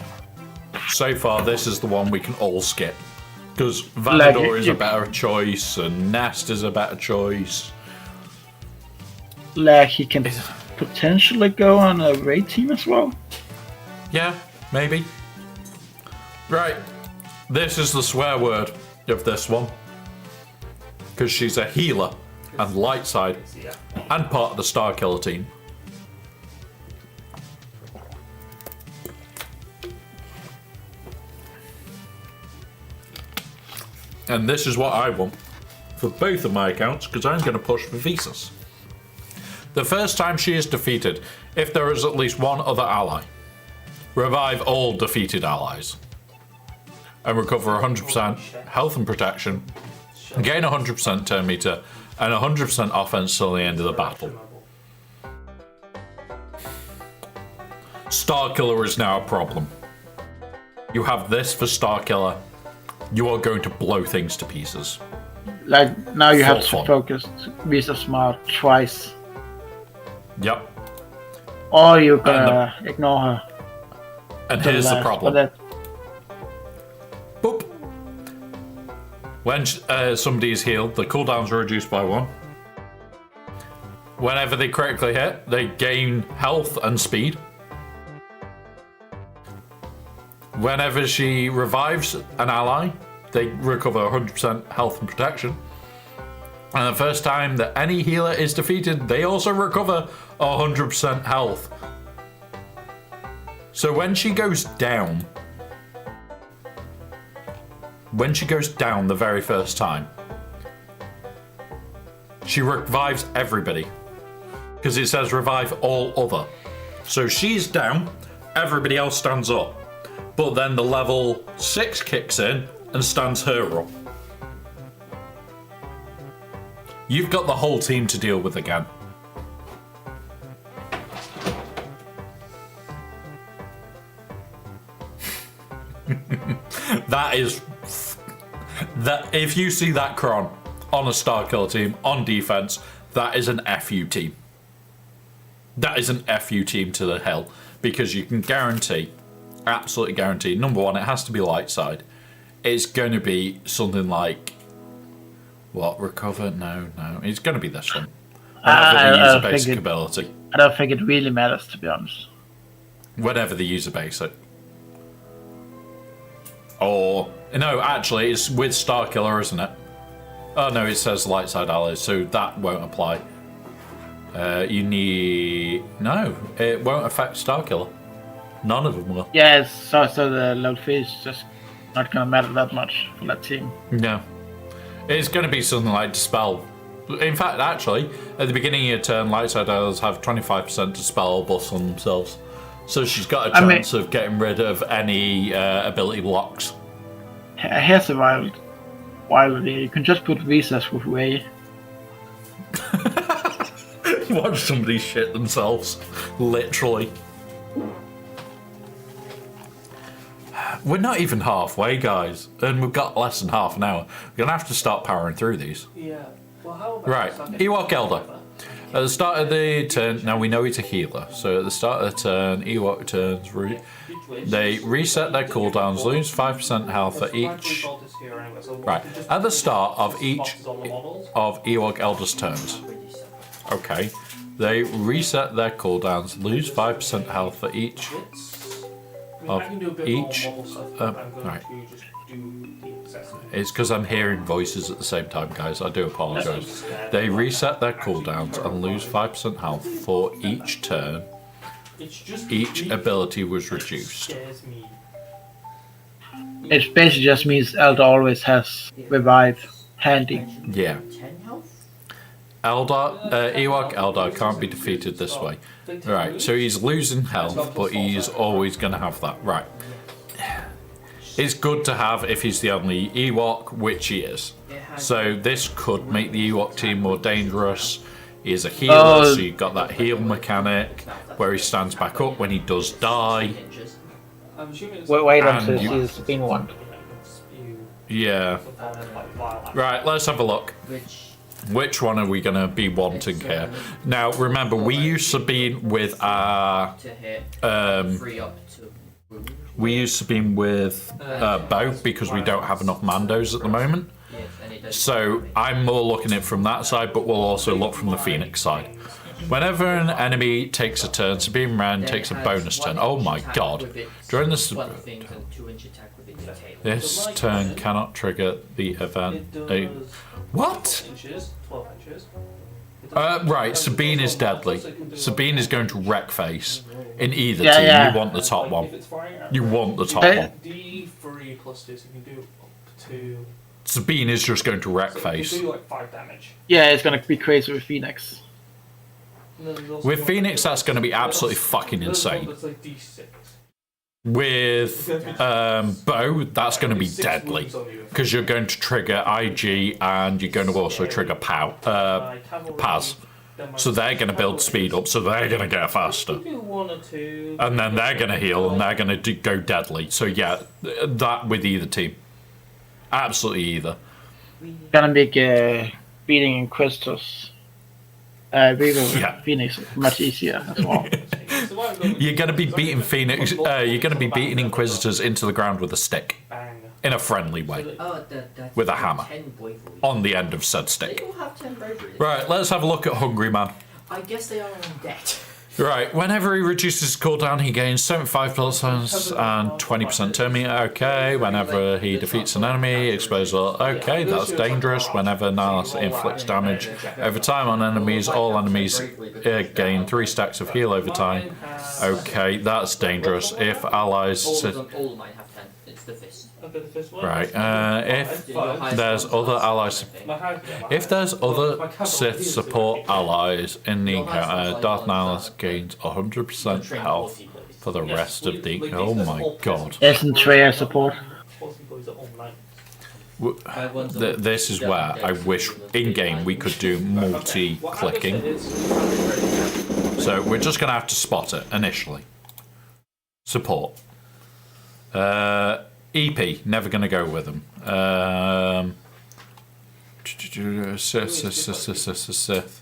So far, this is the one we can all skip. Because Vanador is a better choice, and Nest is a better choice. Like, he can potentially go on a raid team as well. Yeah, maybe. Right, this is the swear word of this one. Because she's a healer and light side, and part of the Star Killer team. And this is what I want for both of my accounts, because I'm going to push for Visas. The first time she is defeated, if there is at least one other ally, revive all defeated allies. And recover 100% health and protection, gain 100% turn meter, and 100% offense till the end of the battle. Star Killer is now a problem. You have this for Star Killer. You are going to blow things to pieces. Like, now you have to focus Visa Smart twice. Yep. Or you can ignore her. And here's the problem. Boop. When somebody is healed, the cooldowns are reduced by 1. Whenever they critically hit, they gain health and speed. Whenever she revives an ally, they recover 100% health and protection. And the first time that any healer is defeated, they also recover 100% health. So when she goes down, the very first time, she revives everybody. Because it says revive all other. So she's down, everybody else stands up. But then the level 6 kicks in and stands her up. You've got the whole team to deal with again. That if you see that Kron on a Star Killer team on defense, that is an FU team. That is an FU team to the hell, because you can guarantee, absolutely guarantee, number one, it has to be light side. It's going to be something like what, recover? No, it's going to be this one. Whenever they use a basic ability. I don't think it really matters, to be honest. Whenever they use a basic. Or, no, actually, it's with Star Killer, isn't it? Oh, no, it says light side allies, so that won't apply. You need... No, it won't affect Star Killer. None of them will. Yes, so the low fee is just not going to matter that much for that team. No. It's going to be something like Dispel. In fact, actually, at the beginning of your turn, light side allies have 25% Dispel buffs on themselves. So she's got a chance of getting rid of any ability blocks. Here's a wild idea. You can just put visas with Way. Watch somebody shit themselves. Literally. We're not even halfway, guys. And we've got less than half an hour. We're going to have to start powering through these. Yeah. Well, how about right. Ewok Elder. At the start of the turn, now we know he's a healer, so at the start of the turn, Ewok turns, they reset their cooldowns, lose 5% health at each. Right, at the start of each of Ewok Elder's turns. Okay, they reset their cooldowns, lose 5% health for each of each. Right. It's because I'm hearing voices at the same time, guys. I do apologise. They reset their cooldowns and lose 5% health for each turn. Each ability was reduced. It basically just means Elder always has revive handy. Yeah. Ewok Elder can't be defeated this way. Right, so he's losing health, but he's always going to have that. Right. It's good to have if he's the only Ewok, which he is. So this could make the Ewok team more dangerous. He is a healer, so you've got that heal mechanic where he stands back up when he does die. Wait until he's been one. Yeah. Right, let's have a look. Which one are we going to be wanting here? Now, remember, we use Sabine with our... we use Sabine with both because we don't have enough Mandos at the moment. So I'm more looking at it from that side, but we'll also look from the Phoenix side. Whenever an enemy takes a turn, Sabine Wren takes a bonus turn. Oh my god. During this... This turn cannot trigger the event. What? Right, Sabine is deadly. Sabine is going to wreck face in either team. Yeah. You want the top one. You want the top one. D3 clusters, you can do up to... Sabine is just going to wreck face. Do like 5 damage. Yeah, it's gonna be crazy with Phoenix. With Phoenix, that's going to be absolutely fucking insane. With Bow, that's going to be deadly because you're going to trigger IG and you're going to also trigger Paz. So they're going to build speed up, so they're going to get faster. And then they're going to heal and they're going to go deadly. So yeah, that with either team. Absolutely either. Gonna make beating Inquisitors. Phoenix much easier as well. You're going to be beating Phoenix. You're going to be beating Inquisitors into the ground with a stick, in a friendly way, with a hammer on the end of said stick. Right, let's have a look at Hungry Man. I guess they are on debt. Right, whenever he reduces his cooldown, he gains 75 pulses and 20% turn meter. Okay, whenever he defeats an enemy, exposure. Okay, that's dangerous. Whenever Nihilus inflicts damage over time on enemies, all enemies gain 3 stacks of heal over time. Okay, that's dangerous. If allies... All mine have 10. It's the fist. Right, if there's other allies... If there's other Sith support allies in the encounter, Darth Nihilus gains 100% health for the rest of the... Oh my god. Isn't Traya support? This is where I wish in-game we could do multi-clicking. So we're just going to have to spot it initially. Support. EP, never going to go with them. Sith.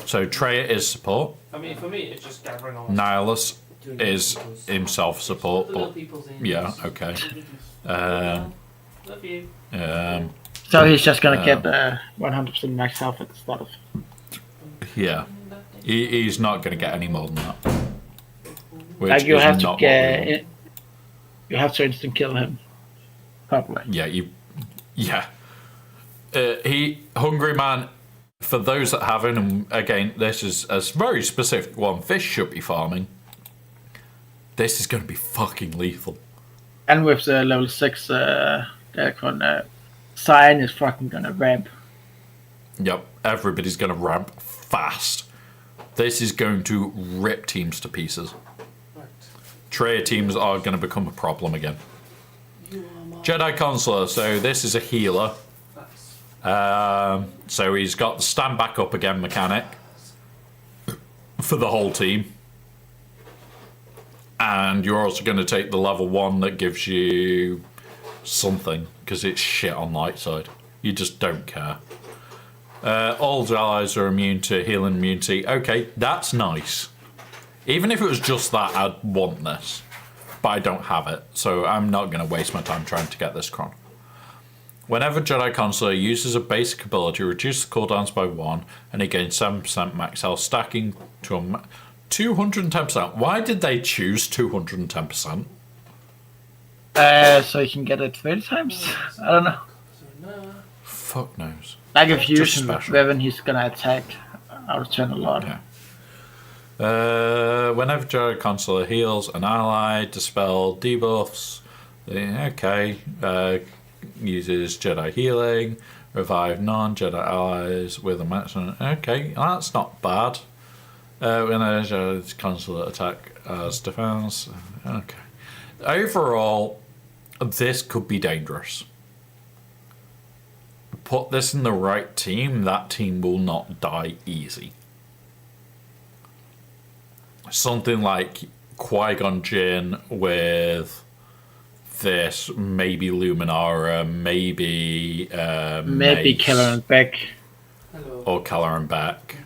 So Traya is support. I mean, for me, it's just gathering on. Nihilus is himself support, but yeah, okay. Love you. So he's just gonna get 100% max health at the start of. Yeah, he's not going to get any more than that. Which Like you is have to not get, you have to instant kill him. Probably. Yeah, Hungry Man, for those that haven't, and again, this is a very specific one, Fish should be farming. This is going to be fucking lethal. And with the level 6 Cyan is fucking gonna ramp. Yep, everybody's going to ramp fast. This is going to rip teams to pieces. Traya teams are going to become a problem again. Jedi Consular, so this is a healer. So he's got the stand back up again mechanic for the whole team. And you're also going to take the level 1 that gives you something, because it's shit on light side. You just don't care. All allies are immune to healing immunity. Okay, that's nice. Even if it was just that, I'd want this. But I don't have it, so I'm not going to waste my time trying to get this cron. Whenever Jedi Consular uses a basic ability, reduce the cooldowns by 1, and he gains 7% max health, stacking to a 210%. Why did they choose 210%? So you can get it 30 times? I don't know. Fuck knows. Like if you use Revan, he's gonna attack out of turn a lot. Yeah. Whenever Jedi Consular heals an ally, dispel debuffs. Okay. Uses Jedi healing, revive non-Jedi allies with a maximum. Okay, that's not bad. Whenever Jedi Consular attack as defense. Okay. Overall, this could be dangerous. Put this in the right team, that team will not die easy. Something like Qui-Gon Jinn with this, maybe Luminara, maybe Maybe Killer and Beck. or Calaran Beck.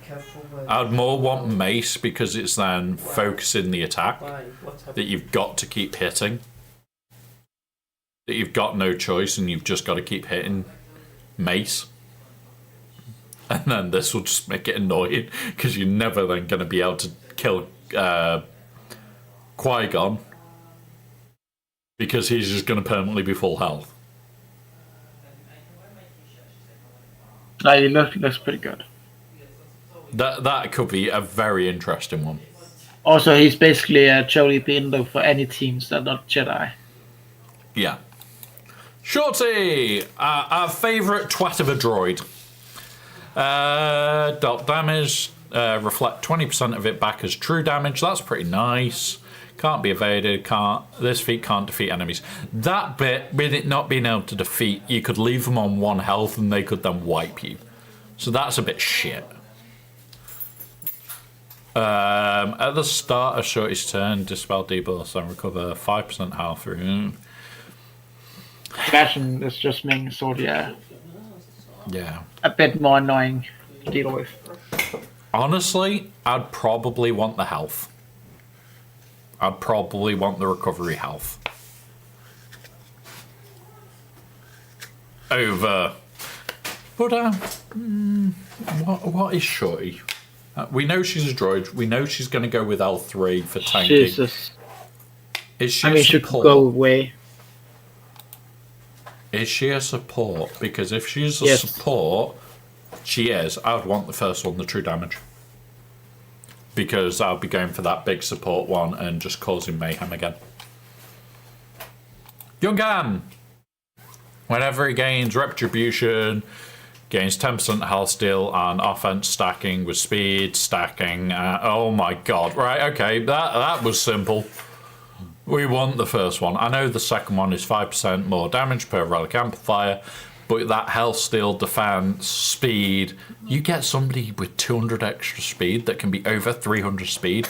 I'd more want Mace because it's then focusing the attack that you've got to keep hitting. That you've got no choice and you've just got to keep hitting Mace. And then this will just make it annoying because you're never then going to be able to kill Qui-Gon because he's just going to permanently be full health. Like, it looks pretty good. That could be a very interesting one. Also, he's basically a Jolie Bindo for any teams that are not Jedi. Yeah. Shorty! Our favourite twat of a droid. Dot damage. Reflect 20% of it back as true damage. That's pretty nice. Can't be evaded. This feat can't defeat enemies. That bit, with it not being able to defeat, you could leave them on 1 health and they could then wipe you. So that's a bit shit. At the start of Shorty's turn, dispel debuffs and recover 5% health through. Imagine it's just making Sordia Yeah. a bit more annoying to deal with. Honestly, I'd probably want the health. I'd probably want the recovery health. Over. But, what is Shorty? We know she's a droid. We know she's going to go with L3 for tanking. Jesus. Is she I mean, a she could support? go away. Is she a support? Because if she's a support, she is. I would want the first one, the true damage. Because I'll be going for that big support one and just causing mayhem again. Yungan! Whenever he gains retribution, gains 10% health steal and offense stacking with speed, stacking. Oh my god. Right, okay, that was simple. We want the first one. I know the second one is 5% more damage per relic amplifier, but that health steal, defense, speed, you get somebody with 200 extra speed that can be over 300 speed.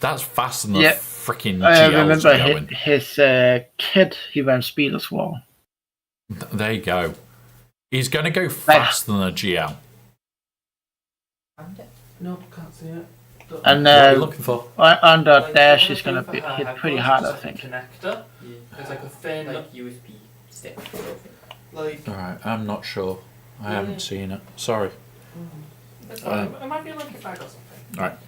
That's faster than the freaking GLs I remember going. his kid, he ran speed as well. There you go. He's going to go faster than a GL. No, can't see it. And what are you looking for? under dash is going to be hit pretty hard, I think. Connector. It's like a thin USB stick. Like. Alright, I'm not sure. I haven't seen it. Sorry. It's fine. It might be like a bag or something. Alright.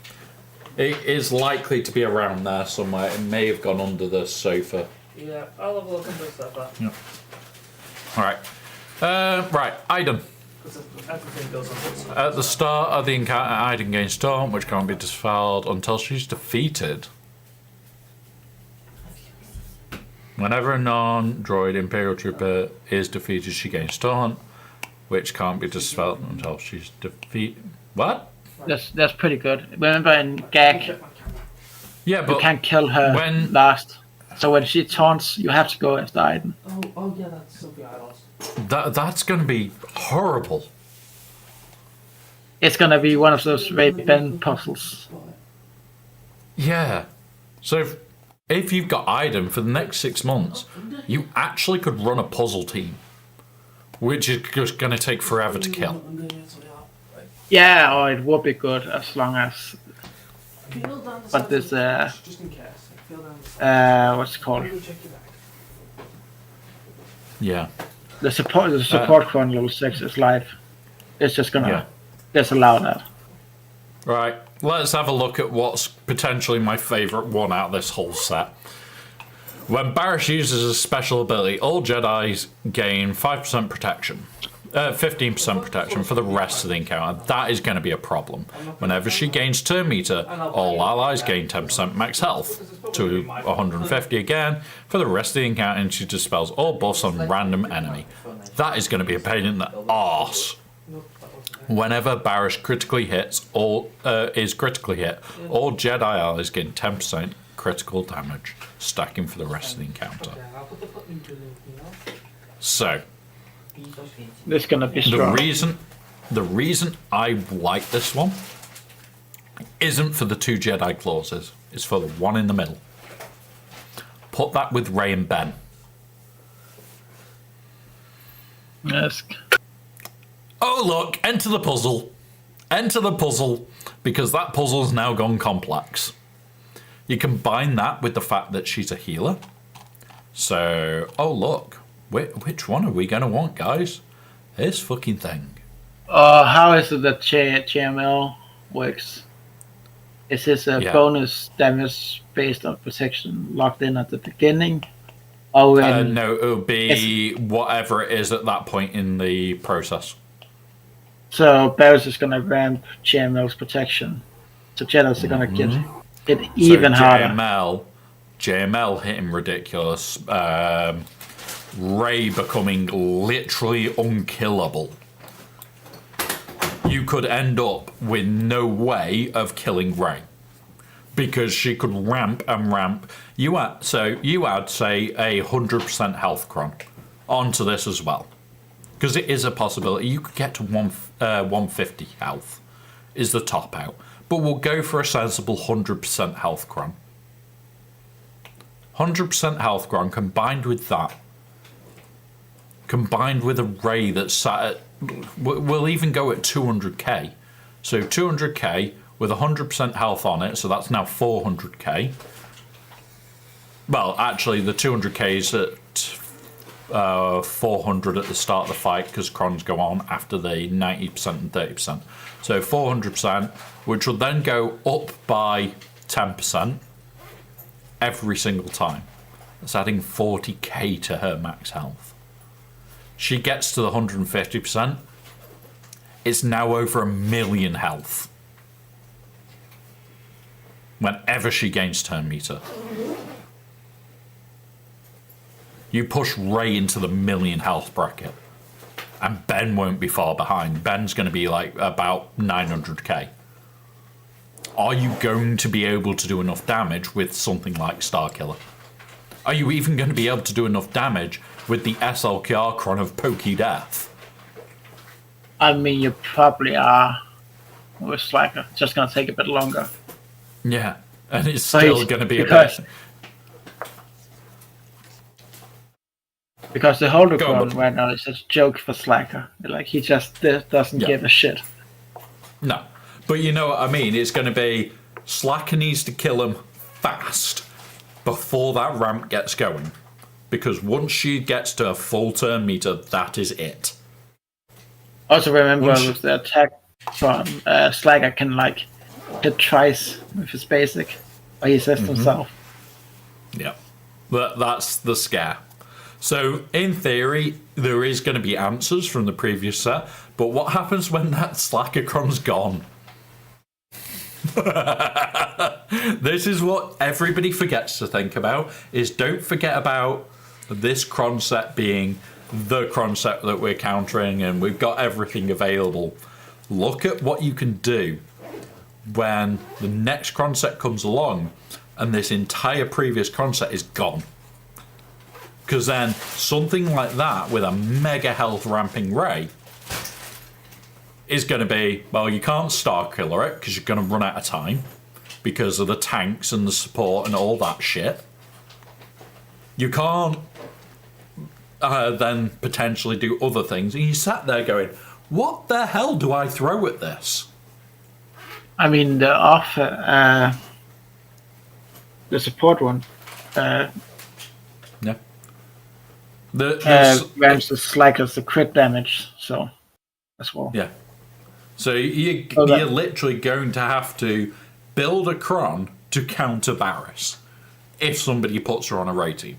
It is likely to be around there somewhere. It may have gone under the sofa. Yeah, I'll have a look under the sofa. Yep. Alright. Right, Aiden. Everything goes on the sofa. At the start of the encounter, Aiden gains Storm, which can't be dispelled until she's defeated. Whenever a non-droid Imperial Trooper is defeated, she gains Taunt, which can't be dispelled until she's defeated. What? That's pretty good. Remember in GAC, yeah, but you can't kill her last. So when she taunts, you have to go after Aiden. Oh yeah, that's Sophia Idols. That's going to be horrible. It's gonna be one of those Ray-Ban puzzles. Yeah. So if you've got Aiden for the next 6 months, you actually could run a puzzle team, which is just going to take forever to kill. Yeah, or it would be good as long as. But this what's it called? Yeah. The support cron level 6 is live. It's just gonna disallow that. Right, let's have a look at what's potentially my favourite one out of this whole set. When Barish uses a special ability, all Jedis gain 5% protection. 15% protection for the rest of the encounter. That is going to be a problem. Whenever she gains turn meter, all allies gain 10% max health to 150 again for the rest of the encounter, and she dispels all buffs on random enemy. That is going to be a pain in the arse. Whenever Barish critically hits, all Jedi allies gain 10% critical damage, stacking for the rest of the encounter. So, this is gonna be strong. The reason I like this one isn't for the 2 Jedi clauses. It's for the one in the middle. Put that with Rey and Ben. Yes. Oh Oh, look, enter the puzzle. Enter the puzzle, because that puzzle's now gone complex. You combine that with the fact that she's a healer. So, oh, look. Which one are we going to want, guys? This fucking thing. How is it that GML works? Is this a bonus damage based on protection locked in at the beginning? Or when no, it'll be whatever it is at that point in the process. So Barris is going to ramp GML's protection. So Jedi's are going to get it even harder. JML hitting ridiculous. Rey becoming literally unkillable. You could end up with no way of killing Rey. Because she could ramp and ramp. You add, say, a 100% health cron onto this as well. Because it is a possibility. You could get to 150 health is the top out. But we'll go for a sensible 100% health cron. 100% health cron combined with that. Combined with a Rey that's sat at... We'll even go at 200k. So 200k with 100% health on it. So that's now 400k. Well, actually, the 200k is at 400 at the start of the fight because crons go on after the 90% and 30%. So 400%, which will then go up by 10% every single time. That's adding 40k to her max health. She gets to the 150%. It's now over 1 million health. Whenever she gains turn meter. You push Rey into the 1 million health bracket. And Ben won't be far behind. Ben's going to be like about 900k. Are you going to be able to do enough damage with something like Starkiller? Are you even going to be able to do enough damage with the SLKR cron of Pokey Death? I mean, you probably are. With Slacker. It's just going to take a bit longer. Yeah, and it's still going to be a bit... Because the holocron right now is just a joke for Slacker. Like, he just doesn't give a shit. No. But you know what I mean? It's going to be Slacker needs to kill him fast before that ramp gets going. Because once she gets to a full turn meter, that is it. Also remember with the attack from Slacker can like hit twice with his basic. Or he assists himself. Yeah. But that's the scare. So, in theory, there is going to be answers from the previous set, but what happens when that Slacker cron's gone? This is what everybody forgets to think about, is don't forget about this cron set being the cron set that we're countering and we've got everything available. Look at what you can do when the next cron set comes along and this entire previous cron set is gone. Because then something like that with a mega health ramping Rey is going to be, well, you can't Starkiller it because you're going to run out of time because of the tanks and the support and all that shit. You can't then potentially do other things. And you sat there going, what the hell do I throw at this? I mean, the support one. Yeah. Ramps the Slacker's the crit damage, so as well. Yeah. So you're literally going to have to build a cron to counter Barris if somebody puts her on a Rey team.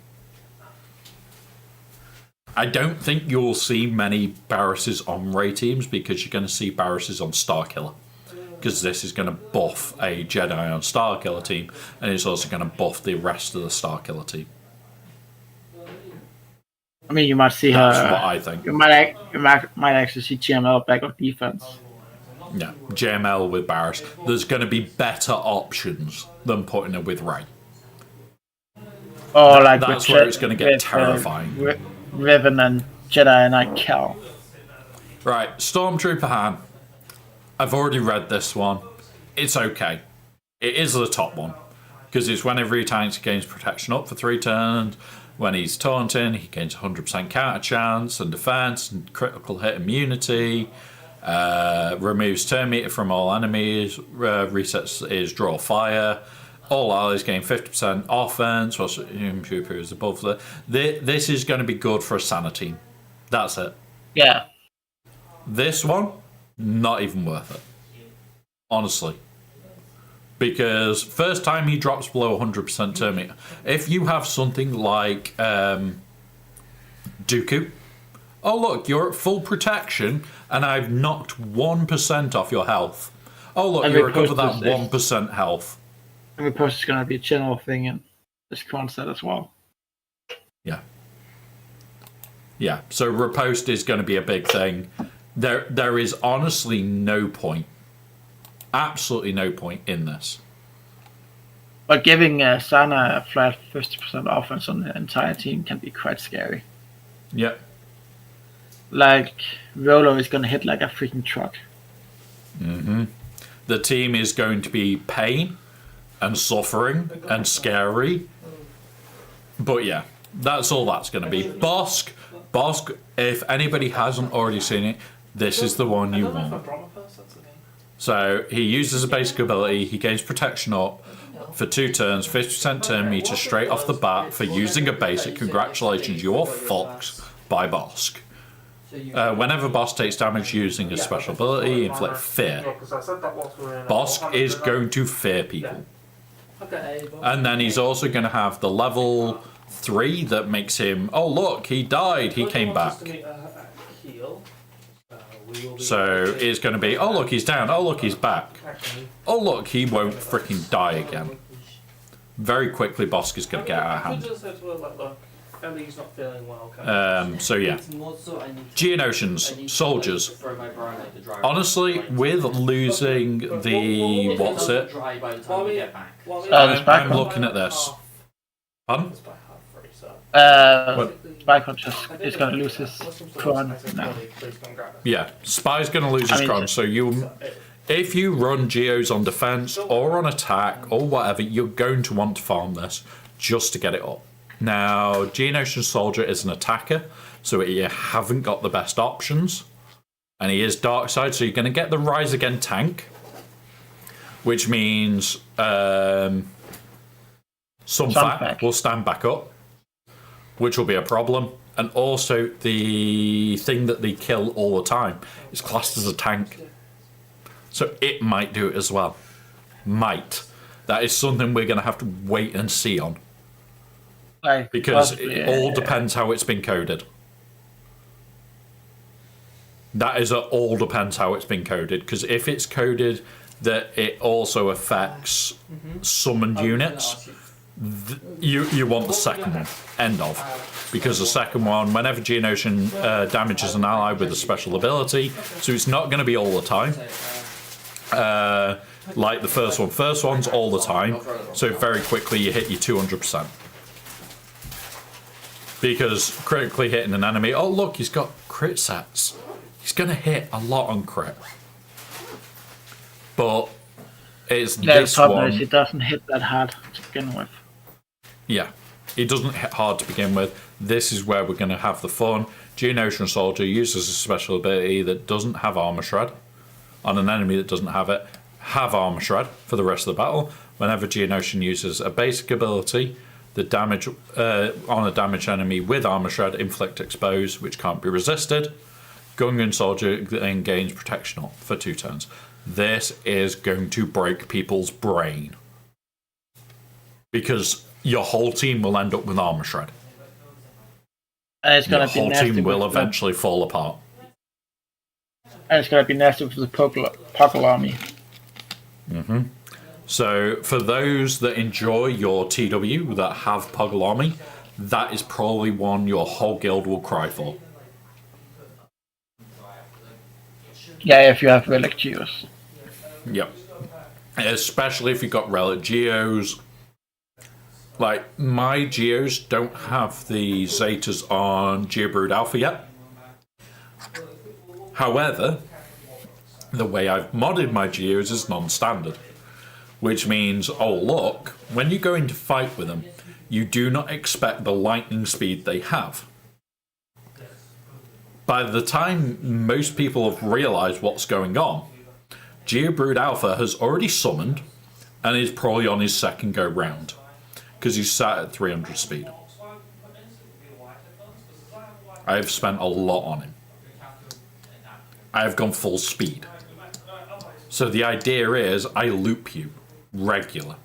I don't think you'll see many Barrises on Rey teams because you're going to see Barrises on Starkiller. Because this is going to buff a Jedi on Starkiller team and it's also going to buff the rest of the Starkiller team. I mean, you might see That's her. what I think. You might actually see GML back on defense. Yeah, JML with Barris. There's going to be better options than putting her with Rey. Or like that's where it's going to get terrifying. Riven and Jedi Knight Cal. Right, Stormtrooper Han. I've already read this one. It's okay. It is the top one. Because it's whenever he tanks, he gains protection up for 3 turns. When he's taunting, he gains 100% counter chance and defense and critical hit immunity. Removes turn meter from all enemies. Resets his draw fire. All allies gain 50% offense. Whilst is above the. This is going to be good for a Sana team. That's it. Yeah. This one, not even worth it. Honestly. Because first time he drops below 100% turn meter. If you have something like Dooku. Oh look, you're at full protection and I've knocked 1% off your health. Oh look, you recover that 1% health. Every post is going to be a general thing in this concept as well. Yeah. Yeah, so riposte is going to be a big thing. There is honestly no point. Absolutely no point in this. But giving Sana a flat 50% offense on the entire team can be quite scary. Yep. Like, Rolo is going to hit like a freaking truck. Mm-hmm. The team is going to be pain and suffering and scary. But yeah, that's all that's going to be. Bosk, if anybody hasn't already seen it, this is the one you want. So he uses a basic ability, he gains protection up for 2 turns, 50% turn meter straight off the bat for using a basic. Congratulations, you're fucked by Bosk. Whenever Bosk takes damage using a special ability, inflict fear. Bosk is going to fear people. And then he's also going to have the level 3 that makes him, oh look, he died, he came back. So it's going to be, oh look, he's down, oh look, he's back. Oh look, he won't freaking die again. Very quickly, Bosk is going to get out of hand. So yeah, Geonosians, soldiers. Honestly, with losing the what's it? I'm looking at this. Pardon? Spy is going to lose his crown now. Yeah, Spy's going to lose his crown. So if you run Geos on defense or on attack or whatever, you're going to want to farm this just to get it up. Now, Geonosian Soldier is an attacker, so you haven't got the best options. And he is Dark Side, so you're going to get the Rise Again tank. Which means Sunfac will stand back up, which will be a problem. And also, the thing that they kill all the time is classed as a tank. So it might do it as well. Might. That is something we're going to have to wait and see on. Because it all depends how it's been coded. That is all depends how it's been coded. Because if it's coded that it also affects summoned units, you want the second one. End of. Because the second one, whenever Geonosian damages an ally with a special ability, so it's not going to be all the time. Like the first one. First one's all the time. So very quickly you hit your 200%. Because critically hitting an enemy, oh look, he's got crit sets. He's going to hit a lot on crit. But it's this one. It doesn't hit that hard to begin with. Yeah, it doesn't hit hard to begin with. This is where we're going to have the fun. Geonosian Soldier uses a special ability that doesn't have Armor Shred. On an enemy that doesn't have it, have Armor Shred for the rest of the battle. Whenever Geonosian uses a basic ability, the damage on a damaged enemy with Armor Shred, inflict expose, which can't be resisted. Gungan Soldier then gains protection up for 2 turns. This is going to break people's brain. Because your whole team will end up with Armor Shred. And it's going to be your whole team will eventually fall apart. And it's going to be nasty for the Puggle army. Mm-hmm. So, for those that enjoy your TW, that have Puggle Army, that is probably one your whole guild will cry for. Yeah, if you have Relic Geos. Yep. Especially if you've got Relic Geos. Like, my Geos don't have the Zetas on Geobrood Alpha yet. However, the way I've modded my Geos is non-standard. Which means, oh look, when you go into fight with them, you do not expect the lightning speed they have. by the time most people have realised what's going on, Geobrood Alpha has already summoned and is probably on his second go round because he's sat at 300 speed. I've spent a lot on him. I have gone full speed. So the idea is I loop you regular.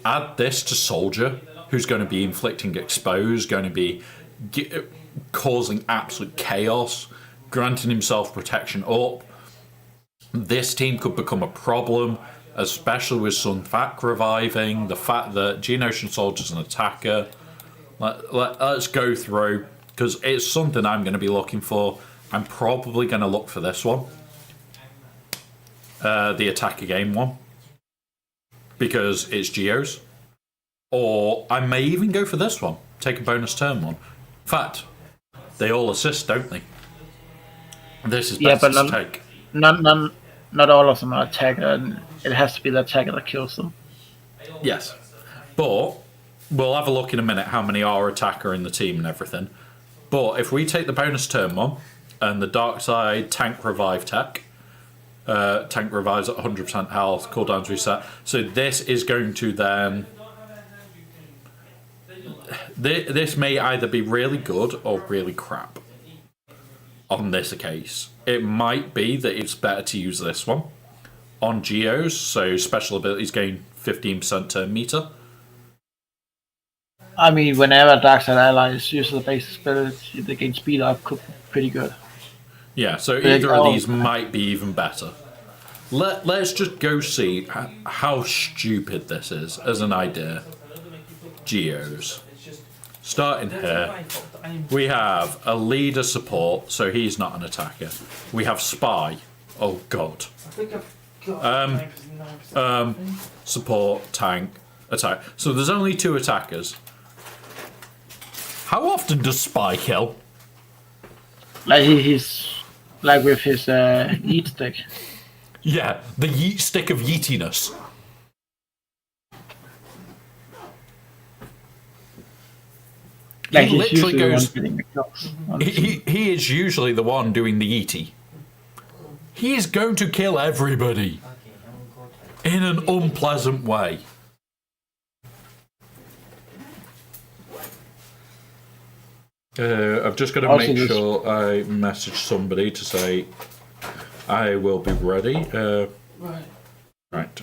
Add this to Soldier, who's going to be inflicting expose, going to be causing absolute chaos, granting himself protection up. This team could become a problem, especially with Sun Fac reviving, the fact that Geonosian Soldier's an attacker. Let's go through, because it's something I'm going to be looking for. I'm probably going to look for this one. The attacker game one. Because it's Geos. Or I may even go for this one. Take a bonus turn one. In fact, they all assist, don't they? This is best to take. Not all of them are attacker, and it has to be the attacker that kills them. Yes. But we'll have a look in a minute how many are attacker in the team and everything. But if we take the bonus turn one and the dark side tank revive tech, tank revives at 100% health, cooldowns reset. So this is going to then... This may either be really good or really crap on this case. It might be that it's better to use this one on Geos, so special abilities gain 15% turn meter. I mean, whenever Dark Side allies use the base ability, they gain speed up could be pretty good. Yeah, so either of these might be even better. Let's just go see how stupid this is as an idea. Geos. Starting here, we have a leader support, so he's not an attacker. We have spy. Oh god. Support, tank, attack. So there's only 2 attackers. How often does spy kill? Like he's like with his yeet stick. Yeah, the yeet stick of yeetiness. Like he literally goes. He is usually the one doing the yeety. He is going to kill everybody in an unpleasant way. I've just got to make sure I message somebody to say I will be ready. Right.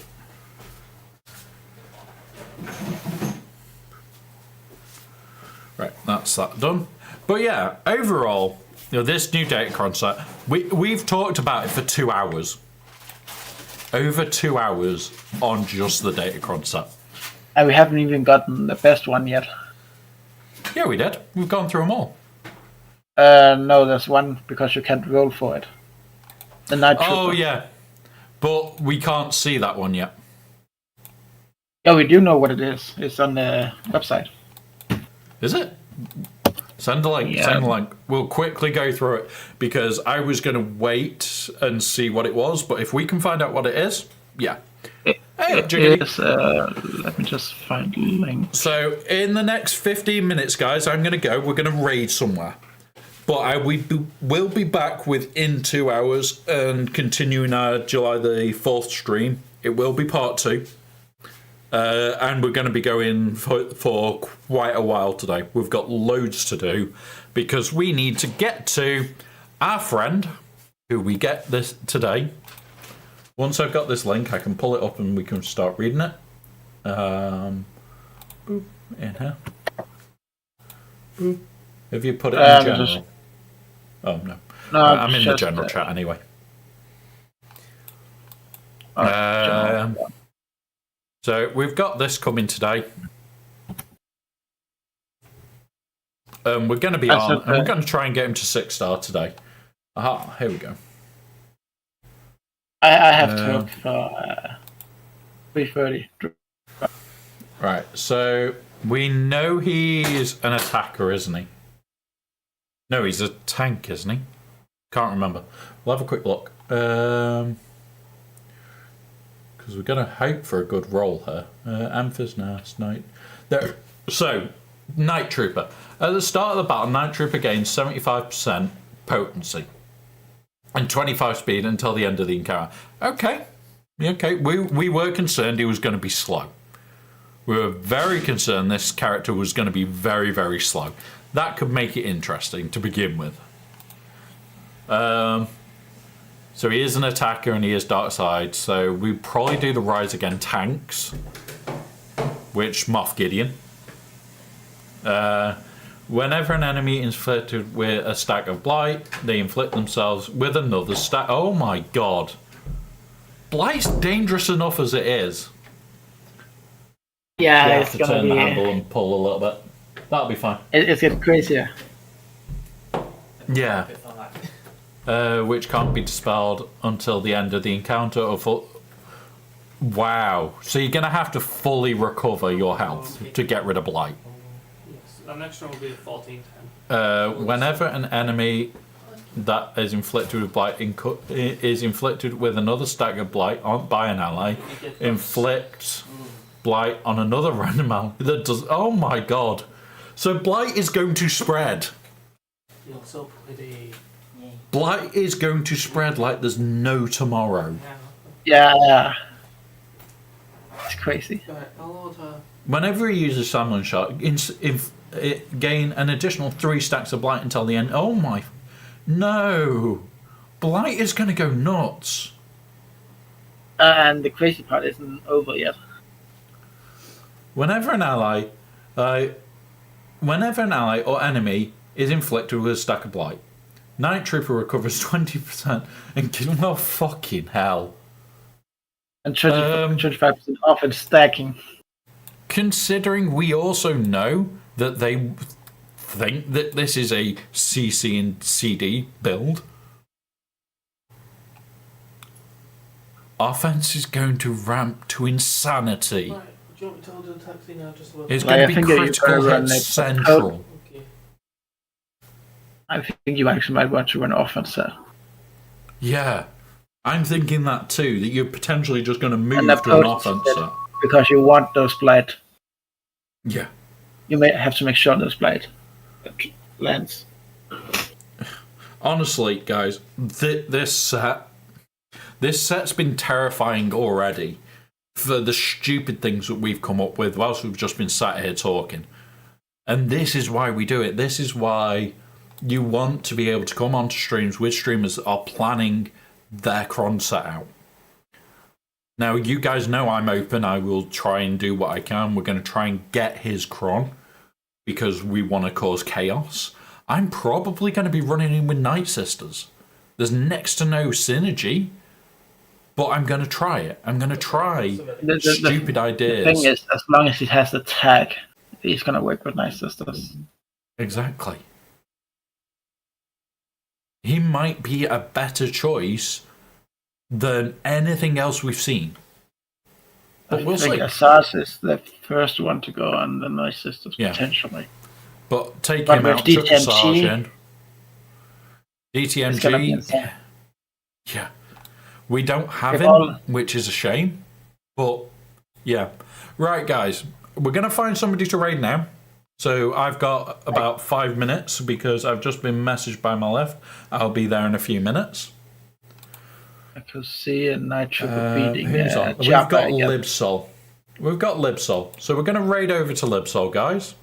Right, that's that done. But yeah, overall, this new data concept, we've talked about it for 2 hours. Over 2 hours on just the data concept. And we haven't even gotten the best one yet. Yeah, we did. We've gone through them all. No, there's one because you can't roll for it. The Night Trooper. Oh, yeah. But we can't see that one yet. Yeah, we do know what it is. It's on the website. Is it? Send a link. Yeah. Send a link. We'll quickly go through it because I was going to wait and see what it was. But if we can find out what it is, yeah. It is, let me just find the link. So in the next 15 minutes, guys, I'm going to go. We're going to raid somewhere. But we'll be back within 2 hours and continuing our July the 4th stream. It will be part 2. And we're going to be going for quite a while today. We've got loads to do because we need to get to our friend who we get this today. Once I've got this link, I can pull it up and we can start reading it. Boop, in here. Boop. Have you put it in general? Oh, no. I'm in the general chat anyway. So we've got this coming today. We're going to be on, and we're going to try and get him to 6-star today. Aha, here we go. I have to look for 3:30. Right, so we know he's an attacker, isn't he? No, he's a tank, isn't he? Can't remember. We'll have a quick look. Because we're going to hope for a good roll here. Amphis, Nast, Knight. There. So, Night Trooper. At the start of the battle, Night Trooper gains 75% potency and 25 speed until the end of the encounter. Okay. We were concerned he was going to be slow. We were very concerned this character was going to be very, very slow. That could make it interesting to begin with. So he is an attacker and he is dark side. So we probably do the Rise Again tanks, which Moff Gideon. Whenever an enemy is inflicted with a stack of blight, they inflict themselves with another stack. Oh my god. Blight's dangerous enough as it is. Yeah, you it's have to turn the handle and pull a little bit. That'll be fine. It's getting crazier. Yeah. Which can't be dispelled until the end of the encounter or full. Wow. So you're going to have to fully recover your health to get rid of blight. Yes, the next one will be 14-10. Whenever an enemy that is inflicted with blight is inflicted with another stack of blight by an ally, inflicts blight on another random ally that does. Oh my god! So blight is going to spread. You're so pretty. Blight is going to spread like there's no tomorrow. Yeah. It's crazy. Whenever he uses Salmon Shot, gain an additional 3 stacks of blight until the end. Oh my. No! Blight is going to go nuts. And the crazy part isn't over yet. Whenever an ally or enemy is inflicted with a stack of blight, Night Trooper recovers 20% and well, fucking hell. And 25% off and stacking. Considering we also know that they think that this is a CC and CD build, offense is going to ramp to insanity. Right. Do you want me to hold the taxi now? Just it's going to be critical hit central. Okay. I think you actually might want to run offense there. Yeah, I'm thinking that too, that you're potentially just going to move to an offense set. Because you want those blight. Yeah. You may have to make sure those blight lands. Honestly, guys, this set's been terrifying already for the stupid things that we've come up with whilst we've just been sat here talking. And this is why we do it. This is why you want to be able to come onto streams with streamers that are planning their cron set out. Now, you guys know I'm open. I will try and do what I can. We're going to try and get his cron because we want to cause chaos. I'm probably going to be running in with Night Sisters. There's next to no synergy, but I'm going to try it. I'm going to try stupid ideas. The thing is, as long as he has the tag, he's going to work with Night Sisters. Exactly. He might be a better choice than anything else we've seen. But we'll see. Asas is the first one to go on the Night Sisters, potentially. But take him out, took Asas in. DTMG, yeah. We don't have him, which is a shame. But, yeah. Right, guys. We're going to find somebody to raid now. So I've got about 5 minutes because I've just been messaged by my left. I'll be there in a few minutes. I can see a Night Trooper beating We've got Libsol. We've got Libsol. So we're going to raid over to Libsol, guys.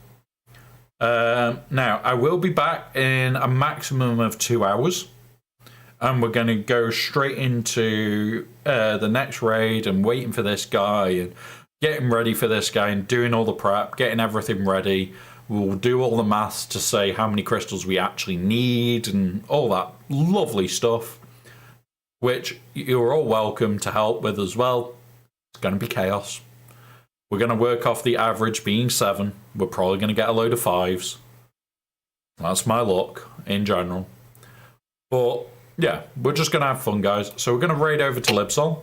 Now, I will be back in a maximum of 2 hours. And we're going to go straight into the next raid and waiting for this guy and getting ready for this guy and doing all the prep, getting everything ready. We'll do all the maths to say how many crystals we actually need and all that lovely stuff, which you're all welcome to help with as well. It's going to be chaos. We're going to work off the average being 7. We're probably going to get a load of 5s. That's my luck in general. But yeah, we're just going to have fun, guys. So we're going to raid over to Libsol,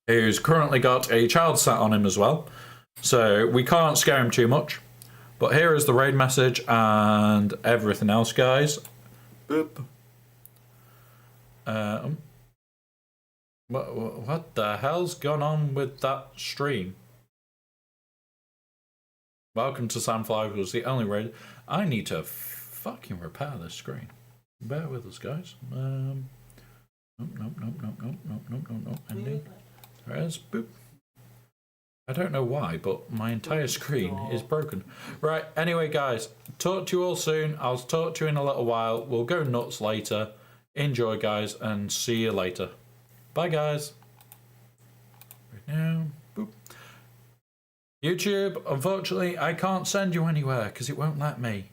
who's currently got a child sat on him as well. So we can't scare him too much. But here is the raid message and everything else, guys. Boop. What the hell's gone on with that stream? Welcome to Sam Flagle's the only raid. I need to fucking repair this screen. Bear with us, guys. Nope. Ending. There it is. Boop. I don't know why, but my entire screen is broken. Right, anyway, guys, talk to you all soon. I'll talk to you in a little while. We'll go nuts later. Enjoy, guys, and see you later. Bye, guys. Right now, boop. YouTube, unfortunately, I can't send you anywhere because it won't let me.